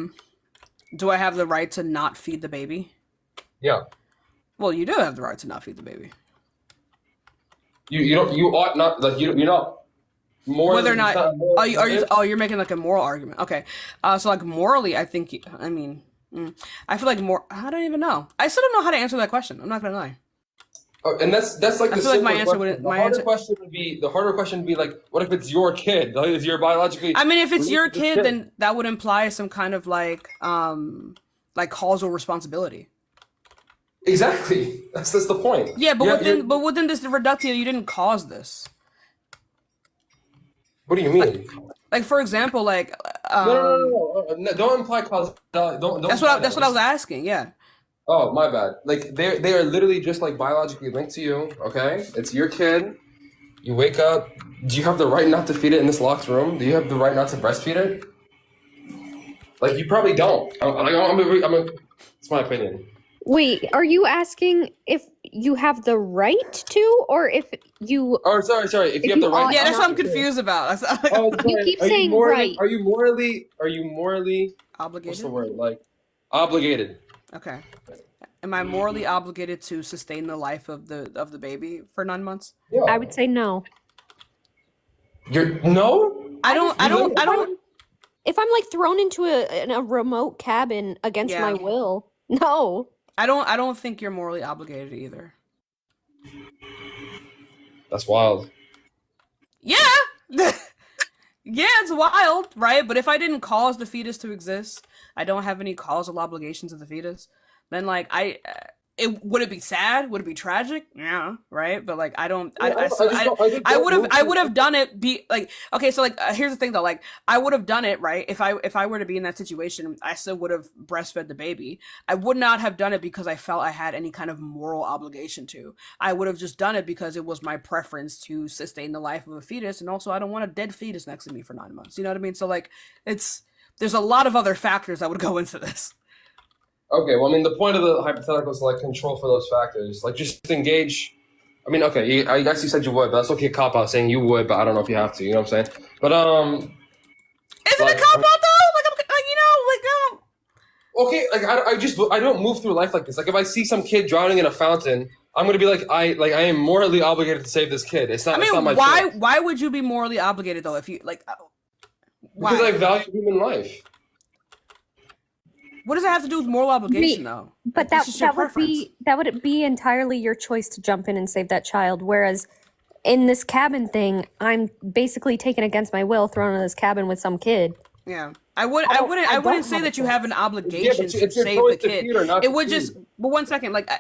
A: Do I have the right to not feed the baby?
P: Yeah.
A: Well, you do have the right to not feed the baby.
P: You ought not, like, you're not more
A: Whether or
P: than
A: not, you're making like a moral argument. Okay. So like morally, I think, I mean, I feel like I don't even know. I still don't know how to answer that question. I'm not gonna lie.
P: Oh, and that's like
A: I
P: the
A: feel like my
P: simpler
A: answer
P: question.
A: wouldn't.
P: The harder question would be like, what if it's your kid? Like, is your biologically?
A: I mean, if it's your kid, then that would imply some kind of like causal responsibility.
P: Exactly. That's the point.
A: Yeah, but within this reductio, you didn't cause this.
P: What do you mean?
A: Like for example, like
P: no, don't imply causality. Don't.
A: That's what I was asking. Yeah.
P: Oh, my bad. Like they are literally just like biologically linked to you. Okay, it's your kid. You wake up. Do you have the right not to feed it in this locked room? Do you have the right not to breastfeed it? Like you probably don't. It's my opinion.
G: Wait, are you asking if you have the right to, or if you?
P: Oh, sorry. If you have the right.
A: Yeah, that's what I'm confused about.
P: Oh,
G: You
P: sorry.
G: keep
P: Are
G: saying
P: morally,
G: right.
P: Are you morally
A: Obligated?
P: What's the word? Like obligated.
A: Okay. Am I morally obligated to sustain the life of the baby for 9 months?
P: Yeah.
G: I would say no.
P: You're no.
A: I don't.
G: If I'm like thrown into a remote cabin against my will, no.
A: I don't think you're morally obligated either.
P: That's wild.
A: Yeah. Yeah, it's wild, right? But if I didn't cause the fetus to exist, I don't have any causal obligations of the fetus, then like would it be sad? Would it be tragic? Yeah, right. But like I would have done it. Okay, so like here's the thing though. Like I would have done it right if I were to be in that situation. I still would have breastfed the baby. I would not have done it because I felt I had any kind of moral obligation to. I would have just done it because it was my preference to sustain the life of a fetus, and also I don't want a dead fetus next to me for 9 months. You know what I mean? So like there's a lot of other factors that would go into this.
P: Okay, well, I mean, the point of the hypothetical is to, like, control for those factors. Like, just engage. I mean, okay, I guess you said you would, but that's okay, cop-out saying you would, but I don't know if you have to, you know what I'm saying? But,
A: Is it a cop-out, though?
P: Okay, like, I don't move through life like this. Like, if I see some kid drowning in a fountain, I'm gonna be like, I am morally obligated to save this kid. It's not my choice.
A: Why would you be morally obligated, though, if you, like, why?
P: Because I value human life.
A: What does it have to do with moral obligation, though?
G: But that would be entirely your choice to jump in and save that child. Whereas in this cabin thing, I'm basically taken against my will, thrown in this cabin with some kid.
A: Yeah, I wouldn't say that you have an obligation to save the kid. It would just, but 1 second, like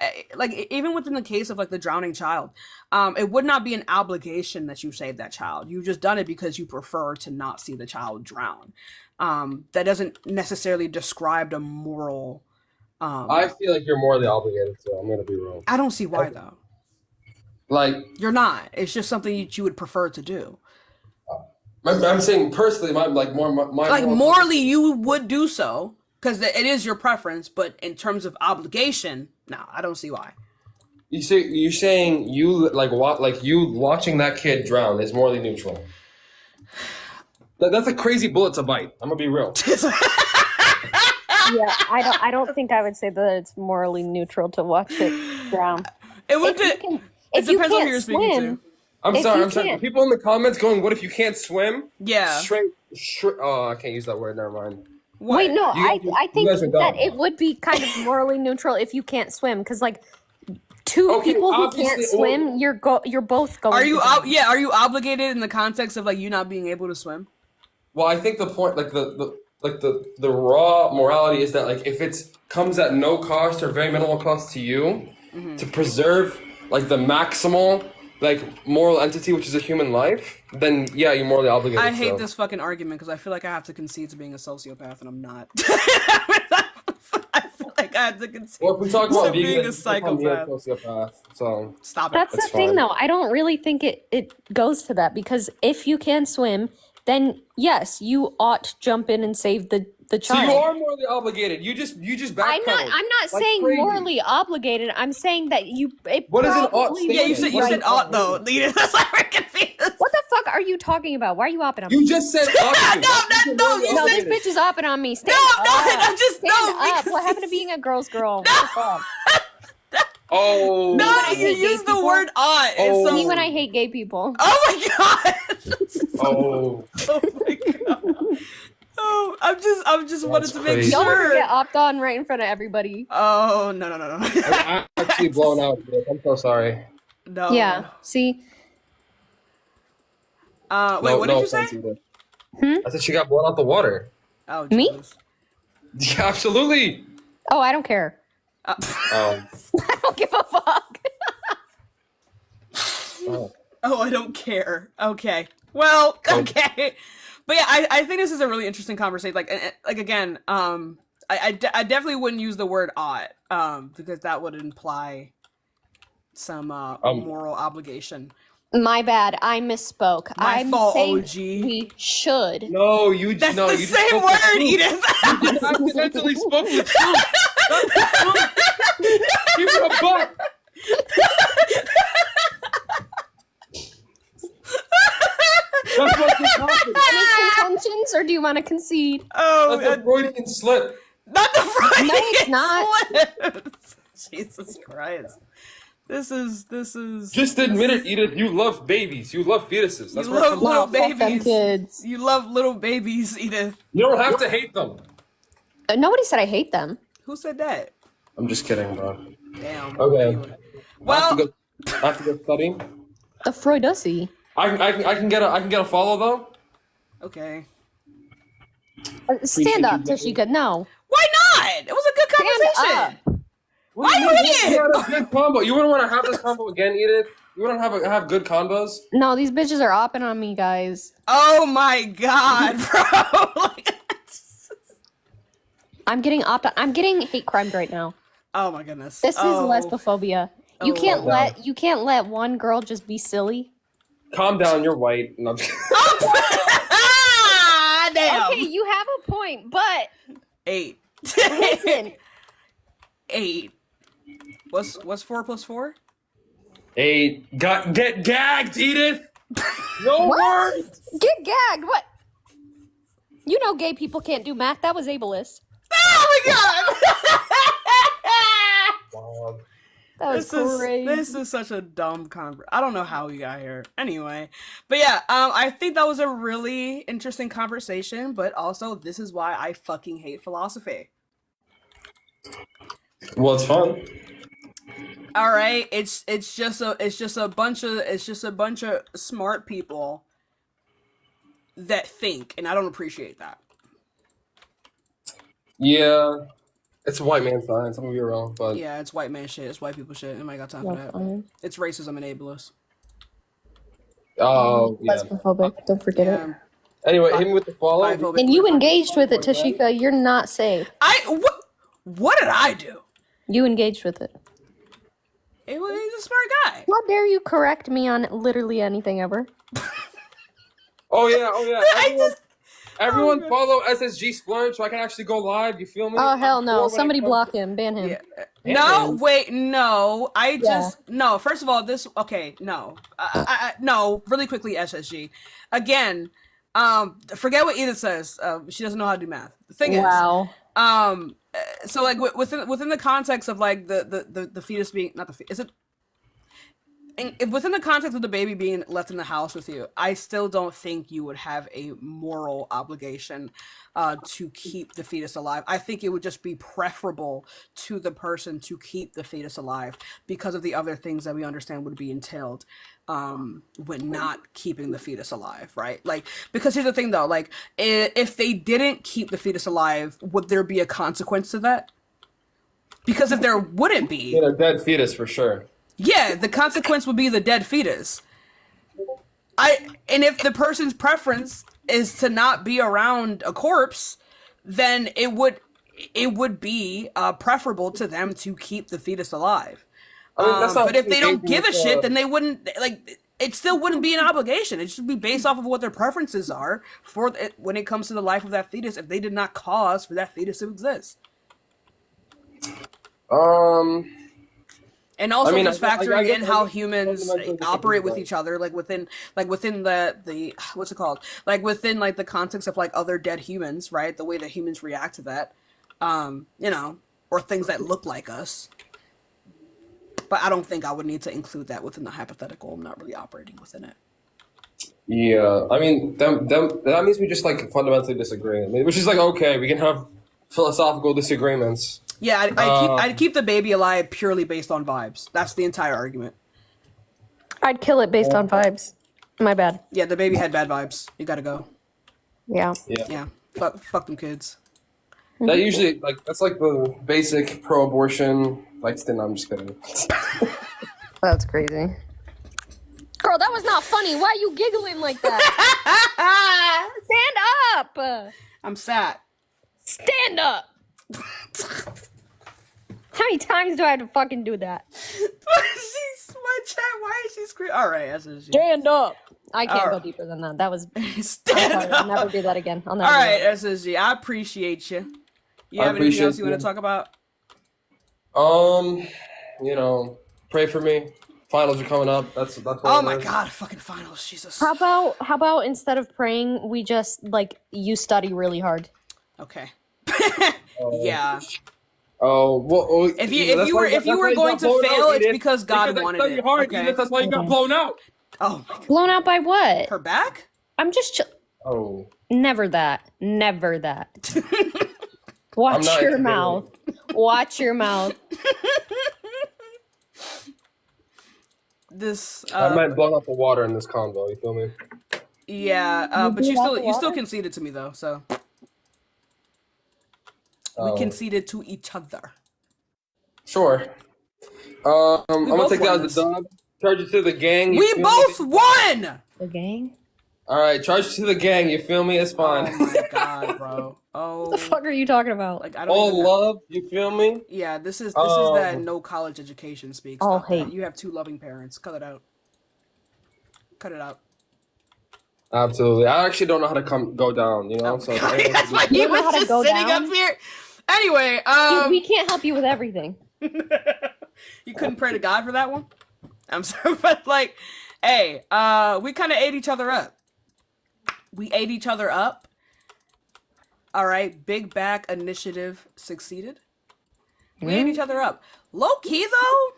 A: even within the case of like the drowning child, it would not be an obligation that you save that child. You've just done it because you prefer to not see the child drown. That doesn't necessarily describe a moral.
P: I feel like you're morally obligated, so I'm gonna be wrong.
A: I don't see why though.
P: Like
A: you're not. It's just something that you would prefer to do.
P: I'm saying personally,
A: morally, you would do so because it is your preference. But in terms of obligation, no, I don't see why.
P: You're saying you watching that kid drown is morally neutral. That's a crazy bullet to bite. I'm gonna be real.
G: Yeah, I don't think I would say that it's morally neutral to watch it drown.
A: It would.
G: If you can't swim.
P: I'm sorry. People in the comments going, "What if you can't swim?"
A: Yeah.
P: Oh, I can't use that word. Never mind.
G: What? Wait, no. I think that it would be kind of morally neutral if you can't swim, because like two people who can't swim, you're both going.
A: Are you are you obligated in the context of like you not being able to swim?
P: Well, I think the point, like the raw morality is that like if it comes at no cost or very minimal cost to you, to preserve like the maximal like moral entity, which is a human life, then yeah, you're morally obligated.
A: I hate this fucking argument because I feel like I have to concede to being a sociopath and I'm not. I feel like I have to concede.
P: Well, if we talk about
A: being a psychopath,
P: so
A: stop it.
G: That's the thing, though. I don't really think it goes to that, because if you can swim, then yes, you ought to jump in and save the child.
P: So you are morally obligated. You just backpedal.
G: I'm not saying crazy. Morally obligated. I'm saying that you.
P: What is an ought?
A: Yeah, you said ought though. That's why we're confused.
G: What the fuck are you talking about? Why are you opping on me?
P: You just said obligated.
G: No, this bitch is opping on me. Stand up.
A: I'm just
G: stand up. What happened to being a gir's girl? What the fuck?
P: Oh.
A: No, you use the word ought.
G: Oh. Me when I hate gay people.
A: Oh my god.
P: Oh.
A: Oh my god. Oh, I'm just wanted to make
G: Y'all
A: sure.
G: get opt on right in front of everybody.
A: Oh no.
P: I'm actually blown out. I'm so sorry.
A: No.
G: Yeah. See.
A: Wait, what did you say?
P: I said she got blown out the water.
A: Oh,
G: Jesus.
P: Me? Yeah, absolutely.
G: Oh, I don't care.
P: Oh.
G: I don't give a fuck.
A: Oh, I don't care. Okay. Well, okay. But yeah, I think this is a really interesting conversation. Like again, I definitely wouldn't use the word ought, because that would imply some moral obligation.
G: My bad. I misspoke. I'm
A: fault,
G: saying
A: OG.
G: we should.
P: No, you.
A: That's
P: no,
A: the
P: you
A: same word, Edith.
P: You just accidentally spoke the truth. Keep it a buck. That's what just happened.
G: Any contentions, or do you want to concede?
A: Oh,
P: that's a Freudian slip.
A: Not the Freudian
G: No, it's not.
A: slip. Jesus Christ. This is
P: Just admit it, Edith. You love babies. You love fetuses. That's
A: you
P: what
A: love
P: comes
A: little
P: out.
G: Fuck them
A: babies.
G: kids.
A: You love little babies, Edith.
P: You don't have to hate them.
G: Nobody said I hate them.
A: Who said that?
P: I'm just kidding, bro.
A: Damn.
P: Okay.
A: Well,
P: I have to go study.
G: The Freudussy.
P: I can get a follow though.
A: okay.
G: Stand up,
P: Appreciate you,
G: Tashika. No.
A: Why not? It was a good
G: Stand
A: conversation.
G: up.
A: Why you
P: We
A: hit?
P: had a good combo. You wouldn't want to have this combo again, Edith. You wouldn't have good combos.
G: No, these bitches are opping on me, guys.
A: Oh my god, bro.
G: I'm getting I'm getting hate crimed right now.
A: Oh my goodness.
G: This is lesbophobia. You can't
P: well.
G: let one girl just be silly.
P: Calm down. You're white. No, I'm just kidding.
A: Ah, damn.
G: Okay, you have a point, but
A: 8.
G: listen.
A: 8. What's 4 plus 4?
P: 8. Get gagged, Edith. No
G: What?
P: words.
G: Get gagged. What? You know gay people can't do math. That was ableist.
A: Oh my god.
P: Wow.
G: That was crazy.
A: This is such a dumb conversation. I don't know how we got here. Anyway, but yeah, I think that was a really interesting conversation. But also, this is why I fucking hate philosophy.
P: Well, it's fun.
A: All right, it's just a bunch of smart people that think, and I don't appreciate that.
P: Yeah, it's white man science. I'm gonna be wrong, but
A: Yeah, it's white man shit. It's white people shit. Anybody got time for that? It's racism and ableist.
P: oh yeah.
G: Lesbophobic. Don't forget it.
A: Yeah.
P: Anyway, hit me with the follow.
A: Biphobic.
G: And you engaged with it, Tashika. You're not safe.
A: What did I do?
G: You engaged with it.
A: He's a smart guy.
G: How dare you correct me on literally anything ever?
P: Oh yeah. Everyone follow SSG Splurge so I can actually go live. You feel me?
G: Oh hell no!
P: When I
G: Somebody
P: come-
G: block him. Ban him.
A: No, wait, no.
G: Yeah.
A: No. First of all, no. No. Really quickly, SSG. Again, forget what Edith says. She doesn't know how to do math. The thing is, so like within the context of like the fetus being not the fetus, is it? Within the context of the baby being left in the house with you, I still don't think you would have a moral obligation to keep the fetus alive. I think it would just be preferable to the person to keep the fetus alive because of the other things that we understand would be entailed when not keeping the fetus alive, right? Like, because here's the thing though, like, if they didn't keep the fetus alive, would there be a consequence to that? Because if there wouldn't be...
P: a dead fetus for sure.
A: Yeah, the consequence would be the dead fetus. And if the person's preference is to not be around a corpse, then it would be preferable to them to keep the fetus alive. But if they don't give a shit, then they wouldn't, like, it still wouldn't be an obligation. It should be based off of what their preferences are for when it comes to the life of that fetus if they did not cause for that fetus to exist. And also just factoring in how humans operate with each other, like within the what's it called? Like within like the context of like other dead humans, right? The way that humans react to that, or things that look like us. But I don't think I would need to include that within the hypothetical. I'm not really operating within it.
P: Yeah, I mean, that means we just like fundamentally disagree. I mean, which is like okay, we can have philosophical disagreements.
A: Yeah, I'd keep the baby alive purely based on vibes. That's the entire argument.
G: I'd kill it based on vibes. My bad.
A: Yeah, the baby had bad vibes. You gotta go.
G: Yeah.
A: Yeah. Fuck them kids.
P: That usually that's like the basic pro-abortion. Like, no, I'm just kidding.
G: That's crazy. Girl, that was not funny. Why are you giggling like that? Stand up.
A: I'm sad.
G: Stand up. How many times do I have to fucking do that?
A: My chat, why is she screaming? All right, SSG.
G: Stand up. I can't
A: All
G: go
A: right.
G: deeper than that. That was.
A: Stand
G: I'm sorry, I'll never do that again. I'll
A: All
G: never.
A: right, SSG. I appreciate you. You have anything else you want to talk about?
P: You know, pray for me. Finals are coming up. That's what
A: Oh
P: it
A: my
P: is.
A: god, fucking finals, Jesus.
G: How about instead of praying, we just like you study really hard?
A: Okay. Yeah.
P: Oh well,
A: If
P: that's why
A: you
P: that's why
A: were
P: you
A: going
P: got
A: to
P: blown
A: fail,
P: out,
A: it's
P: Edith.
A: because God
P: Because I
A: wanted
P: studied
A: it.
P: hard,
A: Okay.
P: Edith. That's why you got blown out.
A: Oh my god.
G: Blown out by what?
A: Her back?
G: I'm just
P: Oh.
G: never that. Never that.
P: I'm
G: Watch
P: not
G: your
P: into
G: mouth. Watch your mouth.
A: This
P: I meant blown out the water in this convo. You feel me?
A: yeah, but
G: blew out the
A: you still
G: water?
A: conceded to me though, so we
P: Oh,
A: conceded to each other.
P: sure. I'm gonna
A: both
P: take that
A: won
P: as
A: this.
P: a dub. Charge it to the gang. You
A: We
P: feel
A: both
P: me?
A: won!
G: The gang?
P: All right, charge it to the gang. You feel me? It's fine.
A: Oh my god, bro. Oh,
G: What the fuck are you talking about?
A: like I don't
P: All
A: even know.
P: love. You feel me?
A: Yeah, this is that
P: Um,
A: no college education speaks.
G: All
A: Stop that.
G: hate.
A: You have two loving parents. Cut it out. Cut it out.
P: Absolutely. I actually don't know how to go down. You know, so if anyone
A: That's
P: can
A: why
P: do-
A: he
G: You don't know
A: was
G: how to
A: just
G: go
A: sitting
G: down?
A: up here. Anyway,
G: Dude, we can't help you with everything.
A: you couldn't pray to God for that one? I'm sorry, but like, hey, we kind of ate each other up. We ate each other up. All right, Big Back Initiative succeeded. We ate each other up. Low key though,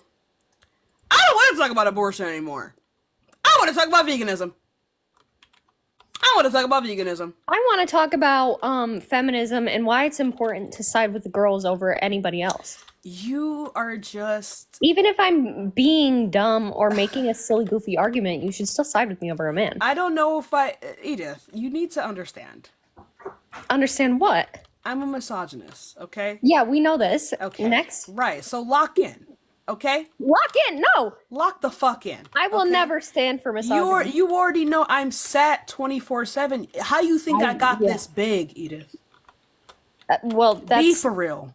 A: I don't want to talk about abortion anymore. I want to talk about veganism. I want to talk about veganism.
G: I want to talk about feminism and why it's important to side with the girls over anybody else.
A: You are just...
G: Even if I'm being dumb or making a silly, goofy argument, you should still side with me over a man.
A: I don't know if Edith, you need to understand.
G: Understand what?
A: I'm a misogynist, okay?
G: Yeah, we know this.
A: Okay.
G: Next.
A: Right, so lock in, okay?
G: Lock in, no!
A: Lock the fuck in.
G: I will never stand for misogyny.
A: You already know I'm sat 24/7. How you think I got this big, Edith?
G: Well, that's...
A: Be for real.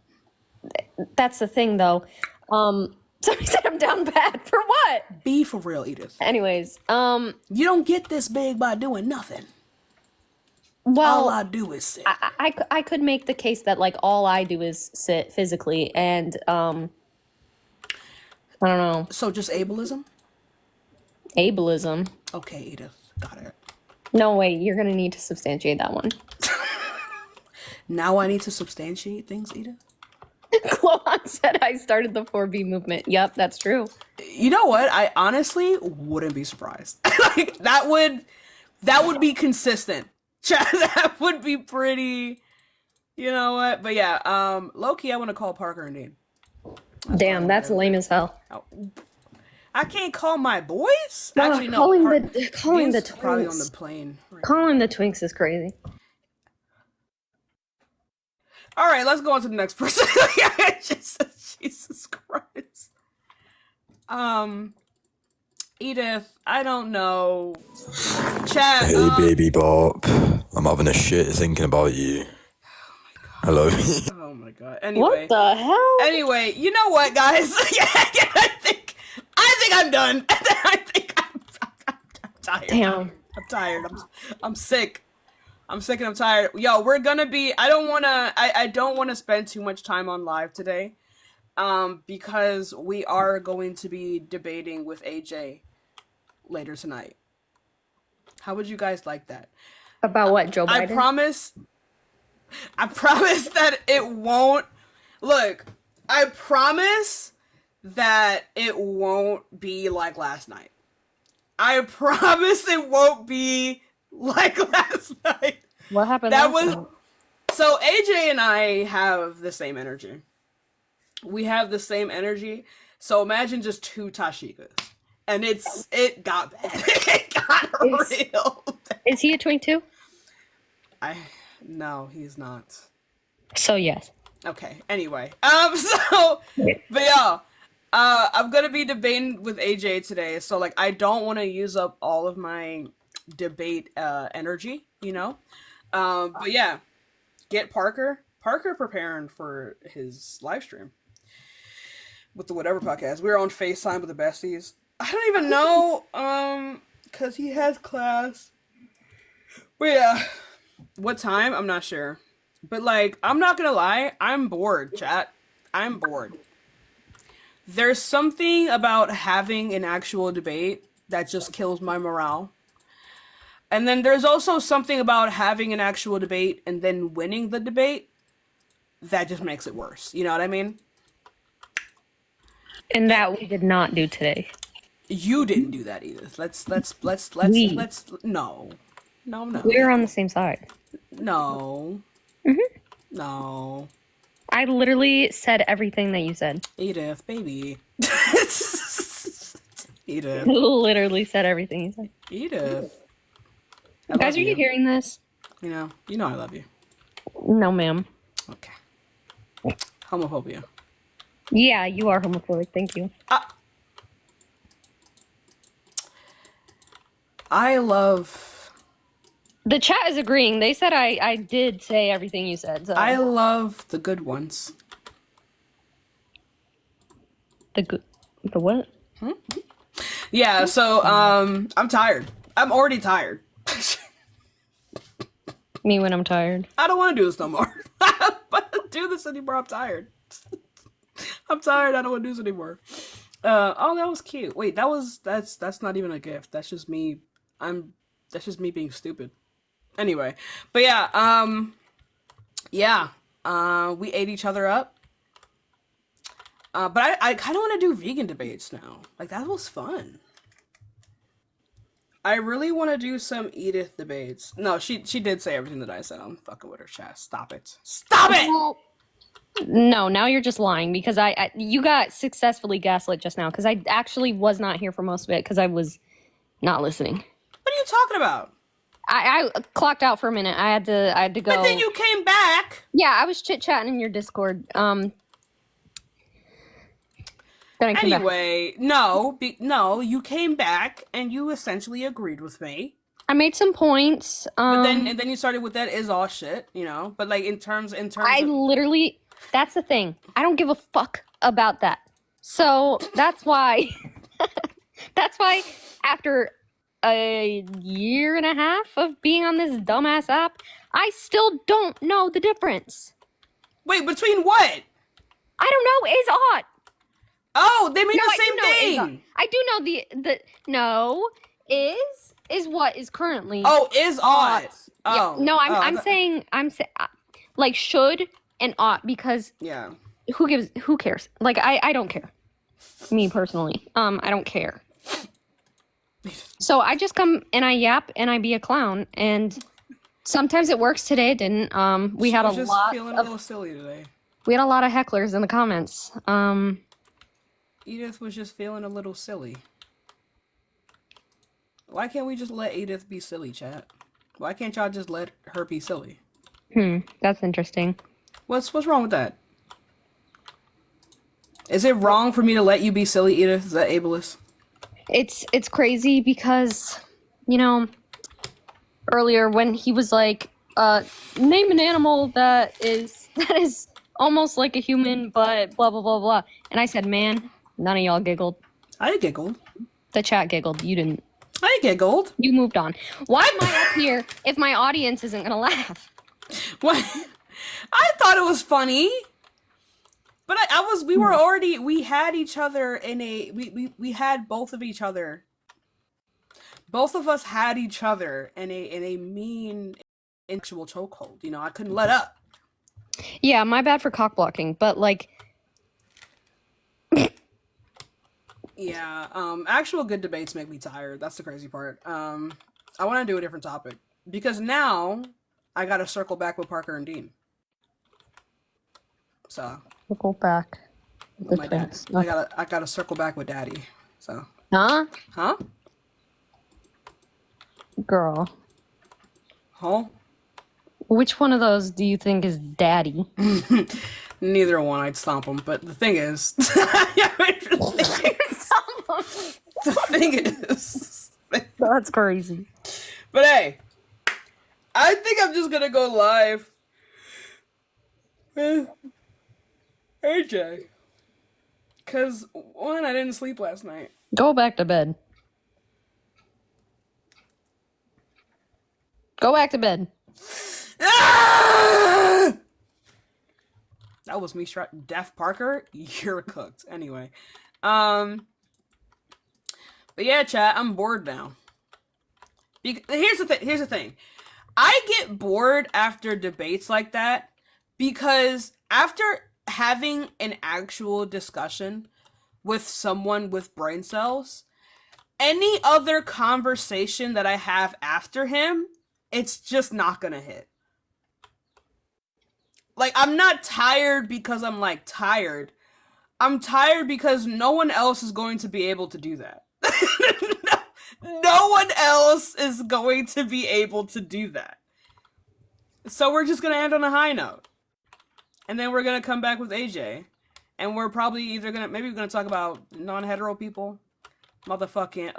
G: That's the thing, though. Somebody said I'm down bad. For what?
A: Be for real, Edith.
G: Anyways,
A: you don't get this big by doing nothing.
G: Well,
A: all I do is sit.
G: I could make the case that like all I do is sit physically, and I don't know.
A: So just ableism?
G: Ableism.
A: Okay, Edith, got it.
G: No, wait, you're gonna need to substantiate that one.
A: Now I need to substantiate things, Edith?
G: Chloan said I started the 4B movement. Yep, that's true.
A: You know what? I honestly wouldn't be surprised. Like that would be consistent. That would be pretty. You know what? But yeah, low key, I want to call Parker and Dean.
G: Damn, that's lame as hell.
A: I can't call my boys.
G: No,
A: Actually, no.
G: calling
A: Dean's
G: the
A: probably on the
G: Twinks.
A: plane. Right.
G: Calling the Twinks is crazy.
A: All right, let's go on to the next person. Jesus Christ. Edith, I don't know. Chat.
Q: Hey, baby bop. I'm having a shit thinking about you. Hello.
A: Oh my god. Anyway.
G: What the hell?
A: Anyway, you know what, guys? I think I'm done. I think I'm tired.
G: Damn.
A: I'm tired. I'm sick. I'm sick and I'm tired. Yo, we're gonna be. I don't wanna spend too much time on live today. Because we are going to be debating with AJ later tonight. How would you guys like that?
G: About what, Joe Biden?
A: I promise that it won't. Look, I promise that it won't be like last night. I promise it won't be like last night.
G: What happened?
A: So AJ and I have the same energy. We have the same energy. So imagine just two Tashikas. And it got bad. It got real bad.
G: Is he a twink too?
A: No, he's not.
G: So yes.
A: Okay, anyway. But yeah. I'm gonna be debating with AJ today, so like I don't wanna use up all of my debate energy, you know? But yeah. Get Parker preparing for his live stream. With the Whatever podcast. We're on FaceTime with the besties. I don't even know, cause he has class. But yeah. What time? I'm not sure. But like, I'm not gonna lie, I'm bored, chat. I'm bored. There's something about having an actual debate that just kills my morale. And then there's also something about having an actual debate and then winning the debate that just makes it worse. You know what I mean?
G: And that we did not do today.
A: You didn't do that, Edith. Let's no. No.
G: We're on the same side.
A: No.
G: Mm-hmm.
A: No.
G: I literally said everything that you said.
A: Edith, baby. Edith.
G: Literally said everything you said.
A: Edith.
G: Guys, are you hearing this?
A: You know I love you.
G: No, ma'am.
A: Okay. Homophobia.
G: Yeah, you are homophobic. Thank you.
A: I love...
G: The chat is agreeing. They said I did say everything you said. So.
A: I love the good ones.
G: The what?
A: Yeah, so, I'm tired. I'm already tired.
G: Me when I'm tired.
A: I don't want to do this no more. I don't want to do this anymore. I'm tired. I'm tired. I don't want to do this anymore. Oh, that was cute. Wait, that's not even a gift. That's just me. That's just me being stupid. Anyway, but yeah, we ate each other up. But I kind of want to do vegan debates now. Like, that was fun. I really want to do some Edith debates. No, she did say everything that I said. I'm fucking with her, chat. Stop it. Stop it!
G: No, now you're just lying because you got successfully gaslit just now because I actually was not here for most of it because I was not listening.
A: What are you talking about?
G: I clocked out for a minute. I had to go.
A: But then you came back.
G: Yeah, I was chit-chatting in your Discord. Then I came
A: anyway,
G: back.
A: No, you came back and you essentially agreed with me.
G: I made some points.
A: But then you started with that is all shit, you know. But like in terms
G: I literally, that's the thing. I don't give a fuck about that. So that's why after a year and a half of being on this dumbass app, I still don't know the difference.
A: Wait, between what?
G: I don't know. Is ought.
A: Oh, they mean the same thing.
G: I do know the no is what is currently.
A: Oh, is ought.
G: Yeah. No, I'm saying like should and ought because
A: yeah.
G: Who cares? Like I don't care. Me personally. I don't care. So I just come and I yap and I be a clown and sometimes it works. Today it didn't. We had a lot
A: feeling a little silly today.
G: We had a lot of hecklers in the comments.
A: Edith was just feeling a little silly. Why can't we just let Edith be silly, chat? Why can't y'all just let her be silly?
G: That's interesting.
A: What's wrong with that? Is it wrong for me to let you be silly, Edith? Is that ableist?
G: It's crazy because, you know, earlier when he was like, name an animal that is almost like a human, but blah blah blah blah. And I said, man, none of y'all giggled.
A: I giggled.
G: The chat giggled. You didn't.
A: I giggled.
G: You moved on. Why am I up here if my audience isn't gonna laugh?
A: What? I thought it was funny. But we had each other in a, we had both of each other. Both of us had each other in a mean actual chokehold. You know, I couldn't let up.
G: Yeah, my bad for cock blocking, but like.
A: Yeah, actual good debates make me tired. That's the crazy part. I want to do a different topic because now I got to circle back with Parker and Dean. So.
G: Circle back.
A: My dad. I gotta circle back with Daddy. So.
G: Huh? Girl.
A: Huh?
G: Which one of those do you think is Daddy?
A: Neither one. I'd stomp him. But the thing is, the thing is,
G: that's crazy.
A: But hey, I think I'm just gonna go live with AJ. Cause one, I didn't sleep last night.
G: Go back to bed. Go back to bed.
A: Ah! That was me. Def Parker, you're cooked. Anyway, but yeah, chat. I'm bored now. Here's the thing. I get bored after debates like that because after having an actual discussion with someone with brain cells, any other conversation that I have after him, it's just not gonna hit. Like, I'm not tired because I'm like tired. I'm tired because no one else is going to be able to do that. No one else is going to be able to do that. So we're just gonna end on a high note. And then we're gonna come back with AJ. And we're probably either gonna maybe we're gonna talk about non-hetero people. Motherfucking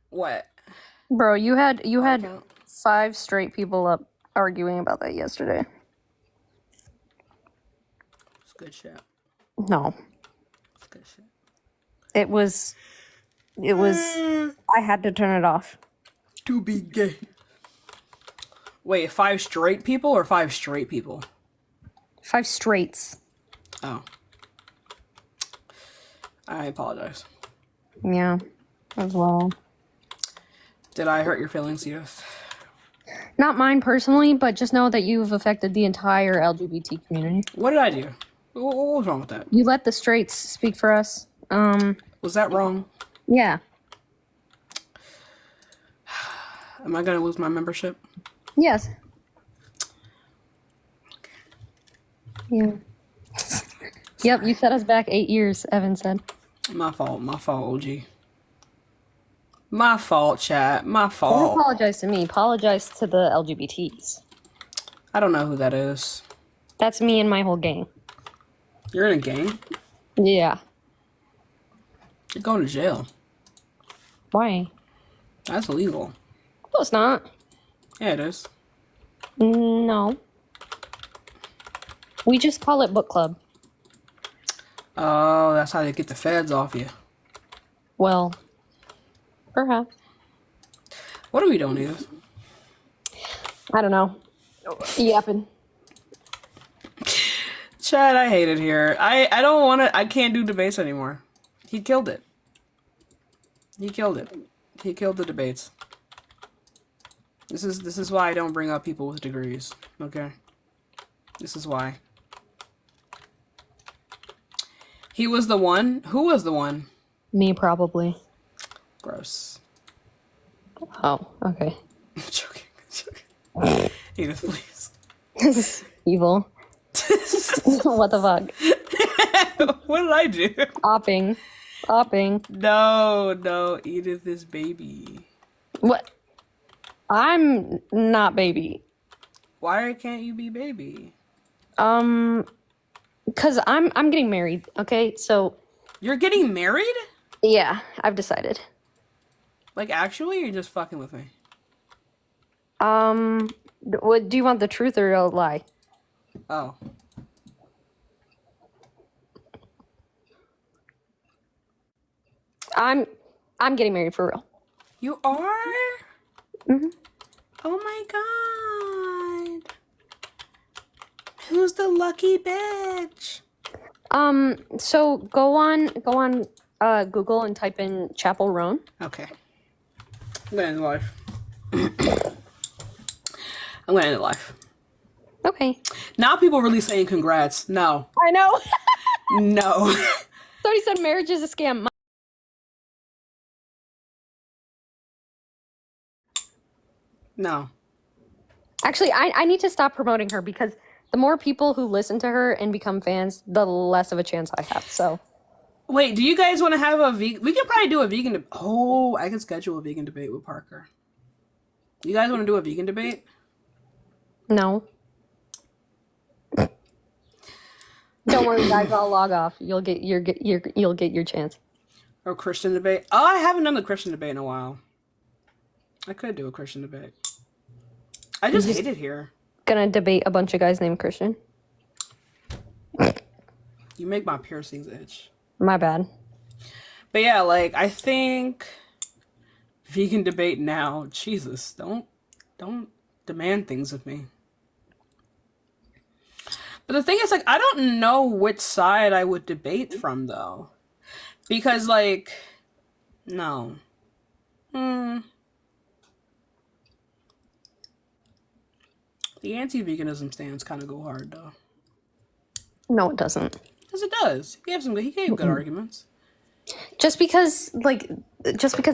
A: what?
G: Bro, you had 5 straight people up arguing about that yesterday.
A: It's good shit.
G: No.
A: It's good shit.
G: It was I had to turn it off.
A: To be gay. Wait, 5 straight people or 5 straight people?
G: 5 straights.
A: Oh. I apologize.
G: Yeah, as well.
A: Did I hurt your feelings, Edith?
G: Not mine personally, but just know that you've affected the entire LGBT community.
A: What did I do? What was wrong with that?
G: You let the straights speak for us.
A: Was that wrong?
G: Yeah.
A: Am I gonna lose my membership?
G: Yes. Yeah. Yep, you set us back 8 years, Evan said.
A: My fault, OG. My fault, chat. My
G: Don't
A: fault.
G: apologize to me. Apologize to the LGBTs.
A: I don't know who that is.
G: That's me and my whole gang.
A: You're in a gang?
G: Yeah.
A: You're going to jail.
G: Why?
A: That's illegal.
G: No, it's not.
A: Yeah, it is.
G: No. We just call it book club.
A: Oh, that's how they get the feds off you.
G: Well, perhaps.
A: What are we doing, Edith?
G: I don't know. Yapping.
A: Chad, I hate it here. I don't want to. I can't do debates anymore. He killed it. He killed it. He killed the debates. This is why I don't bring up people with degrees. Okay. This is why. He was the one? Who was the one?
G: Me, probably.
A: Gross.
G: Oh, okay.
A: I'm joking. Edith, please.
G: Evil. What the fuck?
A: What did I do?
G: Opping.
A: No, Edith is baby.
G: What? I'm not baby.
A: Why can't you be baby?
G: Cause I'm getting married. Okay, so
A: you're getting married?
G: Yeah, I've decided.
A: Like, actually, you're just fucking with me.
G: What do you want, the truth or a lie?
A: Oh.
G: I'm getting married for real.
A: You are?
G: Mm-hmm.
A: Oh my god. Who's the lucky bitch?
G: So go on Google and type in Chapel Roan.
A: Okay. I'm gonna end the live. I'm gonna end the live.
G: Okay.
A: Now people really saying congrats. No.
G: I know.
A: No.
G: Somebody said marriage is a scam.
A: No.
G: Actually, I need to stop promoting her because the more people who listen to her and become fans, the less of a chance I have. So.
A: Wait, do you guys want to have a vegan? We could probably do a vegan. I could schedule a vegan debate with Parker. You guys want to do a vegan debate?
G: No. Don't worry, guys. I'll log off. You'll get your chance.
A: Or Christian debate? Oh, I haven't done a Christian debate in a while. I could do a Christian debate. I just hate it here.
G: Gonna debate a bunch of guys named Christian.
A: You make my piercings itch.
G: My bad.
A: But yeah, like, I think vegan debate now. Jesus, don't demand things of me. But the thing is, like, I don't know which side I would debate from, though. Because, like, no. Hmm. The anti-veganism stands kind of go hard, though.
G: No, it doesn't.
A: Yes, it does. He gave good arguments.
G: Just because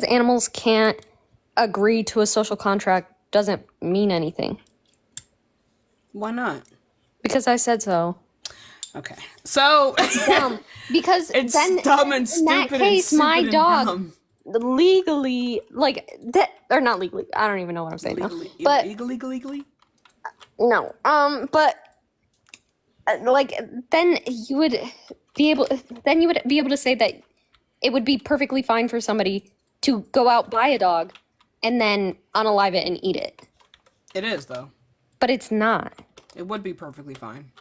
G: animals can't agree to a social contract doesn't mean anything.
A: Why not?
G: Because I said so.
A: Okay. So
G: it's dumb. Because
A: it's
G: then
A: dumb and
G: in that
A: stupid
G: case,
A: and
G: my
A: stupid and
G: dog
A: dumb.
G: legally, like that, or not legally. I don't even know what I'm saying
A: Legally,
G: now. But
A: legally.
G: no. But like then you would be able. Then you would be able to say that it would be perfectly fine for somebody to go out, buy a dog, and then unalive it and eat it.
A: It is, though.
G: But it's not.
A: It would be perfectly fine.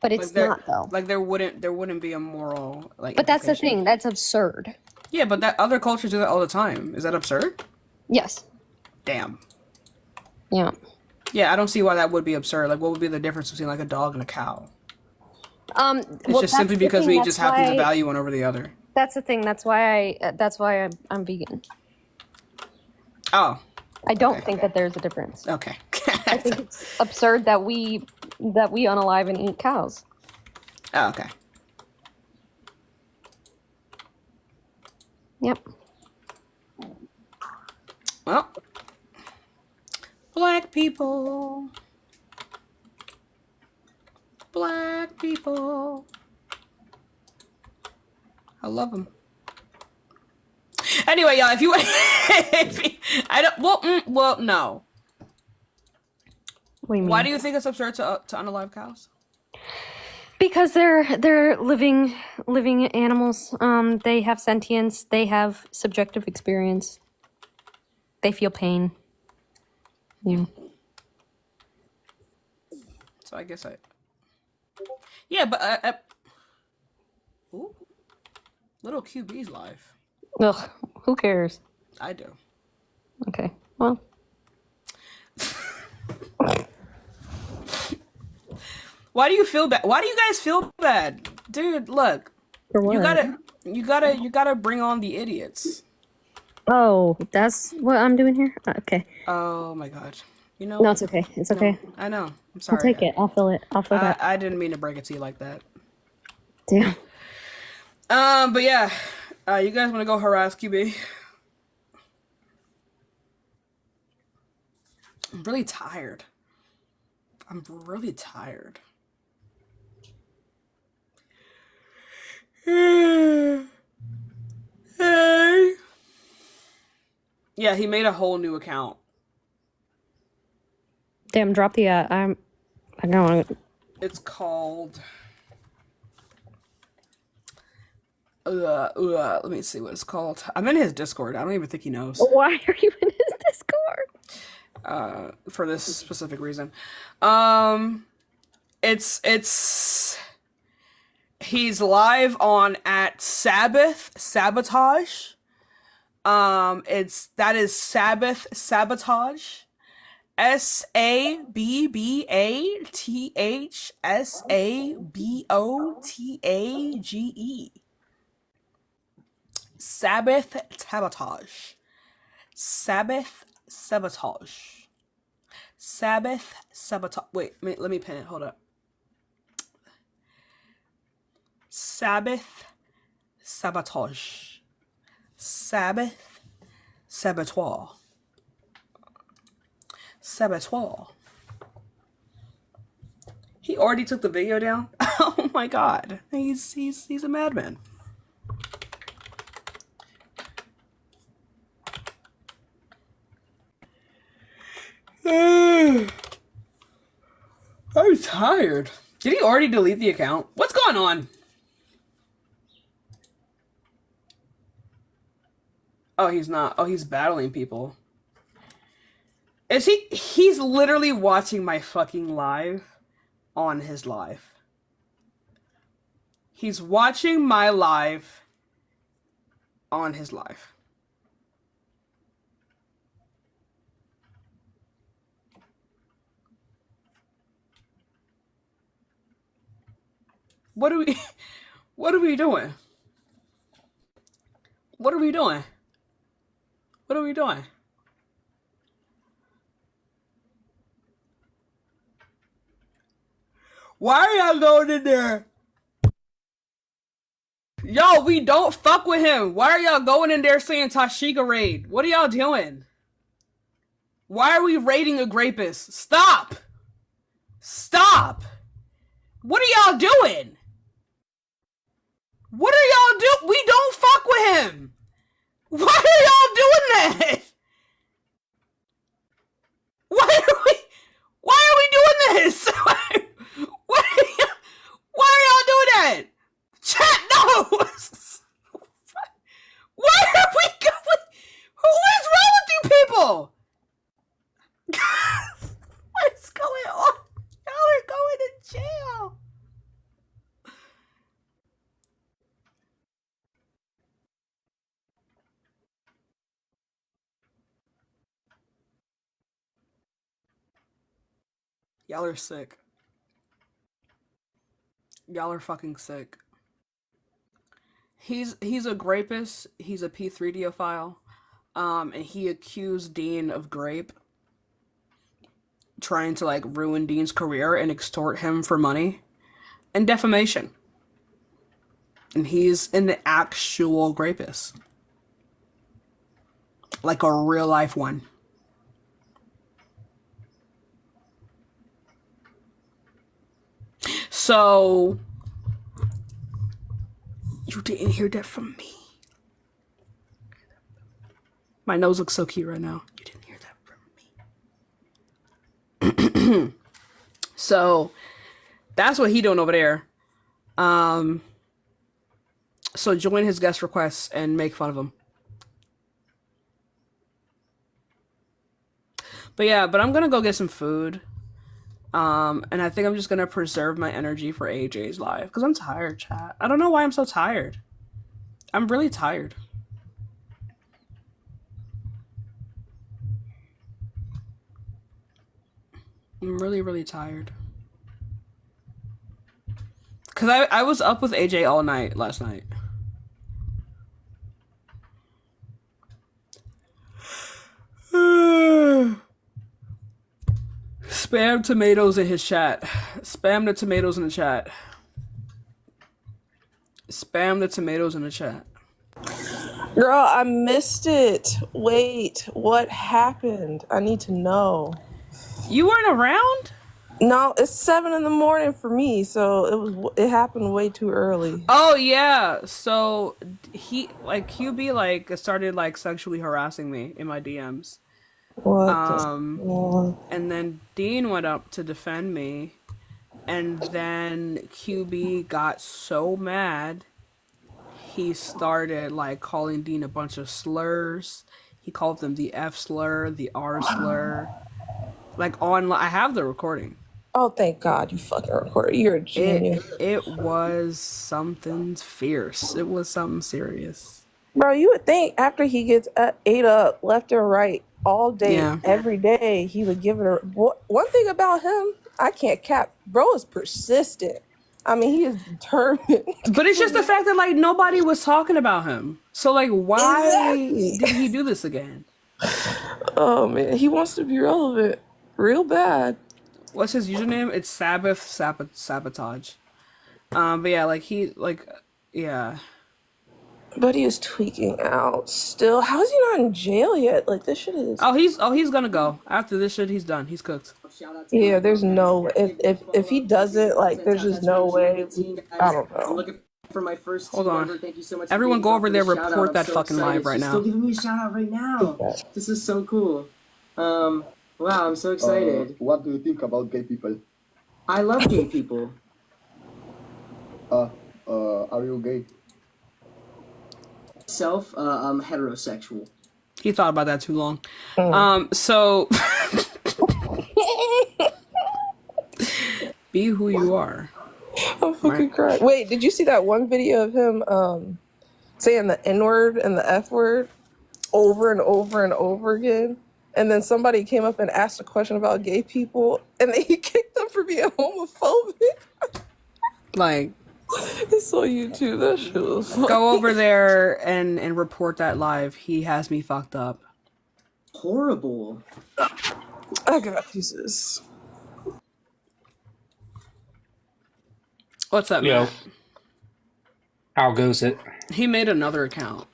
G: But it's not, though.
A: Like there wouldn't be a moral like.
G: But that's the thing. That's absurd.
A: Yeah, but that other cultures do that all the time. Is that absurd?
G: Yes.
A: Damn.
G: Yeah.
A: Yeah, I don't see why that would be absurd. Like, what would be the difference between like a dog and a cow? It's just simply because we just happen to value one over the other.
G: That's the thing. That's why I'm vegan.
A: Oh.
G: I don't think that there's a difference.
A: Okay.
G: I think it's absurd that we unalive and eat cows.
A: Oh, okay.
G: Yep.
A: Well, black people. Black people. I love them. Anyway, y'all, if you, I don't. Well, no.
G: What do you mean?
A: Why do you think it's absurd to unalive cows?
G: Because they're living animals. They have sentience. They have subjective experience. They feel pain. Yeah.
A: So I guess yeah, but ooh, little QB's life.
G: Ugh. Who cares?
A: I do.
G: Okay. Well.
A: Why do you feel bad? Why do you guys feel bad, dude? Look,
G: For what?
A: you gotta bring on the idiots.
G: Oh, that's what I'm doing here? Okay.
A: Oh my god. You know.
G: No, it's okay. It's okay.
A: I know. I'm sorry.
G: I'll take it. I'll fill it. I'll fill that.
A: I didn't mean to break it to you like that.
G: Damn.
A: But yeah. You guys want to go harass QB? I'm really tired. Hey. Yeah, he made a whole new account.
G: Damn, drop the I don't want to.
A: It's called let me see what it's called. I'm in his Discord. I don't even think he knows.
G: Why are you in his Discord?
A: For this specific reason. It's he's live on at Sabbath Sabotage. That is Sabbath Sabotage. SABBATHSABOTAGE. Sabbath Sabotage. Sabbath Sabotage. Sabbath Sabotage. Wait, let me pin it. Hold up. Sabbath Sabotage. Sabbath Saboteur. Saboteur. He already took the video down? Oh my god. He's a madman. I'm tired. Did he already delete the account? What's going on? Oh, he's not. Oh, he's battling people. Is he? He's literally watching my fucking live on his live. He's watching my live on his live. What are we? What are we doing? What are we doing? What are we doing? Why are y'all going in there? Yo, we don't fuck with him. Why are y'all going in there saying Tashika raid? What are y'all doing? Why are we raiding a grapist? Stop! Stop! What are y'all doing? What are y'all doing? We don't fuck with him. Why are y'all doing that? Why are we doing this? Why are y'all doing that? Chat, no! Why are we going? Who is wrong with you people? What's going on? Y'all are going to jail. Y'all are sick. Y'all are fucking sick. He's a grapist. He's a P3dophile. And he accused Dean of grape, trying to like ruin Dean's career and extort him for money and defamation. And he's an actual rapist, like a real life one. So you didn't hear that from me. My nose looks so cute right now. You didn't hear that from me. So that's what he doing over there. So join his guest requests and make fun of him. But yeah, I'm gonna go get some food. And I think I'm just gonna preserve my energy for AJ's live because I'm tired, chat. I don't know why I'm so tired. I'm really tired. I'm really, really tired. Because I was up with AJ all night last night. Spam tomatoes in his chat. Spam the tomatoes in the chat. Spam the tomatoes in the chat.
R: Girl, I missed it. Wait, what happened? I need to know.
A: You weren't around?
R: No, it's 7 a.m. for me, so it happened way too early.
A: Oh yeah. So he like QB like started like sexually harassing me in my DMs. And then Dean went up to defend me, and then QB got so mad he started like calling Dean a bunch of slurs. He called them the F slur, the R slur. Like I have the recording.
R: Oh, thank God you fucking recorded. You're a genius.
A: It was something fierce. It was something serious.
R: Bro, you would think after he gets ate up left and right all day, every day, he would give it a... One thing about him, I can't cap. Bro is persistent. I mean, he is determined.
A: But it's just the fact that like nobody was talking about him. So like why did he do this again?
R: Oh man, he wants to be relevant real bad.
A: What's his username? It's Sabotage. But yeah, like yeah.
R: But he is tweaking out still. How is he not in jail yet? Like this shit is...
A: he's gonna go. After this shit, he's done. He's cooked.
R: Yeah, there's no... If he doesn't, like, there's just no way. I don't know.
S: For my first
A: Hold on.
S: ever. Thank you so much.
A: Everyone go over there,
S: Shout
A: report
S: out.
A: that
S: So
A: fucking
S: excited.
A: live right
S: She's
A: now.
S: Still giving me a shout out right now. This is so cool. Wow, I'm so excited.
T: What do you think about gay people?
S: I love gay people.
T: Are you gay?
S: I'm heterosexual.
A: He thought about that too long. So be who you are.
R: I'm fucking crying. Wait, did you see that one video of him saying the N-word and the F-word over and over and over again? And then somebody came up and asked a question about gay people, and then he kicked them for being homophobic.
A: Like,
R: It's on YouTube. That shit was funny.
A: Go over there and report that live. He has me fucked up.
S: Horrible.
R: I got pieces.
A: What's up,
U: Yo.
A: Matt?
U: How goes it?
A: He made another account.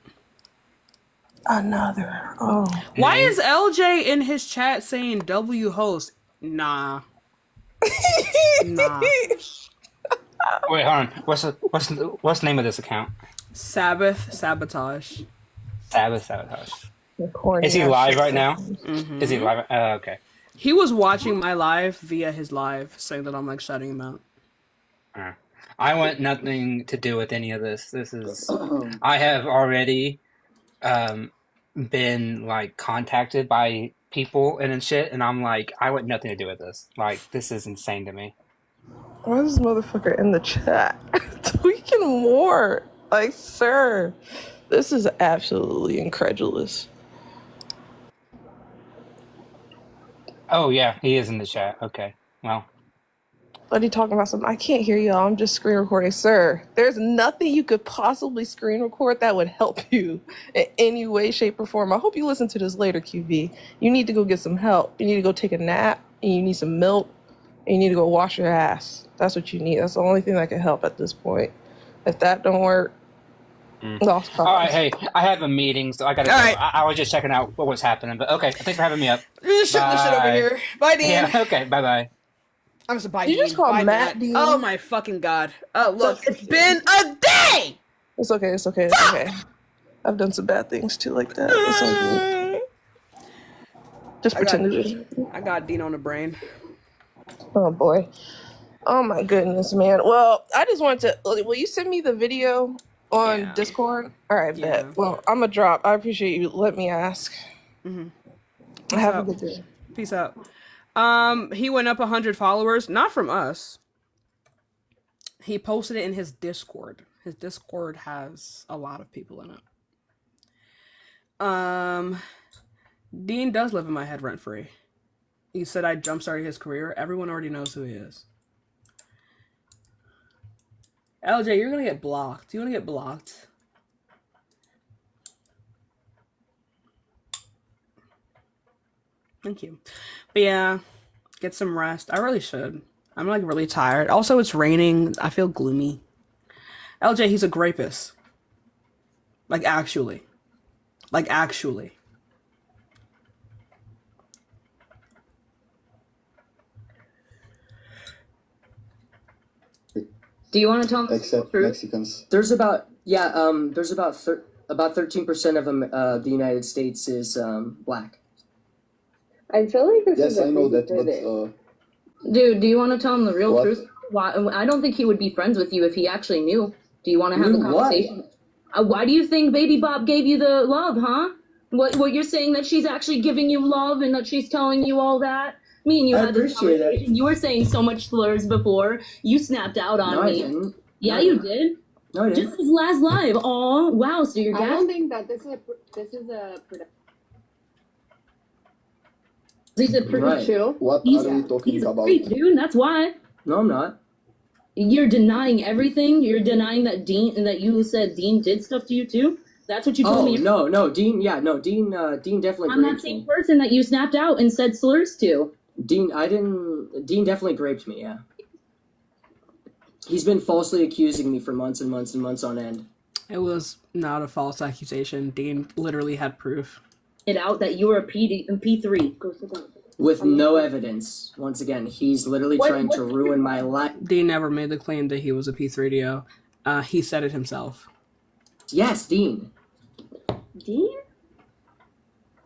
R: Another. Oh.
A: Why is LJ in his chat saying W host? Nah. Nah.
U: Wait, hold on. What's the name of this account?
A: Sabbath Sabotage.
U: Sabbath Sabotage.
R: Corny
U: Is he
R: ass
U: live
R: shit.
U: right now?
A: Mhm.
U: Is he live? Okay.
A: He was watching my live via his live, saying that I'm like shutting him out.
U: I want nothing to do with any of this. This is. I have already been like contacted by people and shit, and I'm like, I want nothing to do with this. Like, this is insane to me.
R: Why is this motherfucker in the chat? Tweaking more. Like, sir, this is absolutely incredulous.
U: Oh yeah, he is in the chat. Okay, well.
R: But he talking about something. I can't hear y'all. I'm just screen recording. Sir, there's nothing you could possibly screen record that would help you in any way, shape, or form. I hope you listen to this later, QB. You need to go get some help. You need to go take a nap, and you need some milk, and you need to go wash your ass. That's what you need. That's the only thing that can help at this point. If that don't work, lost cause.
U: All right, hey, I have a meeting, so I gotta go.
A: All right.
U: I was just checking out what was happening, but okay, thanks for having me up.
A: Just shut this shit over
U: Bye.
A: here. Bye, Dean.
U: Yeah, okay, bye-bye.
A: I'm just a bye,
R: You
A: Dean.
R: just call
A: Bye,
R: Matt Dean?
A: Oh my fucking god. Oh look, it's been a day.
R: It's okay. It's okay. It's okay. I've done some bad things too, like that. It's all good. Just pretend to do.
A: I got Dean on the brain.
R: Oh boy. Oh my goodness, man. Well, I just wanted to. Will you send me the video on Discord? All right, bet. Well, I'm gonna drop. I appreciate you. Let me ask.
A: Peace
R: Have
A: out.
R: a good day.
A: Peace out. He went up 100 followers, not from us. He posted it in his Discord. His Discord has a lot of people in it. Dean does live in my head rent free. He said I jump-started his career. Everyone already knows who he is. LJ, you're gonna get blocked. You wanna get blocked? Thank you. But yeah, get some rest. I really should. I'm like really tired. Also, it's raining. I feel gloomy. LJ, he's a rapist. Like actually. Like actually.
S: Do you want to tell me?
T: Except Mexicans.
S: There's about 13% of the United States is black.
V: I feel like this
T: Yes,
V: is a
T: I know that,
V: prerequisite.
T: but
V: Dude, do you want to tell him the real
T: What?
V: truth? Why? I don't think he would be friends with you if he actually knew. Do you want to have the
S: Knew what?
V: conversation? Why do you think Baby Bob gave you the love, huh? What you're saying that she's actually giving you love and that she's telling you all that? Me and you
S: I
V: had this
S: appreciate it.
V: conversation. You were saying so much slurs before. You snapped out on
S: No, I
V: me.
S: didn't.
V: Yeah,
S: No,
V: you did.
S: No, I didn't.
V: Just his last live. Oh, wow. So you're I gas. don't think that this is a He's a pretty
S: Right.
V: chill.
T: what
V: He's
T: are we talking
V: a
T: about?
V: freak, dude. That's why.
S: No, I'm not.
V: You're denying everything. You're denying that Dean and that you said Dean did stuff to you too. That's what you told
S: Oh
V: me.
S: no, Dean. Yeah, no, Dean. Dean definitely.
V: I'm that
S: raped
V: same
S: me.
V: person that you snapped out and said slurs to.
S: Dean, I didn't. Dean definitely raped me. Yeah. He's been falsely accusing me for months and months and months on end.
A: It was not a false accusation. Dean literally had proof.
V: It out that you were a P3. Go sit down.
S: With no evidence. Once again, he's literally trying to ruin my life.
A: Dean never made the claim that he was a P3DO. He said it himself.
S: Yes, Dean.
V: Dean?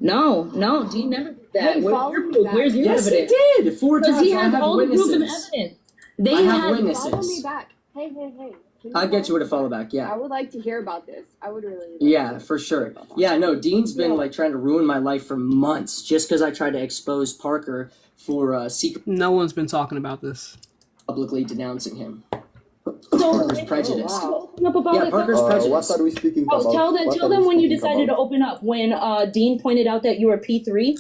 V: No, Dean never did that. Hey, follow me back. Where's your
S: Yes,
V: evidence?
S: he did. 4
V: Because
S: times.
V: he
S: I
V: has
S: have
V: all the proof and
S: witnesses.
V: evidence. They
S: I have
V: had
S: witnesses.
V: Follow me back. Hey.
S: I'll get you with a follow back. Yeah.
V: I would like to hear about this. I would really.
S: Yeah, for sure. Yeah, no, Dean's been like trying to ruin my life for months just because I tried to expose Parker for secret
A: No one's been talking about this.
S: publicly denouncing him. Parker's prejudiced.
V: Open up about
S: Yeah,
V: it.
S: Parker's
T: what
S: prejudiced.
T: are we speaking about?
V: Tell
T: What are
V: them
T: we
V: when you
T: speaking
V: decided
T: about?
V: to open up. When Dean pointed out that you were P3.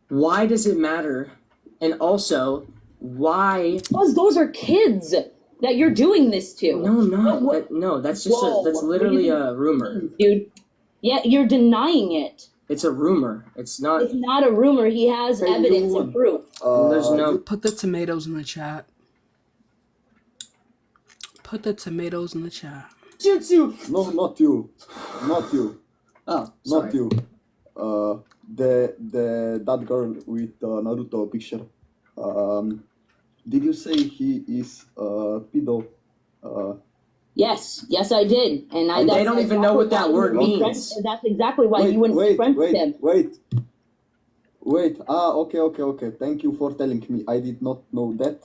S: Why does it matter? And also, why?
V: Because those are kids. that you're doing this to.
S: No, I'm not.
V: What-
S: No, that's just
V: Whoa,
S: that's
V: what do
S: literally
V: you
S: a rumor.
V: dude. Yeah, you're denying it.
S: It's a rumor. It's not.
V: It's not a rumor. He has
T: Hey,
V: evidence
T: you,
V: and proof.
S: There's no.
A: Put the tomatoes in the chat. Put the tomatoes in the chat.
T: No, not you. Not you.
S: Oh, sorry.
T: Not you. That girl with Naruto picture. Did you say he is pedo?
V: Yes, I did, and
S: And they don't even know what that word means.
V: That's exactly why you wouldn't be friends with him.
T: Wait. Okay. Thank you for telling me. I did not know that.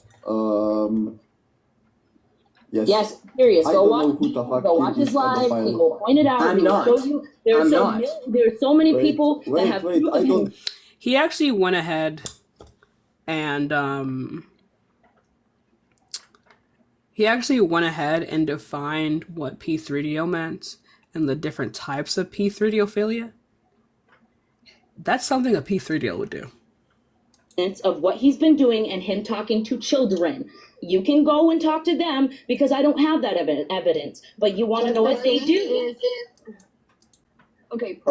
T: Yes.
V: Serious.
T: I
V: Go
T: don't know
V: watch.
T: who the fuck
V: Go
T: he
V: watch his
T: is
V: live.
T: pedophile.
V: He will point it out.
S: I'm
V: He will
S: not.
V: show you. There's
S: I'm
V: so
S: not.
V: there's so many
T: Wait,
V: people that have
T: wait,
V: proof
T: I
V: of
T: don't.
V: him.
A: He actually went ahead and defined what P3DO meant and the different types of P3Dophilia. That's something a P3DO would do.
V: Of what he's been doing and him talking to children. You can go and talk to them because I don't have that evidence. But you want to know what they do?
I: Okay,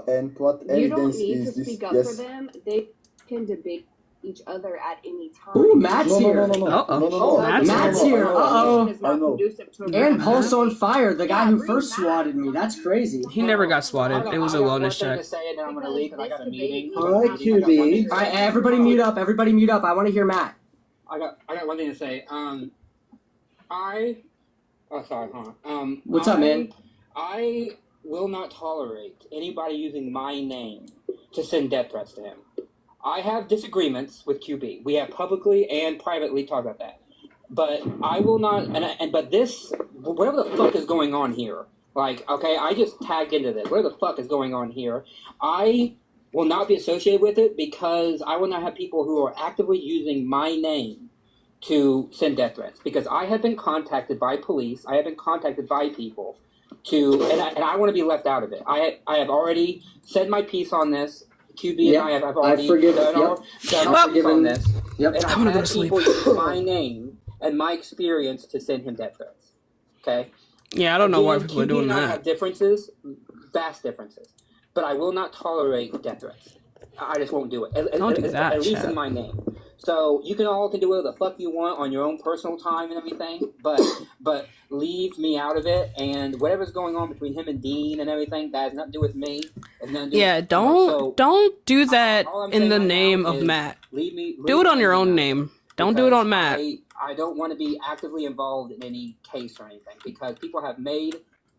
T: And what
I: you don't
T: evidence
I: need
T: is
I: to
T: this?
I: speak up
T: Yes.
I: for them. They can debate each other at any time.
S: Ooh, Matt's
T: No,
S: here.
T: no.
S: Matt's here. Uh-oh.
T: I know.
S: And Pulse on Fire, the guy who first swatted me. That's crazy.
A: He never got swatted. It was a wellness check.
U: Say it, and I'm gonna leave because I got a meeting.
T: Hi, QB.
S: All right, everybody mute up. Everybody mute up. I want to hear Matt.
U: I got one thing to say.
S: What's up, man?
U: I will not tolerate anybody using my name to send death threats to him. I have disagreements with QB. We have publicly and privately talked about that. But I will not, but this, whatever the fuck is going on here, like, okay, I just tagged into this. Whatever the fuck is going on here, I will not be associated with it because I will not have people who are actively using my name to send death threats. Because I have been contacted by police, I have been contacted by people and I want to be left out of it. I have already said my piece on this. QB and I have already done our piece on this.
S: Yep.
U: And I've had people use my name and my experience to send him death threats. Okay?
A: Yeah, I don't know why
U: Again,
A: people are
U: QB
A: doing
U: and I
A: that.
U: have differences, vast differences. But I will not tolerate death threats. I just won't do it.
A: Don't do that,
U: At least
A: Chad.
U: in my name. So you can all do whatever the fuck you want on your own personal time and everything, but leave me out of it. And whatever's going on between him and Dean and everything, that has nothing to do with me.
A: Yeah, don't do that in the name of Matt. Do it on your own name. Don't do it on Matt.
U: I don't want to be actively involved in any case or anything because people have made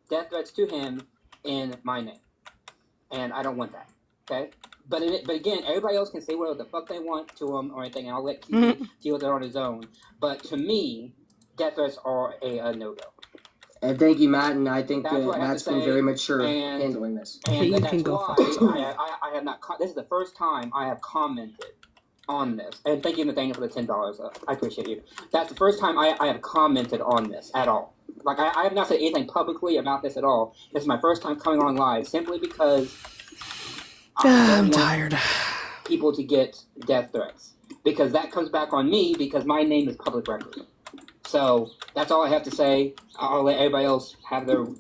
U: death threats to him in my name, and I don't want that. Okay. But again, everybody else can say whatever the fuck they want to him or anything, and I'll let QB deal with it on his own. But to me, death threats are a no-go.
S: And thank you, Matt. And I think
U: That's what I have
S: Matt's
U: to
S: been
U: say,
S: very mature
U: and-
S: handling this.
U: And
A: You
U: that's
A: can go
U: why
A: fuck yourself.
U: I have not. This is the first time I have commented on this. And thank you, Nathaniel, for the $10. I appreciate you. That's the first time I have commented on this at all. Like I have not said anything publicly about this at all. This is my first time coming on live simply because
A: I'm tired.
U: People to get death threats because that comes back on me because my name is public record. So that's all I have to say. I'll let everybody else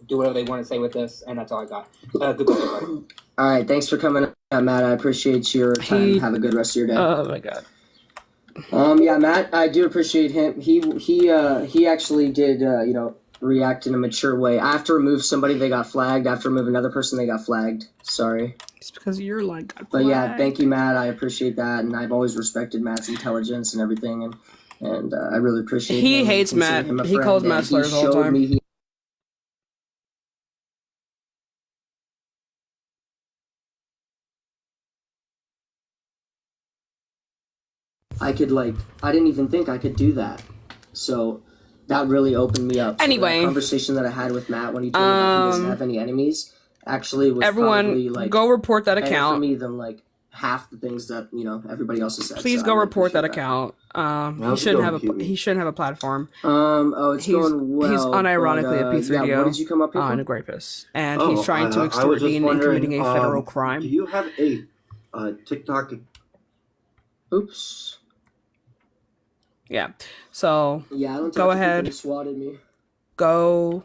U: do whatever they want to say with this, and that's all I got. Goodbye, everybody.
S: All right, thanks for coming up, Matt. I appreciate your time. Have a good rest of your day.
A: Oh my god.
S: Yeah, Matt, I do appreciate him. He actually did react in a mature way. I have to remove somebody, they got flagged. I have to remove another person, they got flagged. Sorry.
A: It's because you're like.
S: But yeah, thank you, Matt. I appreciate that, and I've always respected Matt's intelligence and everything, and I really appreciate.
A: He
S: him
A: hates
S: and consider
A: Matt.
S: him a
A: He
S: friend,
A: calls
S: and
A: Matt slurs all the
S: showed
A: time.
S: me I didn't even think I could do that. So that really opened me up.
A: Anyway.
S: The conversation that I had with Matt when he told me that he doesn't have any enemies actually was
A: Everyone,
S: probably
A: go report that
S: better
A: account.
S: for me than half the things that everybody else has said.
A: Please
S: So
A: go
S: I really
A: report that
S: appreciate
A: account.
T: How's it going,
A: He shouldn't have a platform.
S: It's going well.
A: He's unironically
S: but,
A: a P3DO.
S: yeah, what did you come up here
A: and
S: for?
A: a rapist, and he's trying to
B: I
A: extort
B: was just
A: Dean in
B: wondering,
A: committing a federal crime.
B: Do you have a TikTok?
S: Oops.
A: Yeah. So
S: Yeah, I don't
A: go
S: talk to people
A: ahead.
S: who swatted me.
A: Go.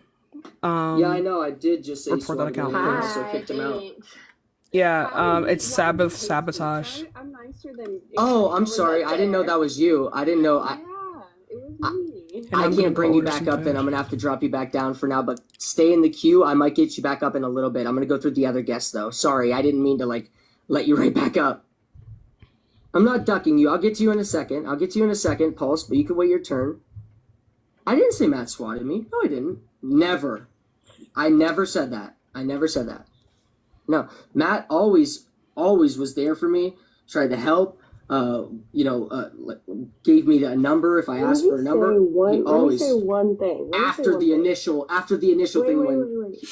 S: Yeah, I know. I did just say
A: Report that
S: swatted me,
A: account,
S: and I
A: please.
S: also kicked him out.
A: Yeah. It's sabotage.
S: Oh, I'm sorry. I didn't know that was you. I didn't know. I
A: I'm gonna
S: can't bring
A: go
S: you
A: order
S: back
A: some
S: up, and
A: food.
S: I'm gonna have to drop you back down for now. But stay in the queue. I might get you back up in a little bit. I'm gonna go through the other guests though. Sorry, I didn't mean to like let you right back up. I'm not ducking you. I'll get to you in a second. Pulse, but you can wait your turn. I didn't say Matt swatted me. No, I didn't. Never. I never said that. No, Matt always was there for me. Tried to help. Gave me a number if I asked for a number. He always. Let me say one thing. After the initial thing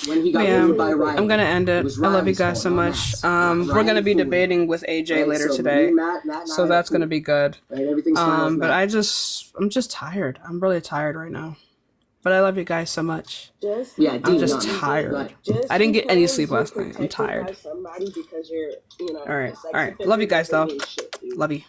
S: when he got ruined by Riley.
A: I'm gonna end it.
S: Was
A: I love you
S: Riley's
A: guys so
S: fault, not
A: much.
S: Matt's.
A: We're gonna be
S: Riley fooled me.
A: debating with AJ
S: Right,
A: later
S: so
A: today.
S: me, Matt and
A: So
S: I
A: that's
S: had
A: gonna
S: fooled.
A: be good.
S: Right, everything's fine with
A: But
S: Matt.
A: I'm just tired. I'm really tired right now. But I love you guys so much.
S: Yeah,
A: I'm
S: Dean,
A: just
S: not me.
A: tired.
S: Right.
A: I didn't get any sleep last night. I'm tired. All right. Love you guys though. Love you.